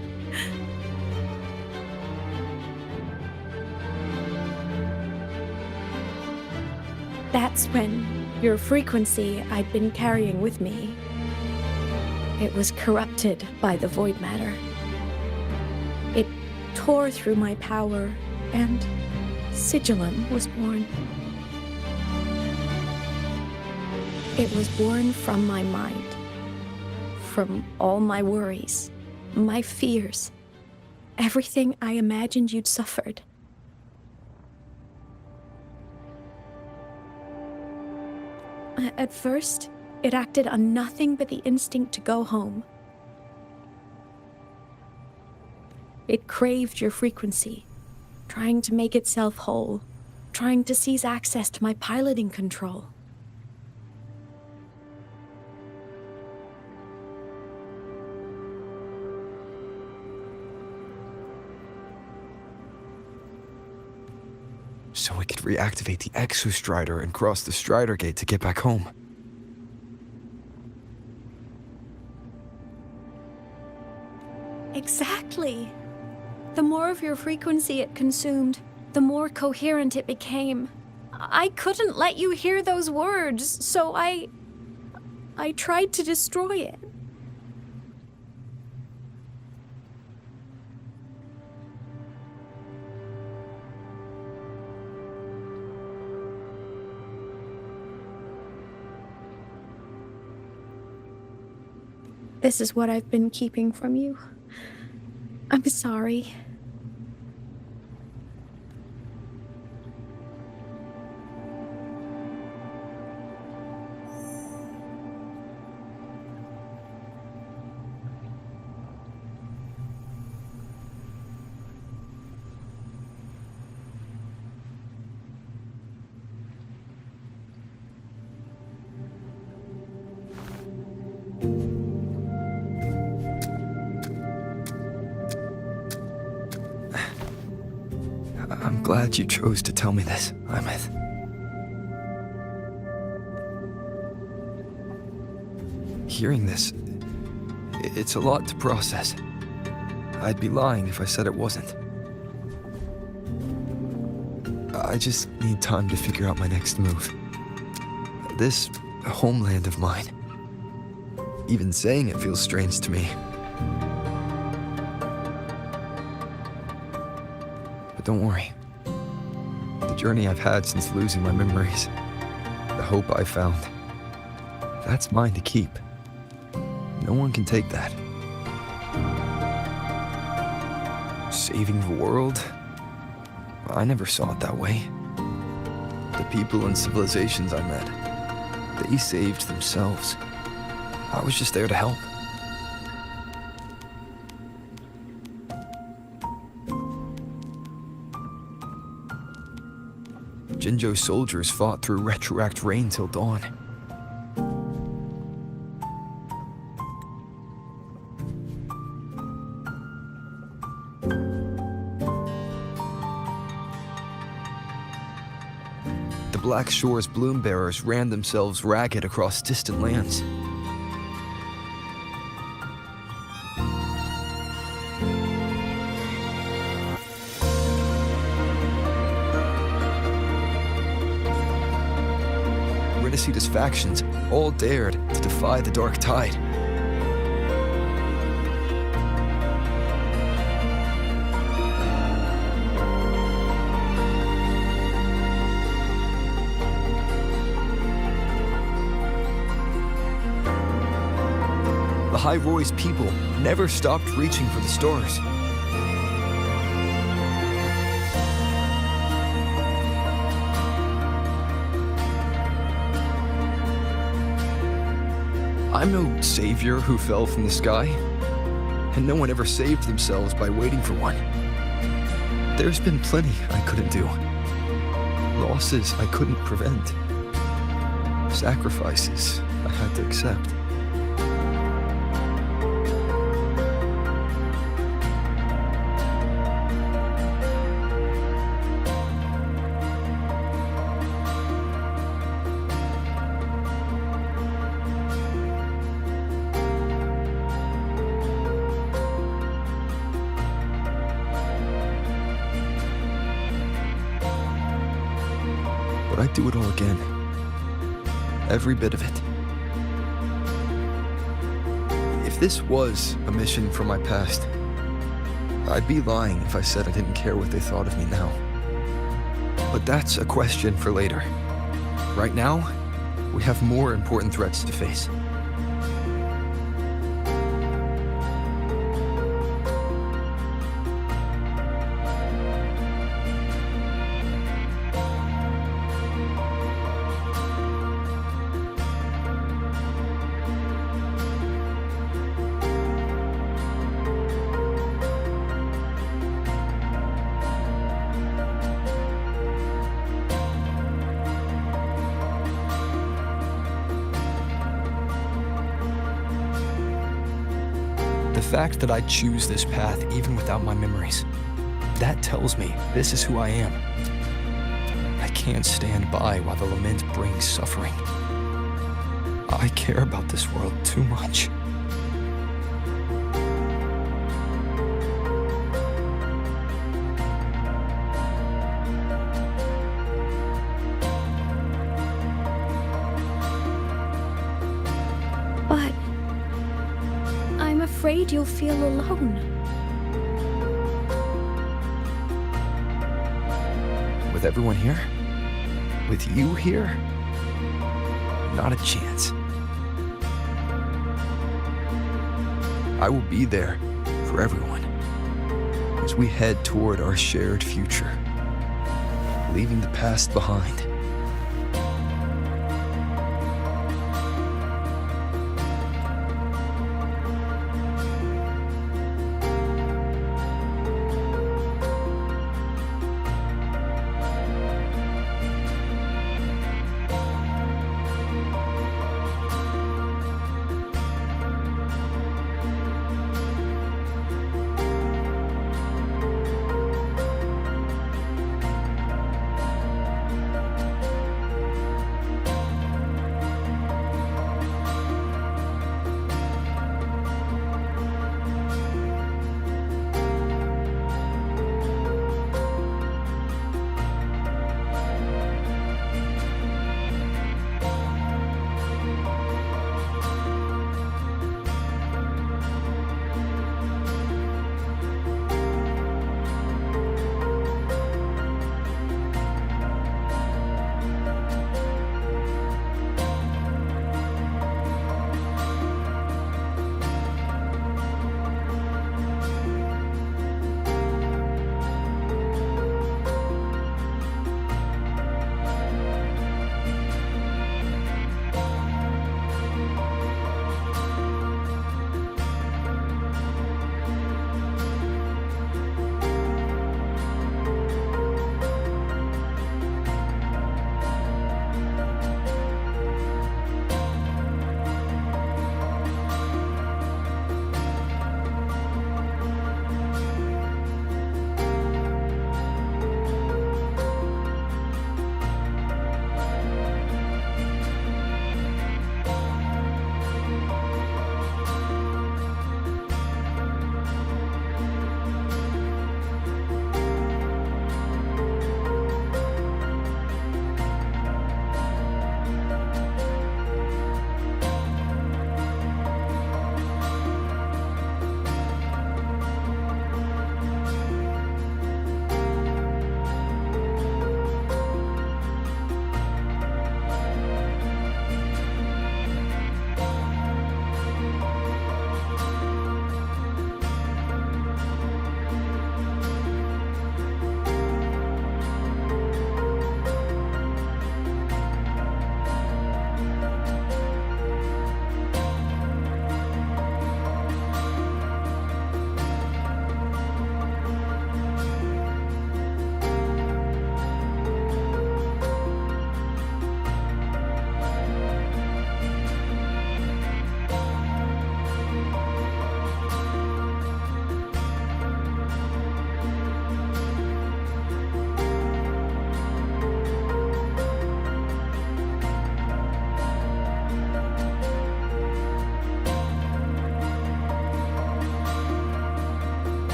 That's when your frequency I'd been carrying with me, it was corrupted by the void matter. It tore through my power, and Sigillum was born. It was born from my mind, from all my worries, my fears, everything I imagined you'd suffered. At first, it acted on nothing but the instinct to go home. It craved your frequency, trying to make itself whole, trying to seize access to my piloting control. So we could reactivate the Exostrider and cross the Strider Gate to get back home. Exactly. The more of your frequency it consumed, the more coherent it became. I couldn't let you hear those words, so I tried to destroy it. This is what I've been keeping from you. I'm sorry. I'm glad you chose to tell me this, Imeth. Hearing this, it's a lot to process. I'd be lying if I said it wasn't. I just need time to figure out my next move. This homeland of mine, even saying it feels strange to me. But don't worry. The journey I've had since losing my memories, the hope I found, that's mine to keep. No one can take that. Saving the world? I never saw it that way. The people and civilizations I met, they saved themselves. I was just there to help. Jinzhou's soldiers fought through retroact rain till dawn. The Black Shore's bloom bearers ran themselves ragged across distant lands. Renicida's factions all dared to defy the dark tide. The High Roy's people never stopped reaching for the stars. I'm no savior who fell from the sky, and no one ever saved themselves by waiting for one. There's been plenty I couldn't do. Losses I couldn't prevent. Sacrifices I had to accept. But I'd do it all again. Every bit of it. If this was a mission from my past, I'd be lying if I said I didn't care what they thought of me now. But that's a question for later. Right now, we have more important threats to face. The fact that I choose this path even without my memories, that tells me this is who I am. I can't stand by while the lament brings suffering. I care about this world too much. But I'm afraid you'll feel alone. With everyone here? With you here? Not a chance. I will be there for everyone as we head toward our shared future, leaving the past behind.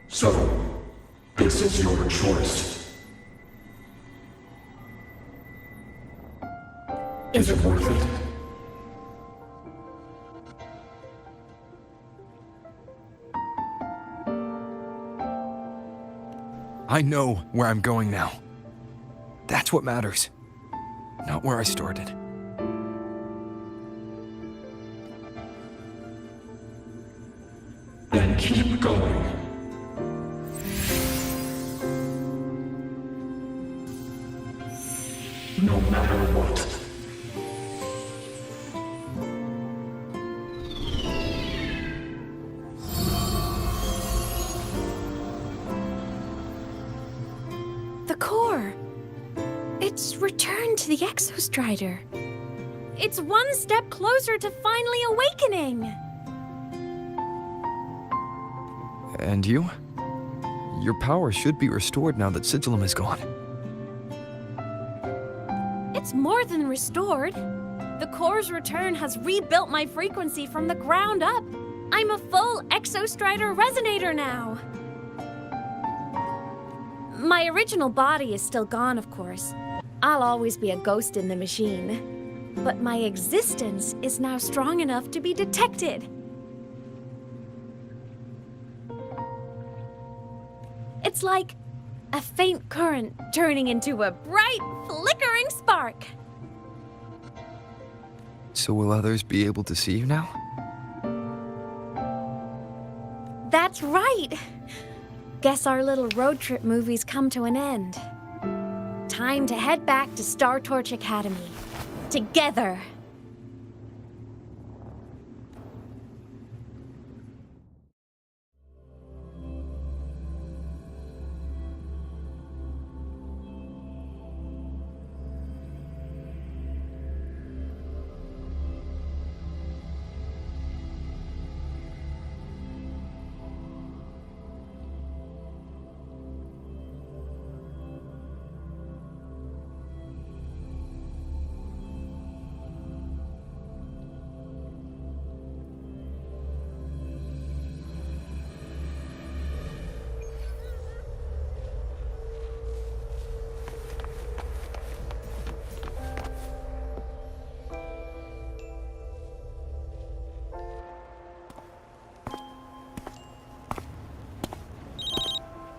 So, this is your choice. Is it worth it? I know where I'm going now. That's what matters. Not where I started. Then keep going. No matter what. The core. It's returned to the Exostrider. It's one step closer to finally awakening. And you? Your power should be restored now that Sigillum is gone. It's more than restored. The core's return has rebuilt my frequency from the ground up. I'm a full Exostrider resonator now. My original body is still gone, of course. I'll always be a ghost in the machine. But my existence is now strong enough to be detected. It's like a faint current turning into a bright, flickering spark. So will others be able to see you now? That's right. Guess our little road trip movie's come to an end. Time to head back to Star Torch Academy. Together.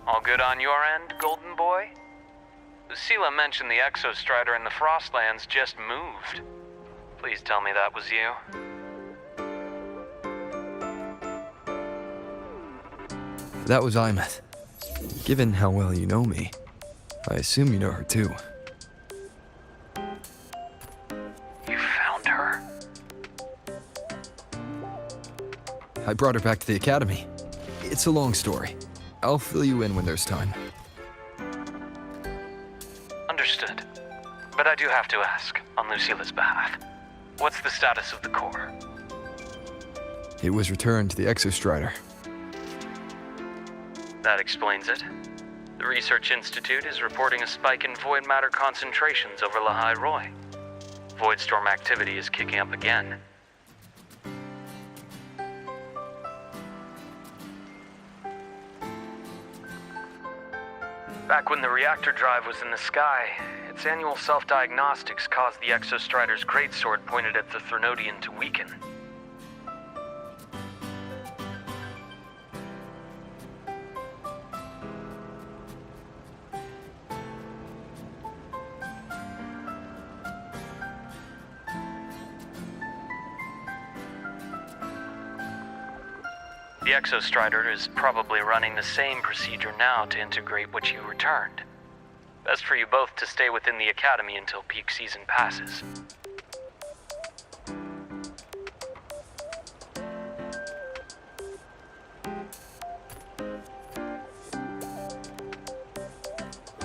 All good on your end, Golden Boy? Lucilla mentioned the Exostrider in the frostlands just moved. Please tell me that was you. That was Imeth. Given how well you know me, I assume you know her too. You found her? I brought her back to the academy. It's a long story. I'll fill you in when there's time. Understood. But I do have to ask, on Lucilla's behalf, what's the status of the core? It was returned to the Exostrider. That explains it. The Research Institute is reporting a spike in void matter concentrations over Lahai Roy. Voidstorm activity is kicking up again. Back when the reactor drive was in the sky, its annual self-diagnostics caused the Exostrider's greatsword pointed at the Threnodian to weaken. The Exostrider is probably running the same procedure now to integrate what you returned. Best for you both to stay within the Academy until peak season passes.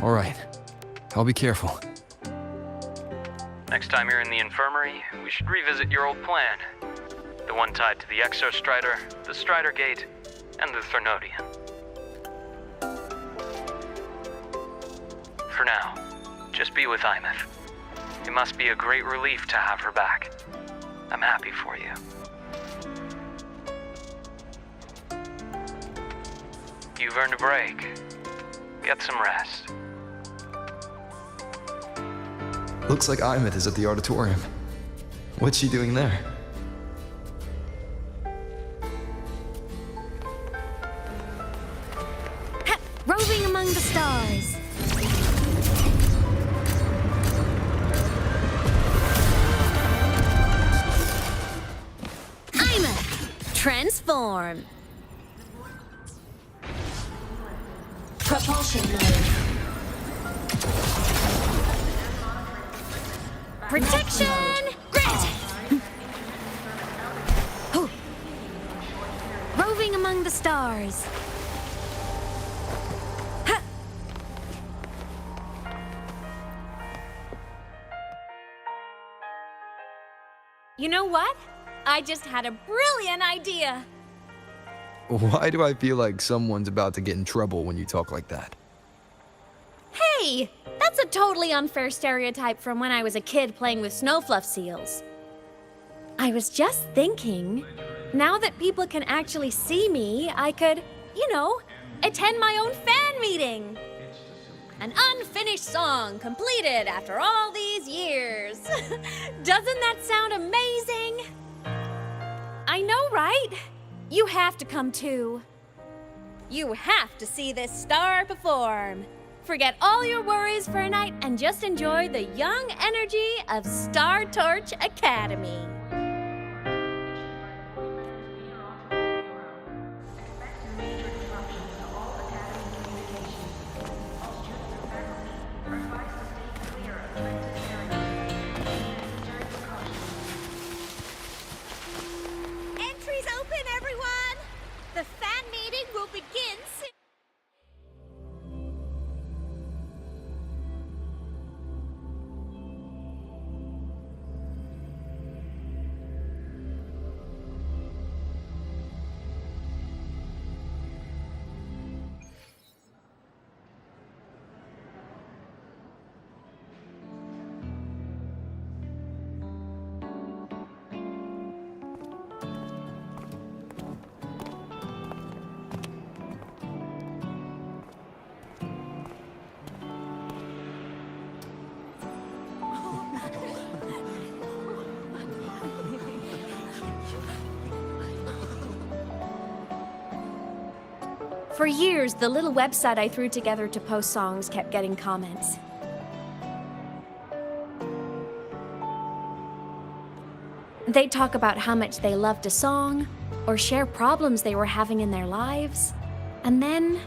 All right. I'll be careful. Next time you're in the infirmary, we should revisit your old plan. The one tied to the Exostrider, the Strider Gate, and the Threnodian. For now, just be with Imeth. It must be a great relief to have her back. I'm happy for you. You've earned a break. Get some rest. Looks like Imeth is at the auditorium. What's she doing there? Roving among the stars. Imeth, transform. Propulsion mode. Protection granted. Roving among the stars. You know what? I just had a brilliant idea. Why do I feel like someone's about to get in trouble when you talk like that? Hey, that's a totally unfair stereotype from when I was a kid playing with snowfluff seals. I was just thinking, now that people can actually see me, I could, attend my own fan meeting. An unfinished song completed after all these years. Doesn't that sound amazing? I know, right? You have to come too. You have to see this star perform. Forget all your worries for a night and just enjoy the young energy of Star Torch Academy. Entries open, everyone! The fan meeting will begin soon. For years, the little website I threw together to post songs kept getting comments. They'd talk about how much they loved a song, or share problems they were having in their lives, and then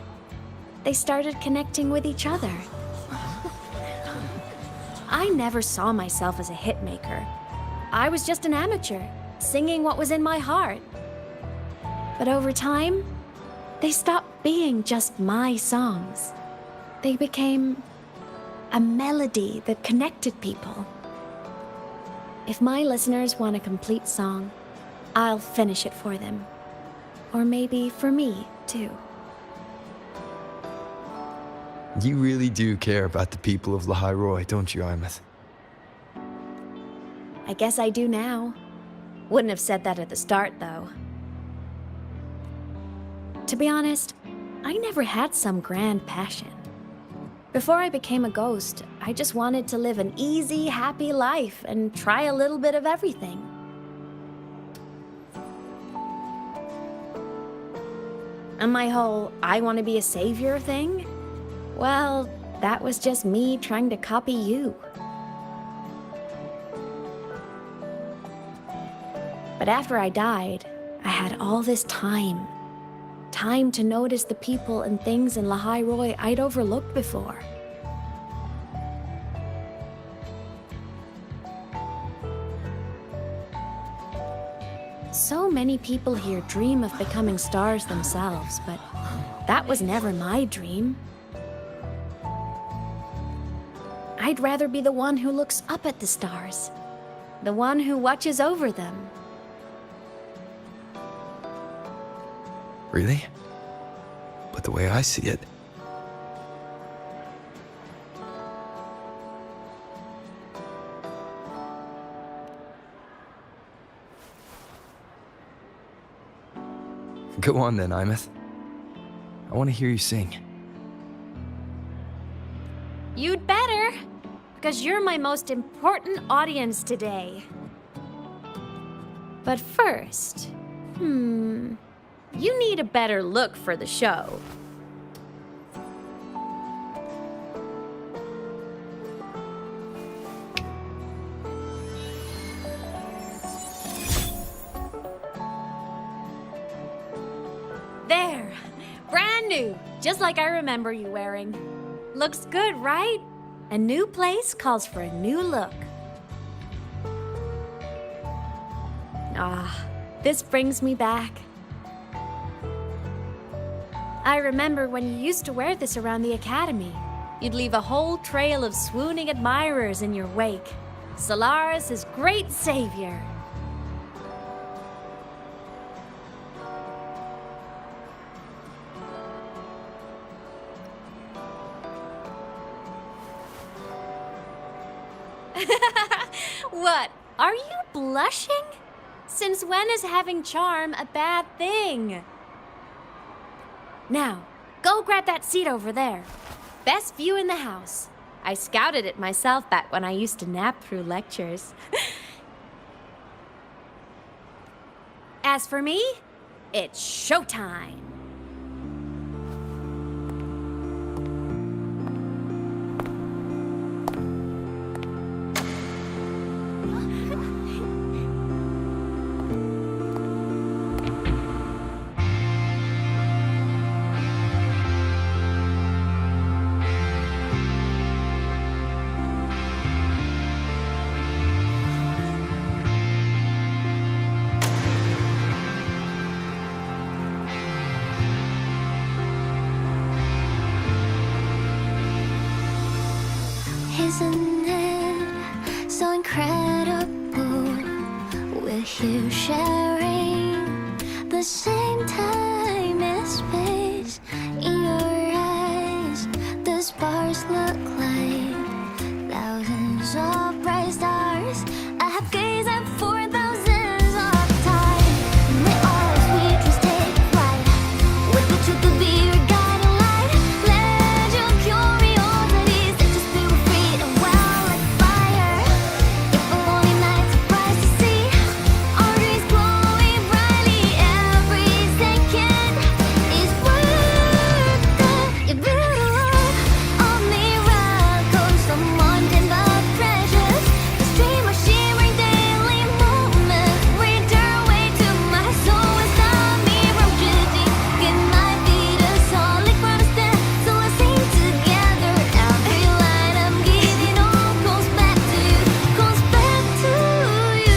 they started connecting with each other. I never saw myself as a hit maker. I was just an amateur, singing what was in my heart. But over time, they stopped being just my songs. They became a melody that connected people. If my listeners want a complete song, I'll finish it for them. Or maybe for me, too. You really do care about the people of Lahai-Roi, don't you, Imeth? I guess I do now. Wouldn't have said that at the start, though. To be honest, I never had some grand passion. Before I became a ghost, I just wanted to live an easy, happy life and try a little bit of everything. And my whole I want to be a savior thing? Well, that was just me trying to copy you. But after I died, I had all this time. Time to notice the people and things in Lahai-Roi I'd overlooked before. So many people here dream of becoming stars themselves, but that was never my dream. I'd rather be the one who looks up at the stars, the one who watches over them. Really? But the way I see it, go on then, Imeth. I want to hear you sing. You'd better, because you're my most important audience today. But first, you need a better look for the show. There, brand new, just like I remember you wearing. Looks good, right? A new place calls for a new look. Ah, this brings me back. I remember when you used to wear this around the academy. You'd leave a whole trail of swooning admirers in your wake. Solaris' great savior. What? Are you blushing? Since when is having charm a bad thing? Now, go grab that seat over there. Best view in the house. I scouted it myself back when I used to nap through lectures. As for me, it's showtime. Isn't it so incredible? We're here sharing the same time and space. In your eyes, the stars look like thousands of bright stars. I have gazed at for thousands of time. May all sweetness take flight. With the truth to be your guiding light. Let your curiosity set your spirit free and well like fire. If a lonely night surprised to see our dreams glowing brightly, every second is worth it. You build a world of miracles, someone in the treasures. The stream of shimmering daily moments read their way to my soul. It's a mirror drifting. It might be the solid ground to stand, so let's sing together. Every line I'm giving all goes back to you, goes back to you.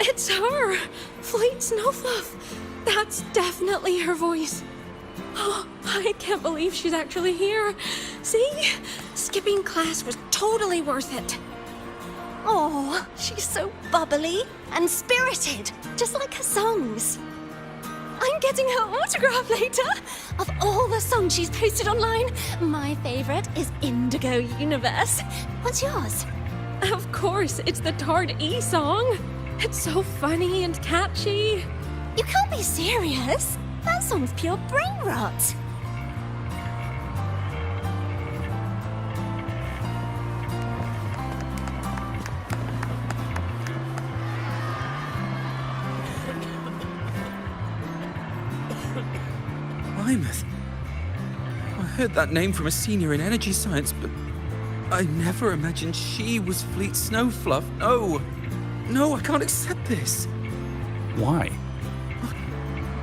It's her! Fleet Snowfluff! That's definitely her voice. Oh, I can't believe she's actually here. See? Skipping class was totally worth it. Oh, she's so bubbly and spirited, just like her songs. I'm getting her autograph later. Of all the songs she's posted online, my favorite is Indigo Universe. What's yours? Of course, it's the Tard E song. It's so funny and catchy. You can't be serious. That song's pure brain rot. Plymouth. I heard that name from a senior in energy science, but I never imagined she was Fleet Snowfluff. No, I can't accept this. Why?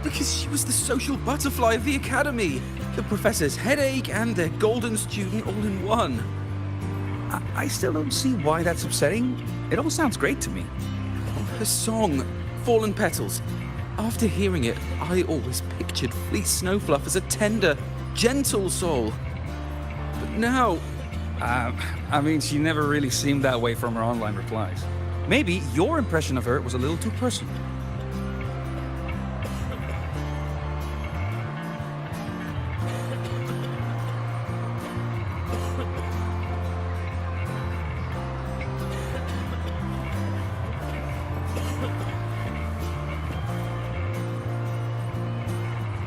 Because she was the social butterfly of the academy, the professor's headache and their golden student all in one. I still don't see why that's upsetting. It all sounds great to me. Her song, Fallen Petals. After hearing it, I always pictured Fleet Snowfluff as a tender, gentle soul. But now... I mean, she never really seemed that way from her online replies. Maybe your impression of her was a little too personal.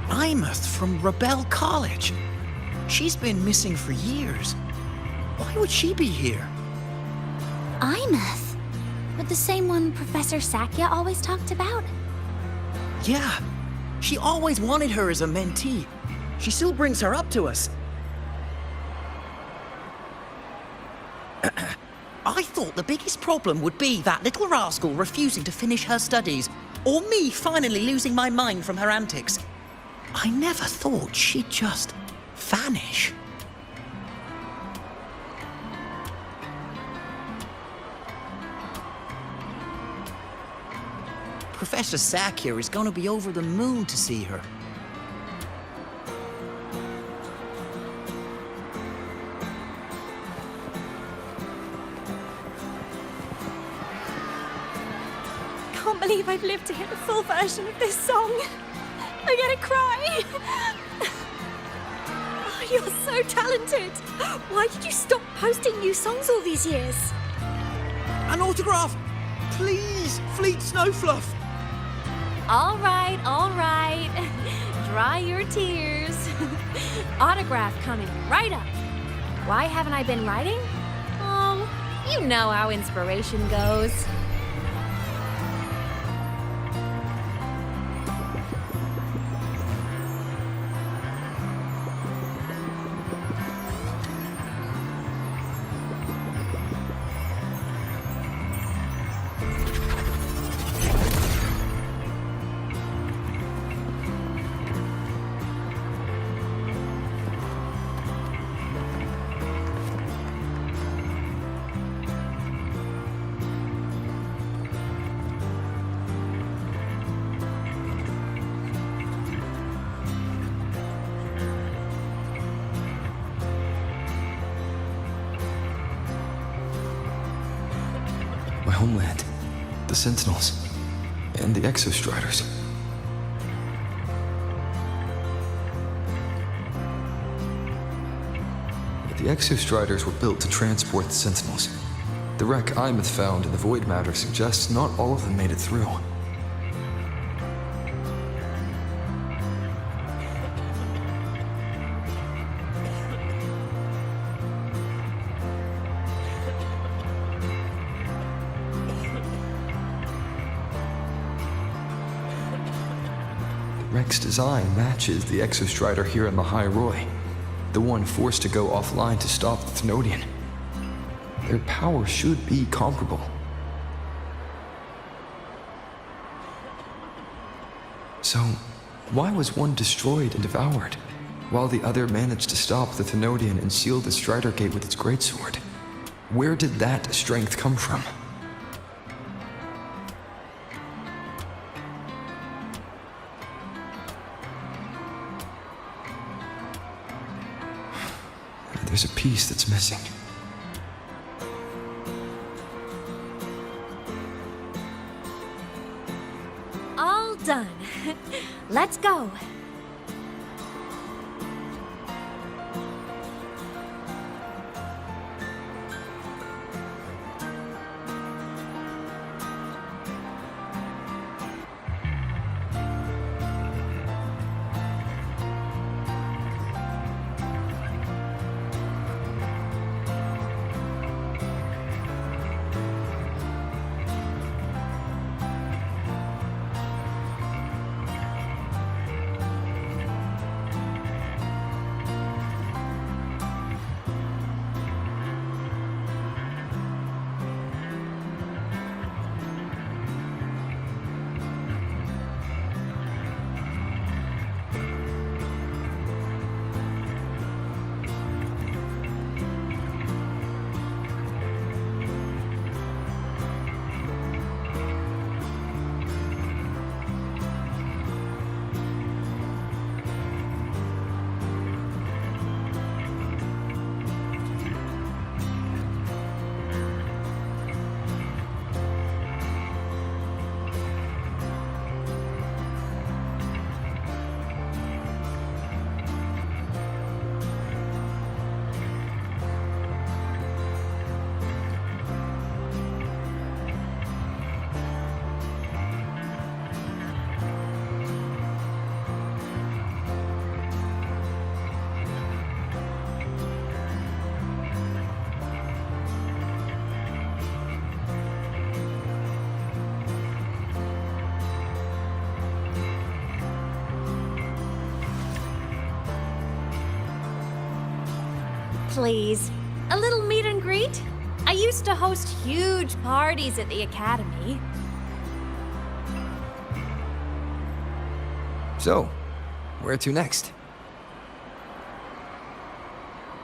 Plymouth from Rebel College. She's been missing for years. Why would she be here? Imeth? But the same one Professor Sakya always talked about? Yeah, she always wanted her as a mentee. She still brings her up to us. I thought the biggest problem would be that little rascal refusing to finish her studies, or me finally losing my mind from her antics. I never thought she'd just vanish. Professor Sakya is going to be over the moon to see her. Can't believe I've lived to hear the full version of this song. I'm gonna cry. Oh, you're so talented. Why did you stop posting new songs all these years? An autograph! Please, Fleet Snowfluff! All right. Dry your tears. Autograph coming right up. Why haven't I been writing? Oh, you know how inspiration goes. My homeland, the Sentinels, and the Exostriders. The Exostriders were built to transport the Sentinels. The wreck Imeth found in the void matter suggests not all of them made it through. Wreck's design matches the Exostrider here in the High Roy, the one forced to go offline to stop the Thenodian. Their power should be comparable. So, why was one destroyed and devoured, while the other managed to stop the Thenodian and seal the Strider Gate with its greatsword? Where did that strength come from? There's a piece that's missing. All done. Let's go. please. A little meet and greet? I used to host huge parties at the Academy. So, where to next?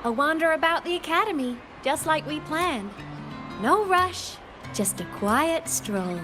A wander about the Academy, just like we planned. No rush, just a quiet stroll.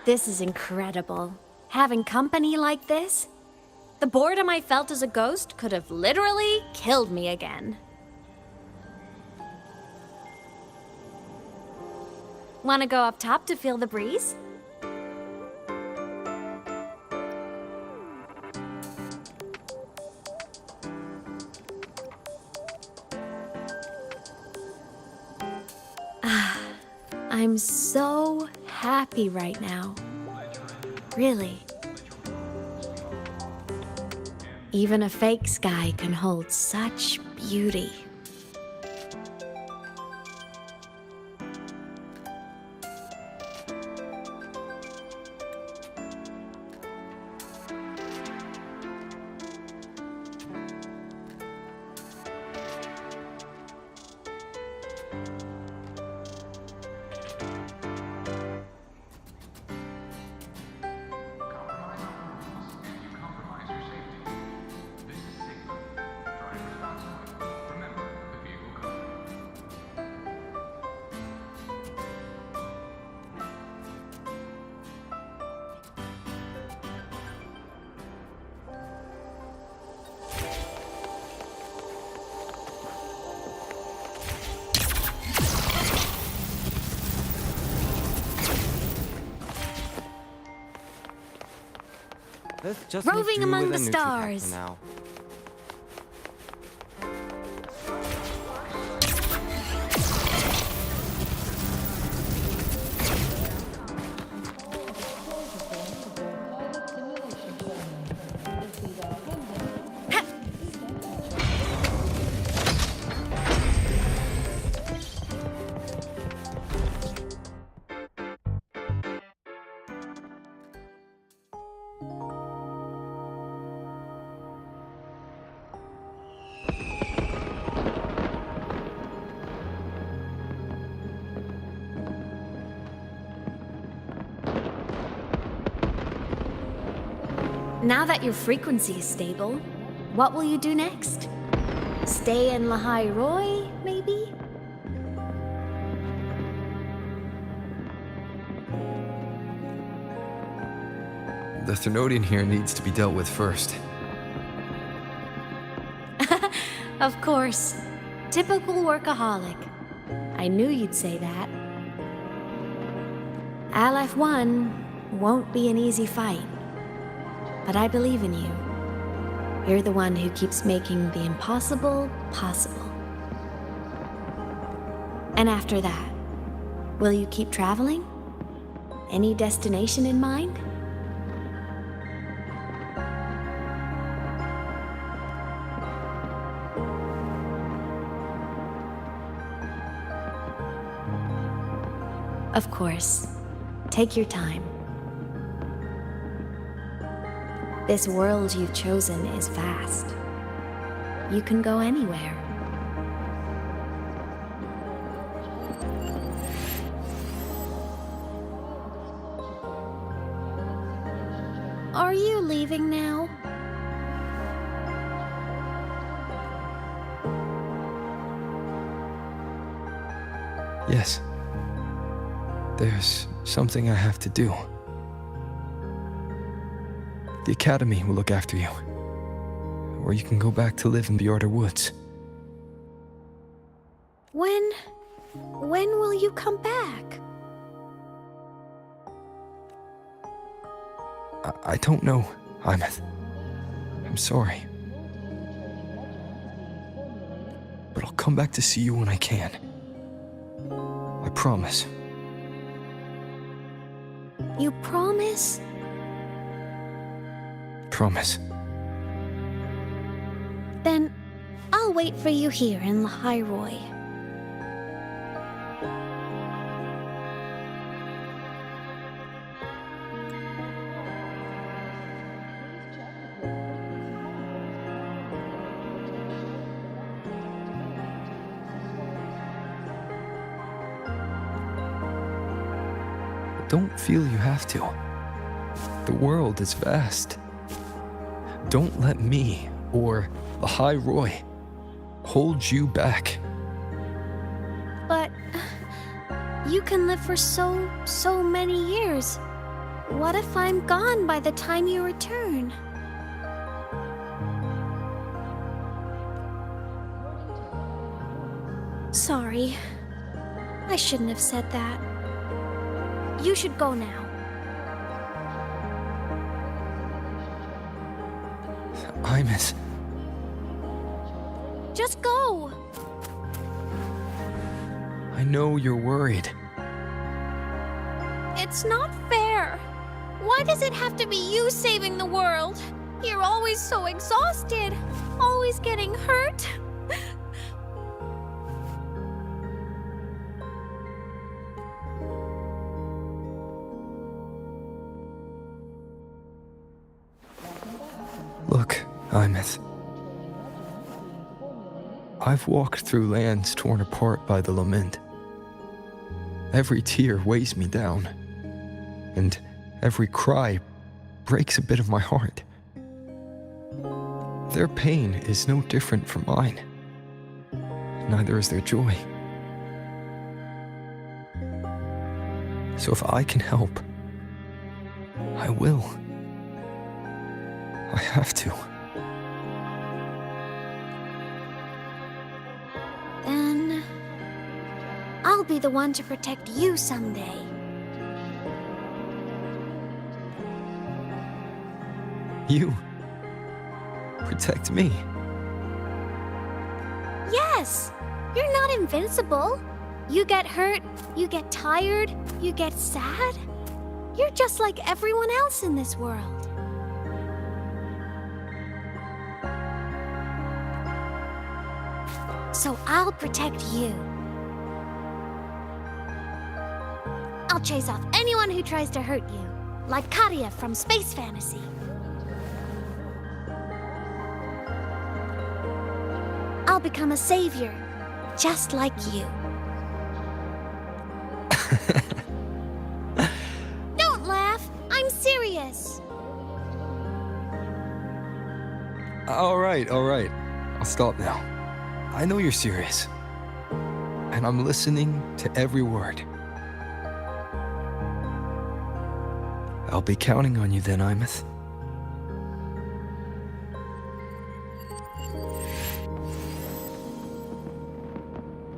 This is incredible. Having company like this? The boredom I felt as a ghost could have literally killed me again. Wanna go up top to feel the breeze? I'm so happy right now. Really. Even a fake sky can hold such beauty. Roving among the stars. Now. Now that your frequency is stable, what will you do next? Stay in Lahai Roy, maybe? The Thenodian here needs to be dealt with first. Of course. Typical workaholic. I knew you'd say that. Aleph 1 won't be an easy fight. But I believe in you. You're the one who keeps making the impossible possible. And after that, will you keep traveling? Any destination in mind? Of course. Take your time. This world you've chosen is vast. You can go anywhere. Are you leaving now? Yes. There's something I have to do. The Academy will look after you. Or you can go back to live in Bjorder Woods. When will you come back? I don't know, Imeth. I'm sorry. But I'll come back to see you when I can. I promise. You promise? Promise. Then I'll wait for you here in Lahairoi. Don't feel you have to. The world is vast. Don't let me or Lahairoi hold you back. But you can live for so many years. What if I'm gone by the time you return? Sorry. I shouldn't have said that. You should go now. Imeth. Just go! I know you're worried. It's not fair. Why does it have to be you saving the world? You're always so exhausted, always getting hurt. Look, Imeth. I've walked through lands torn apart by the lament. Every tear weighs me down, and every cry breaks a bit of my heart. Their pain is no different from mine. Neither is their joy. So if I can help, I will. I have to. Then I'll be the one to protect you someday. You protect me. Yes! You're not invincible. You get hurt, you get tired, you get sad. You're just like everyone else in this world. So I'll protect you. I'll chase off anyone who tries to hurt you, like Katia from Space Fantasy. I'll become a savior, just like you. Don't laugh! I'm serious! All right. I'll stop now. I know you're serious. And I'm listening to every word. I'll be counting on you then, Imeth.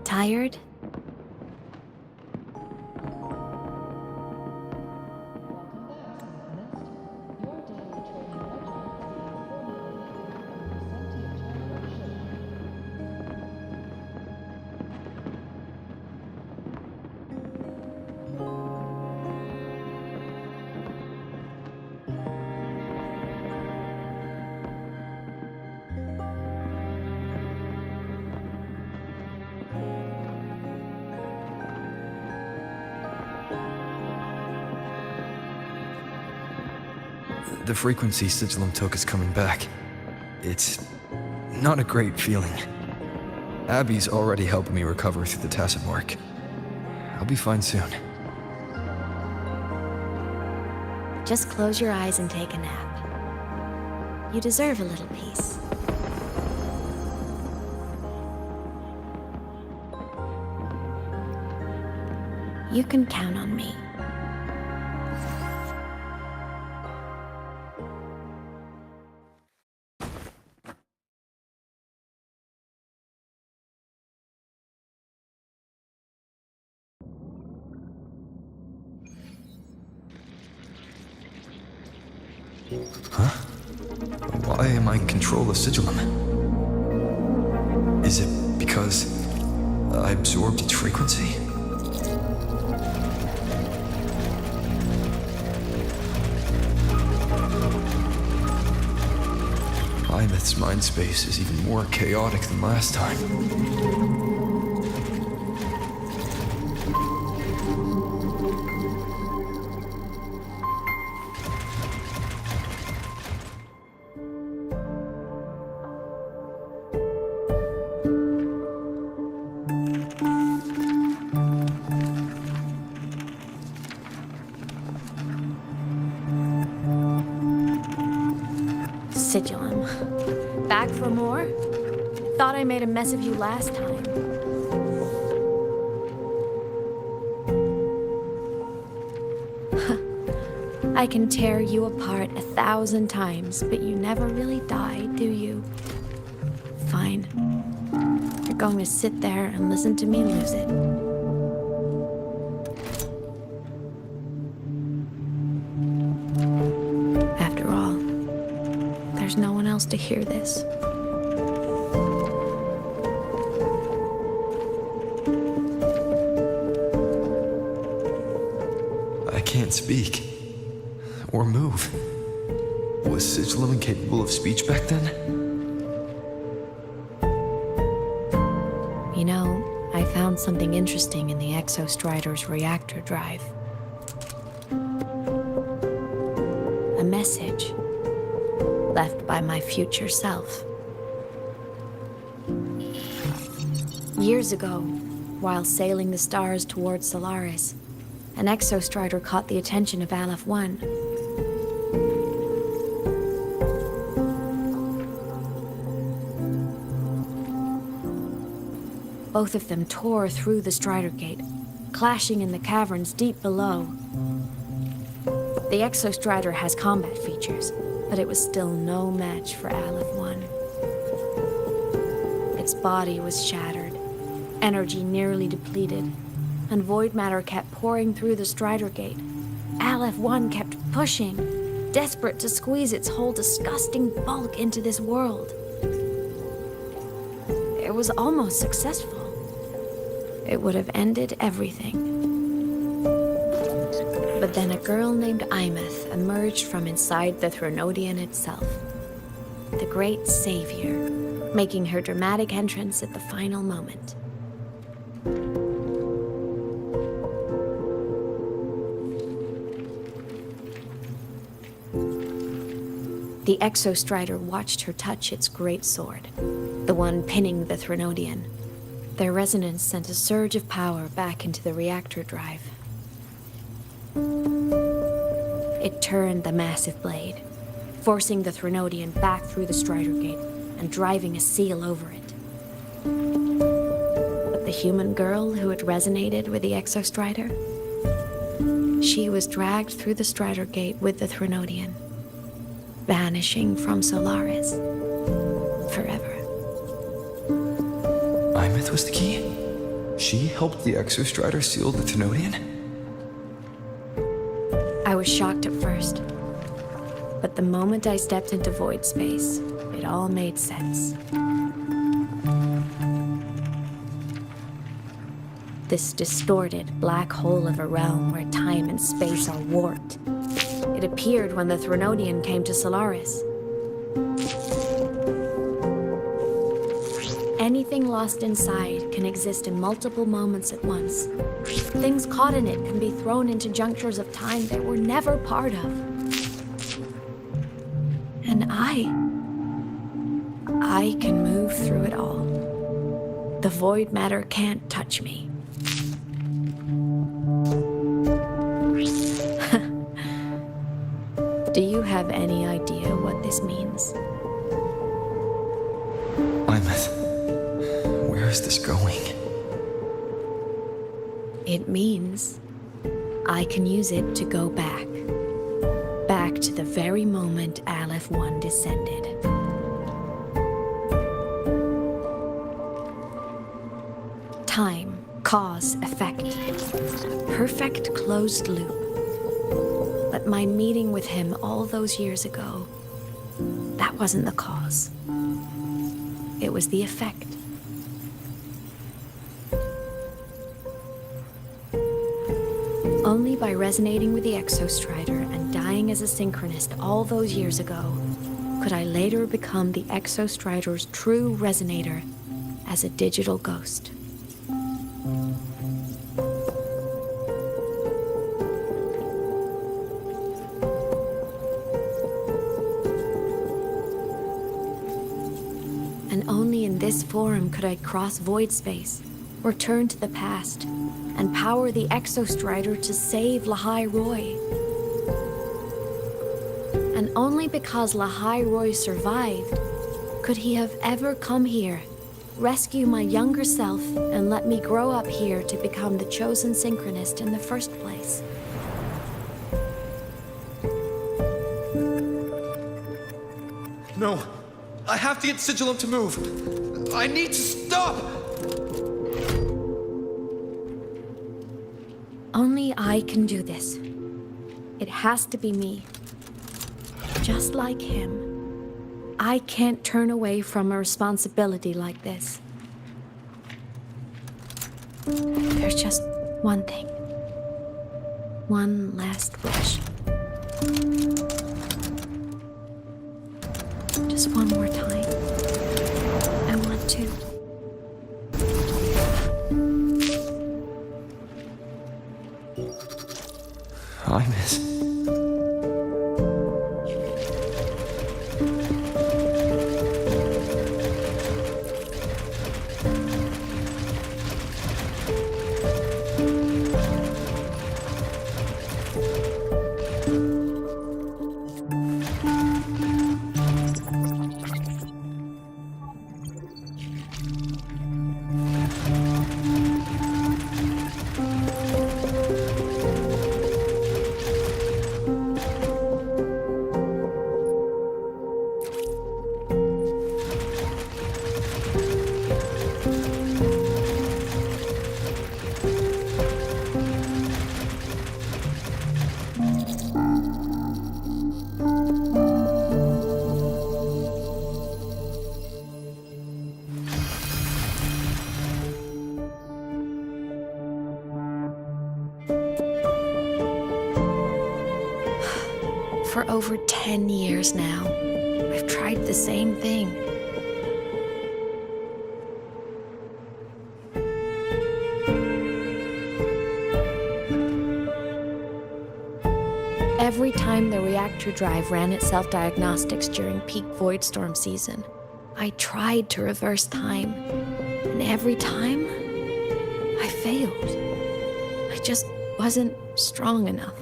Tired? The frequency Sigillum took is coming back. It's not a great feeling. Abby's already helping me recover through the tacit mark. I'll be fine soon. Just close your eyes and take a nap. You deserve a little peace. You can count on me. Huh? Why am I in control of Sigillum? Is it because I absorbed its frequency? Imeth's mind space is even more chaotic than last time. Sigillum. Back for more? Thought I made a mess of you last time. I can tear you apart 1,000 times, but you never really die, do you? Fine. You're going to sit there and listen to me lose it. After all, there's no one else to hear this. I can't speak. Or move. Was Sigillum incapable of speech back then? You know, I found something interesting in the Exostrider's reactor drive. A message left by my future self. Years ago, while sailing the stars towards Solaris, an Exostrider caught the attention of Aleph 1. Both of them tore through the Strider Gate, clashing in the caverns deep below. The Exostrider has combat features, but it was still no match for Aleph 1. Its body was shattered, energy nearly depleted, and void matter kept pouring through the Strider Gate. Aleph 1 kept pushing, desperate to squeeze its whole disgusting bulk into this world. It was almost successful. It would have ended everything. But then a girl named Imeth emerged from inside the Threnodian itself. The great savior, making her dramatic entrance at the final moment. The Exostrider watched her touch its great sword, the one pinning the Threnodian. Their resonance sent a surge of power back into the reactor drive. It turned the massive blade, forcing the Threnodian back through the Strider Gate and driving a seal over it. But the human girl who had resonated with the Exostrider, she was dragged through the Strider Gate with the Threnodian, vanishing from Solaris forever. Imeth was the key? She helped the Exostrider seal the Threnodian? I was shocked at first, but the moment I stepped into void space, it all made sense. This distorted black hole of a realm where time and space are warped. It appeared when the Threnodian came to Solaris. Anything lost inside can exist in multiple moments at once. Things caught in it can be thrown into junctures of time they were never part of. And I can move through it all. The void matter can't touch me. Do you have any idea what this means. Plymouth, where is this going? It means I can use it to go back. Back to the very moment Aleph 1 descended. Time, cause, effect. Perfect closed loop. But my meeting with him all those years ago, that wasn't the cause. It was the effect. Only by resonating with the Exostrider and dying as a synchronist all those years ago could I later become the Exostrider's true resonator as a digital ghost. And only in this forum could I cross void space, return to the past, and power the Exostrider to save Lahai Roy. And only because Lahai Roy survived could he have ever come here, rescue my younger self, and let me grow up here to become the chosen synchronist in the first place. No, I have to get Sigillum to move. I need to stop! Only I can do this. It has to be me. Just like him, I can't turn away from a responsibility like this. There's just one thing. One last wish. Just one more time. I want to. I miss. For over 10 years now, I've tried the same thing. Every time the reactor drive ran its self-diagnostics during peak void storm season, I tried to reverse time, and every time, I failed. I just wasn't strong enough.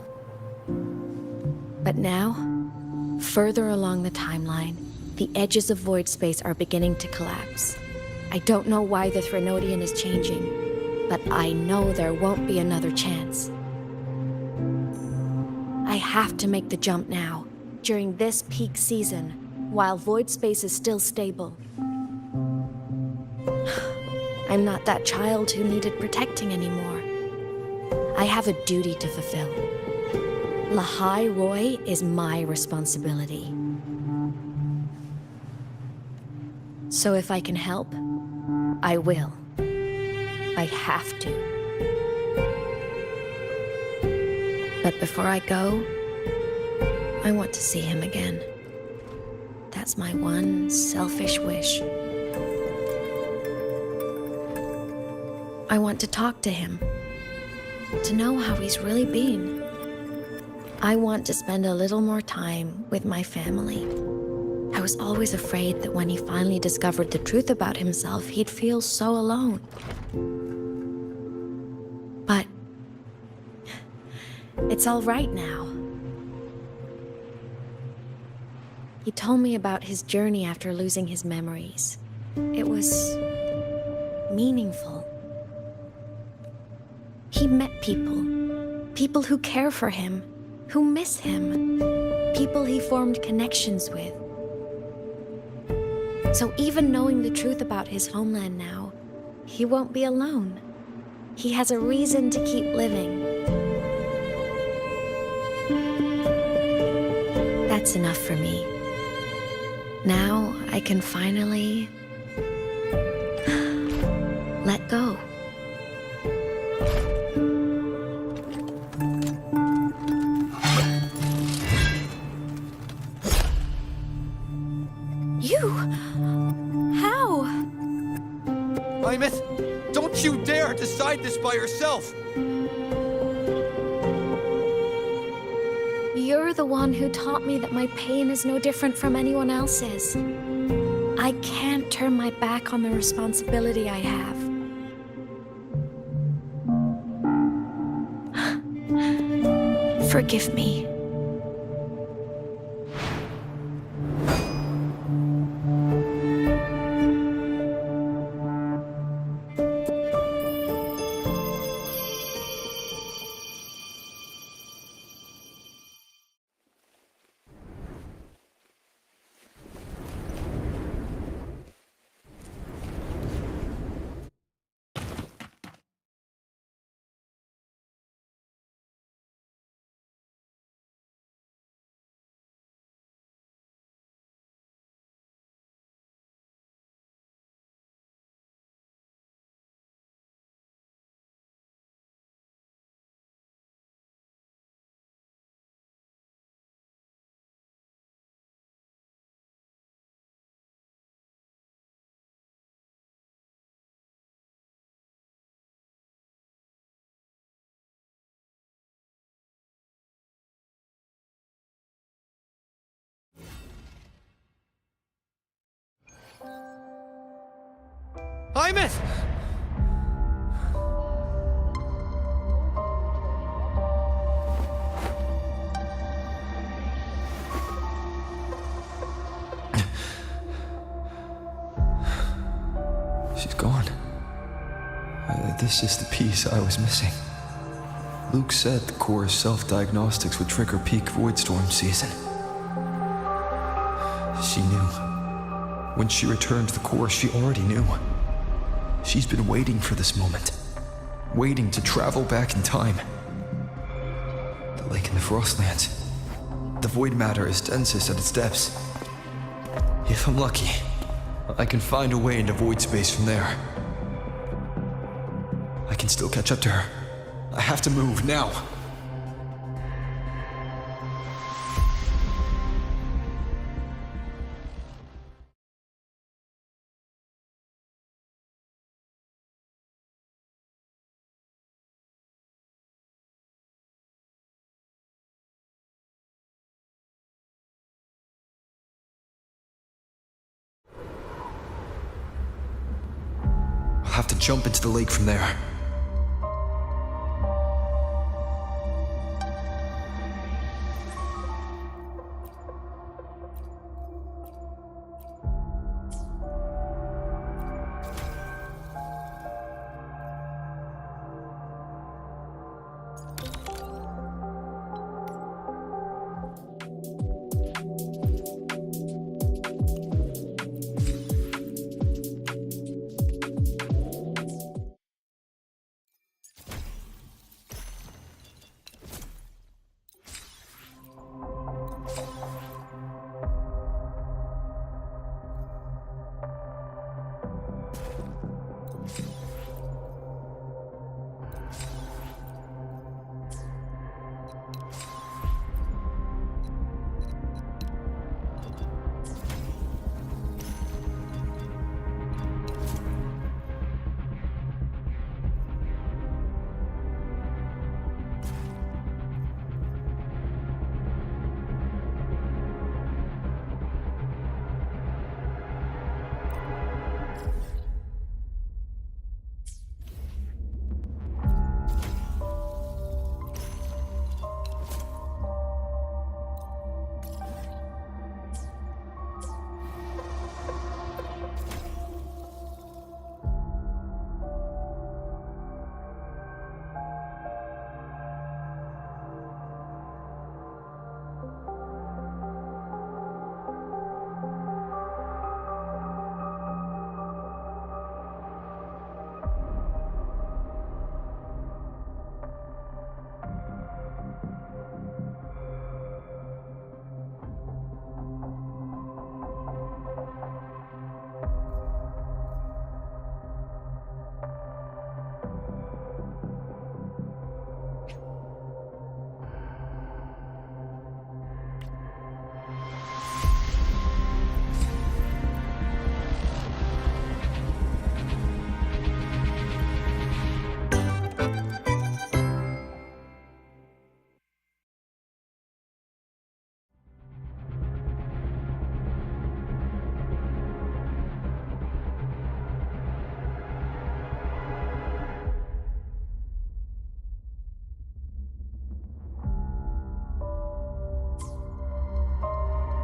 But now, further along the timeline, the edges of void space are beginning to collapse. I don't know why the Threnodian is changing, but I know there won't be another chance. I have to make the jump now, during this peak season, while void space is still stable. I'm not that child who needed protecting anymore. I have a duty to fulfill. Lahai Roy is my responsibility. So if I can help, I will. I have to. But before I go, I want to see him again. That's my one selfish wish. I want to talk to him, to know how he's really been. I want to spend a little more time with my family. I was always afraid that when he finally discovered the truth about himself, he'd feel so alone. But it's all right now. He told me about his journey after losing his memories. It was meaningful. He met people who care for him, who miss him, people he formed connections with. So even knowing the truth about his homeland now, he won't be alone. He has a reason to keep living. That's enough for me. Now I can finally let go. You? How? Imeth, don't you dare decide this by yourself! You're the one who taught me that my pain is no different from anyone else's. I can't turn my back on the responsibility I have. Forgive me. Imeth! She's gone. This is the piece I was missing. Luke said the core's self-diagnostics would trigger peak void storm season. She knew. When she returned to the core, she already knew. She's been waiting for this moment. Waiting to travel back in time. The lake in the frostlands. The void matter is densest at its depths. If I'm lucky, I can find a way into void space from there. I can still catch up to her. I have to move now. I'll have to jump into the lake from there.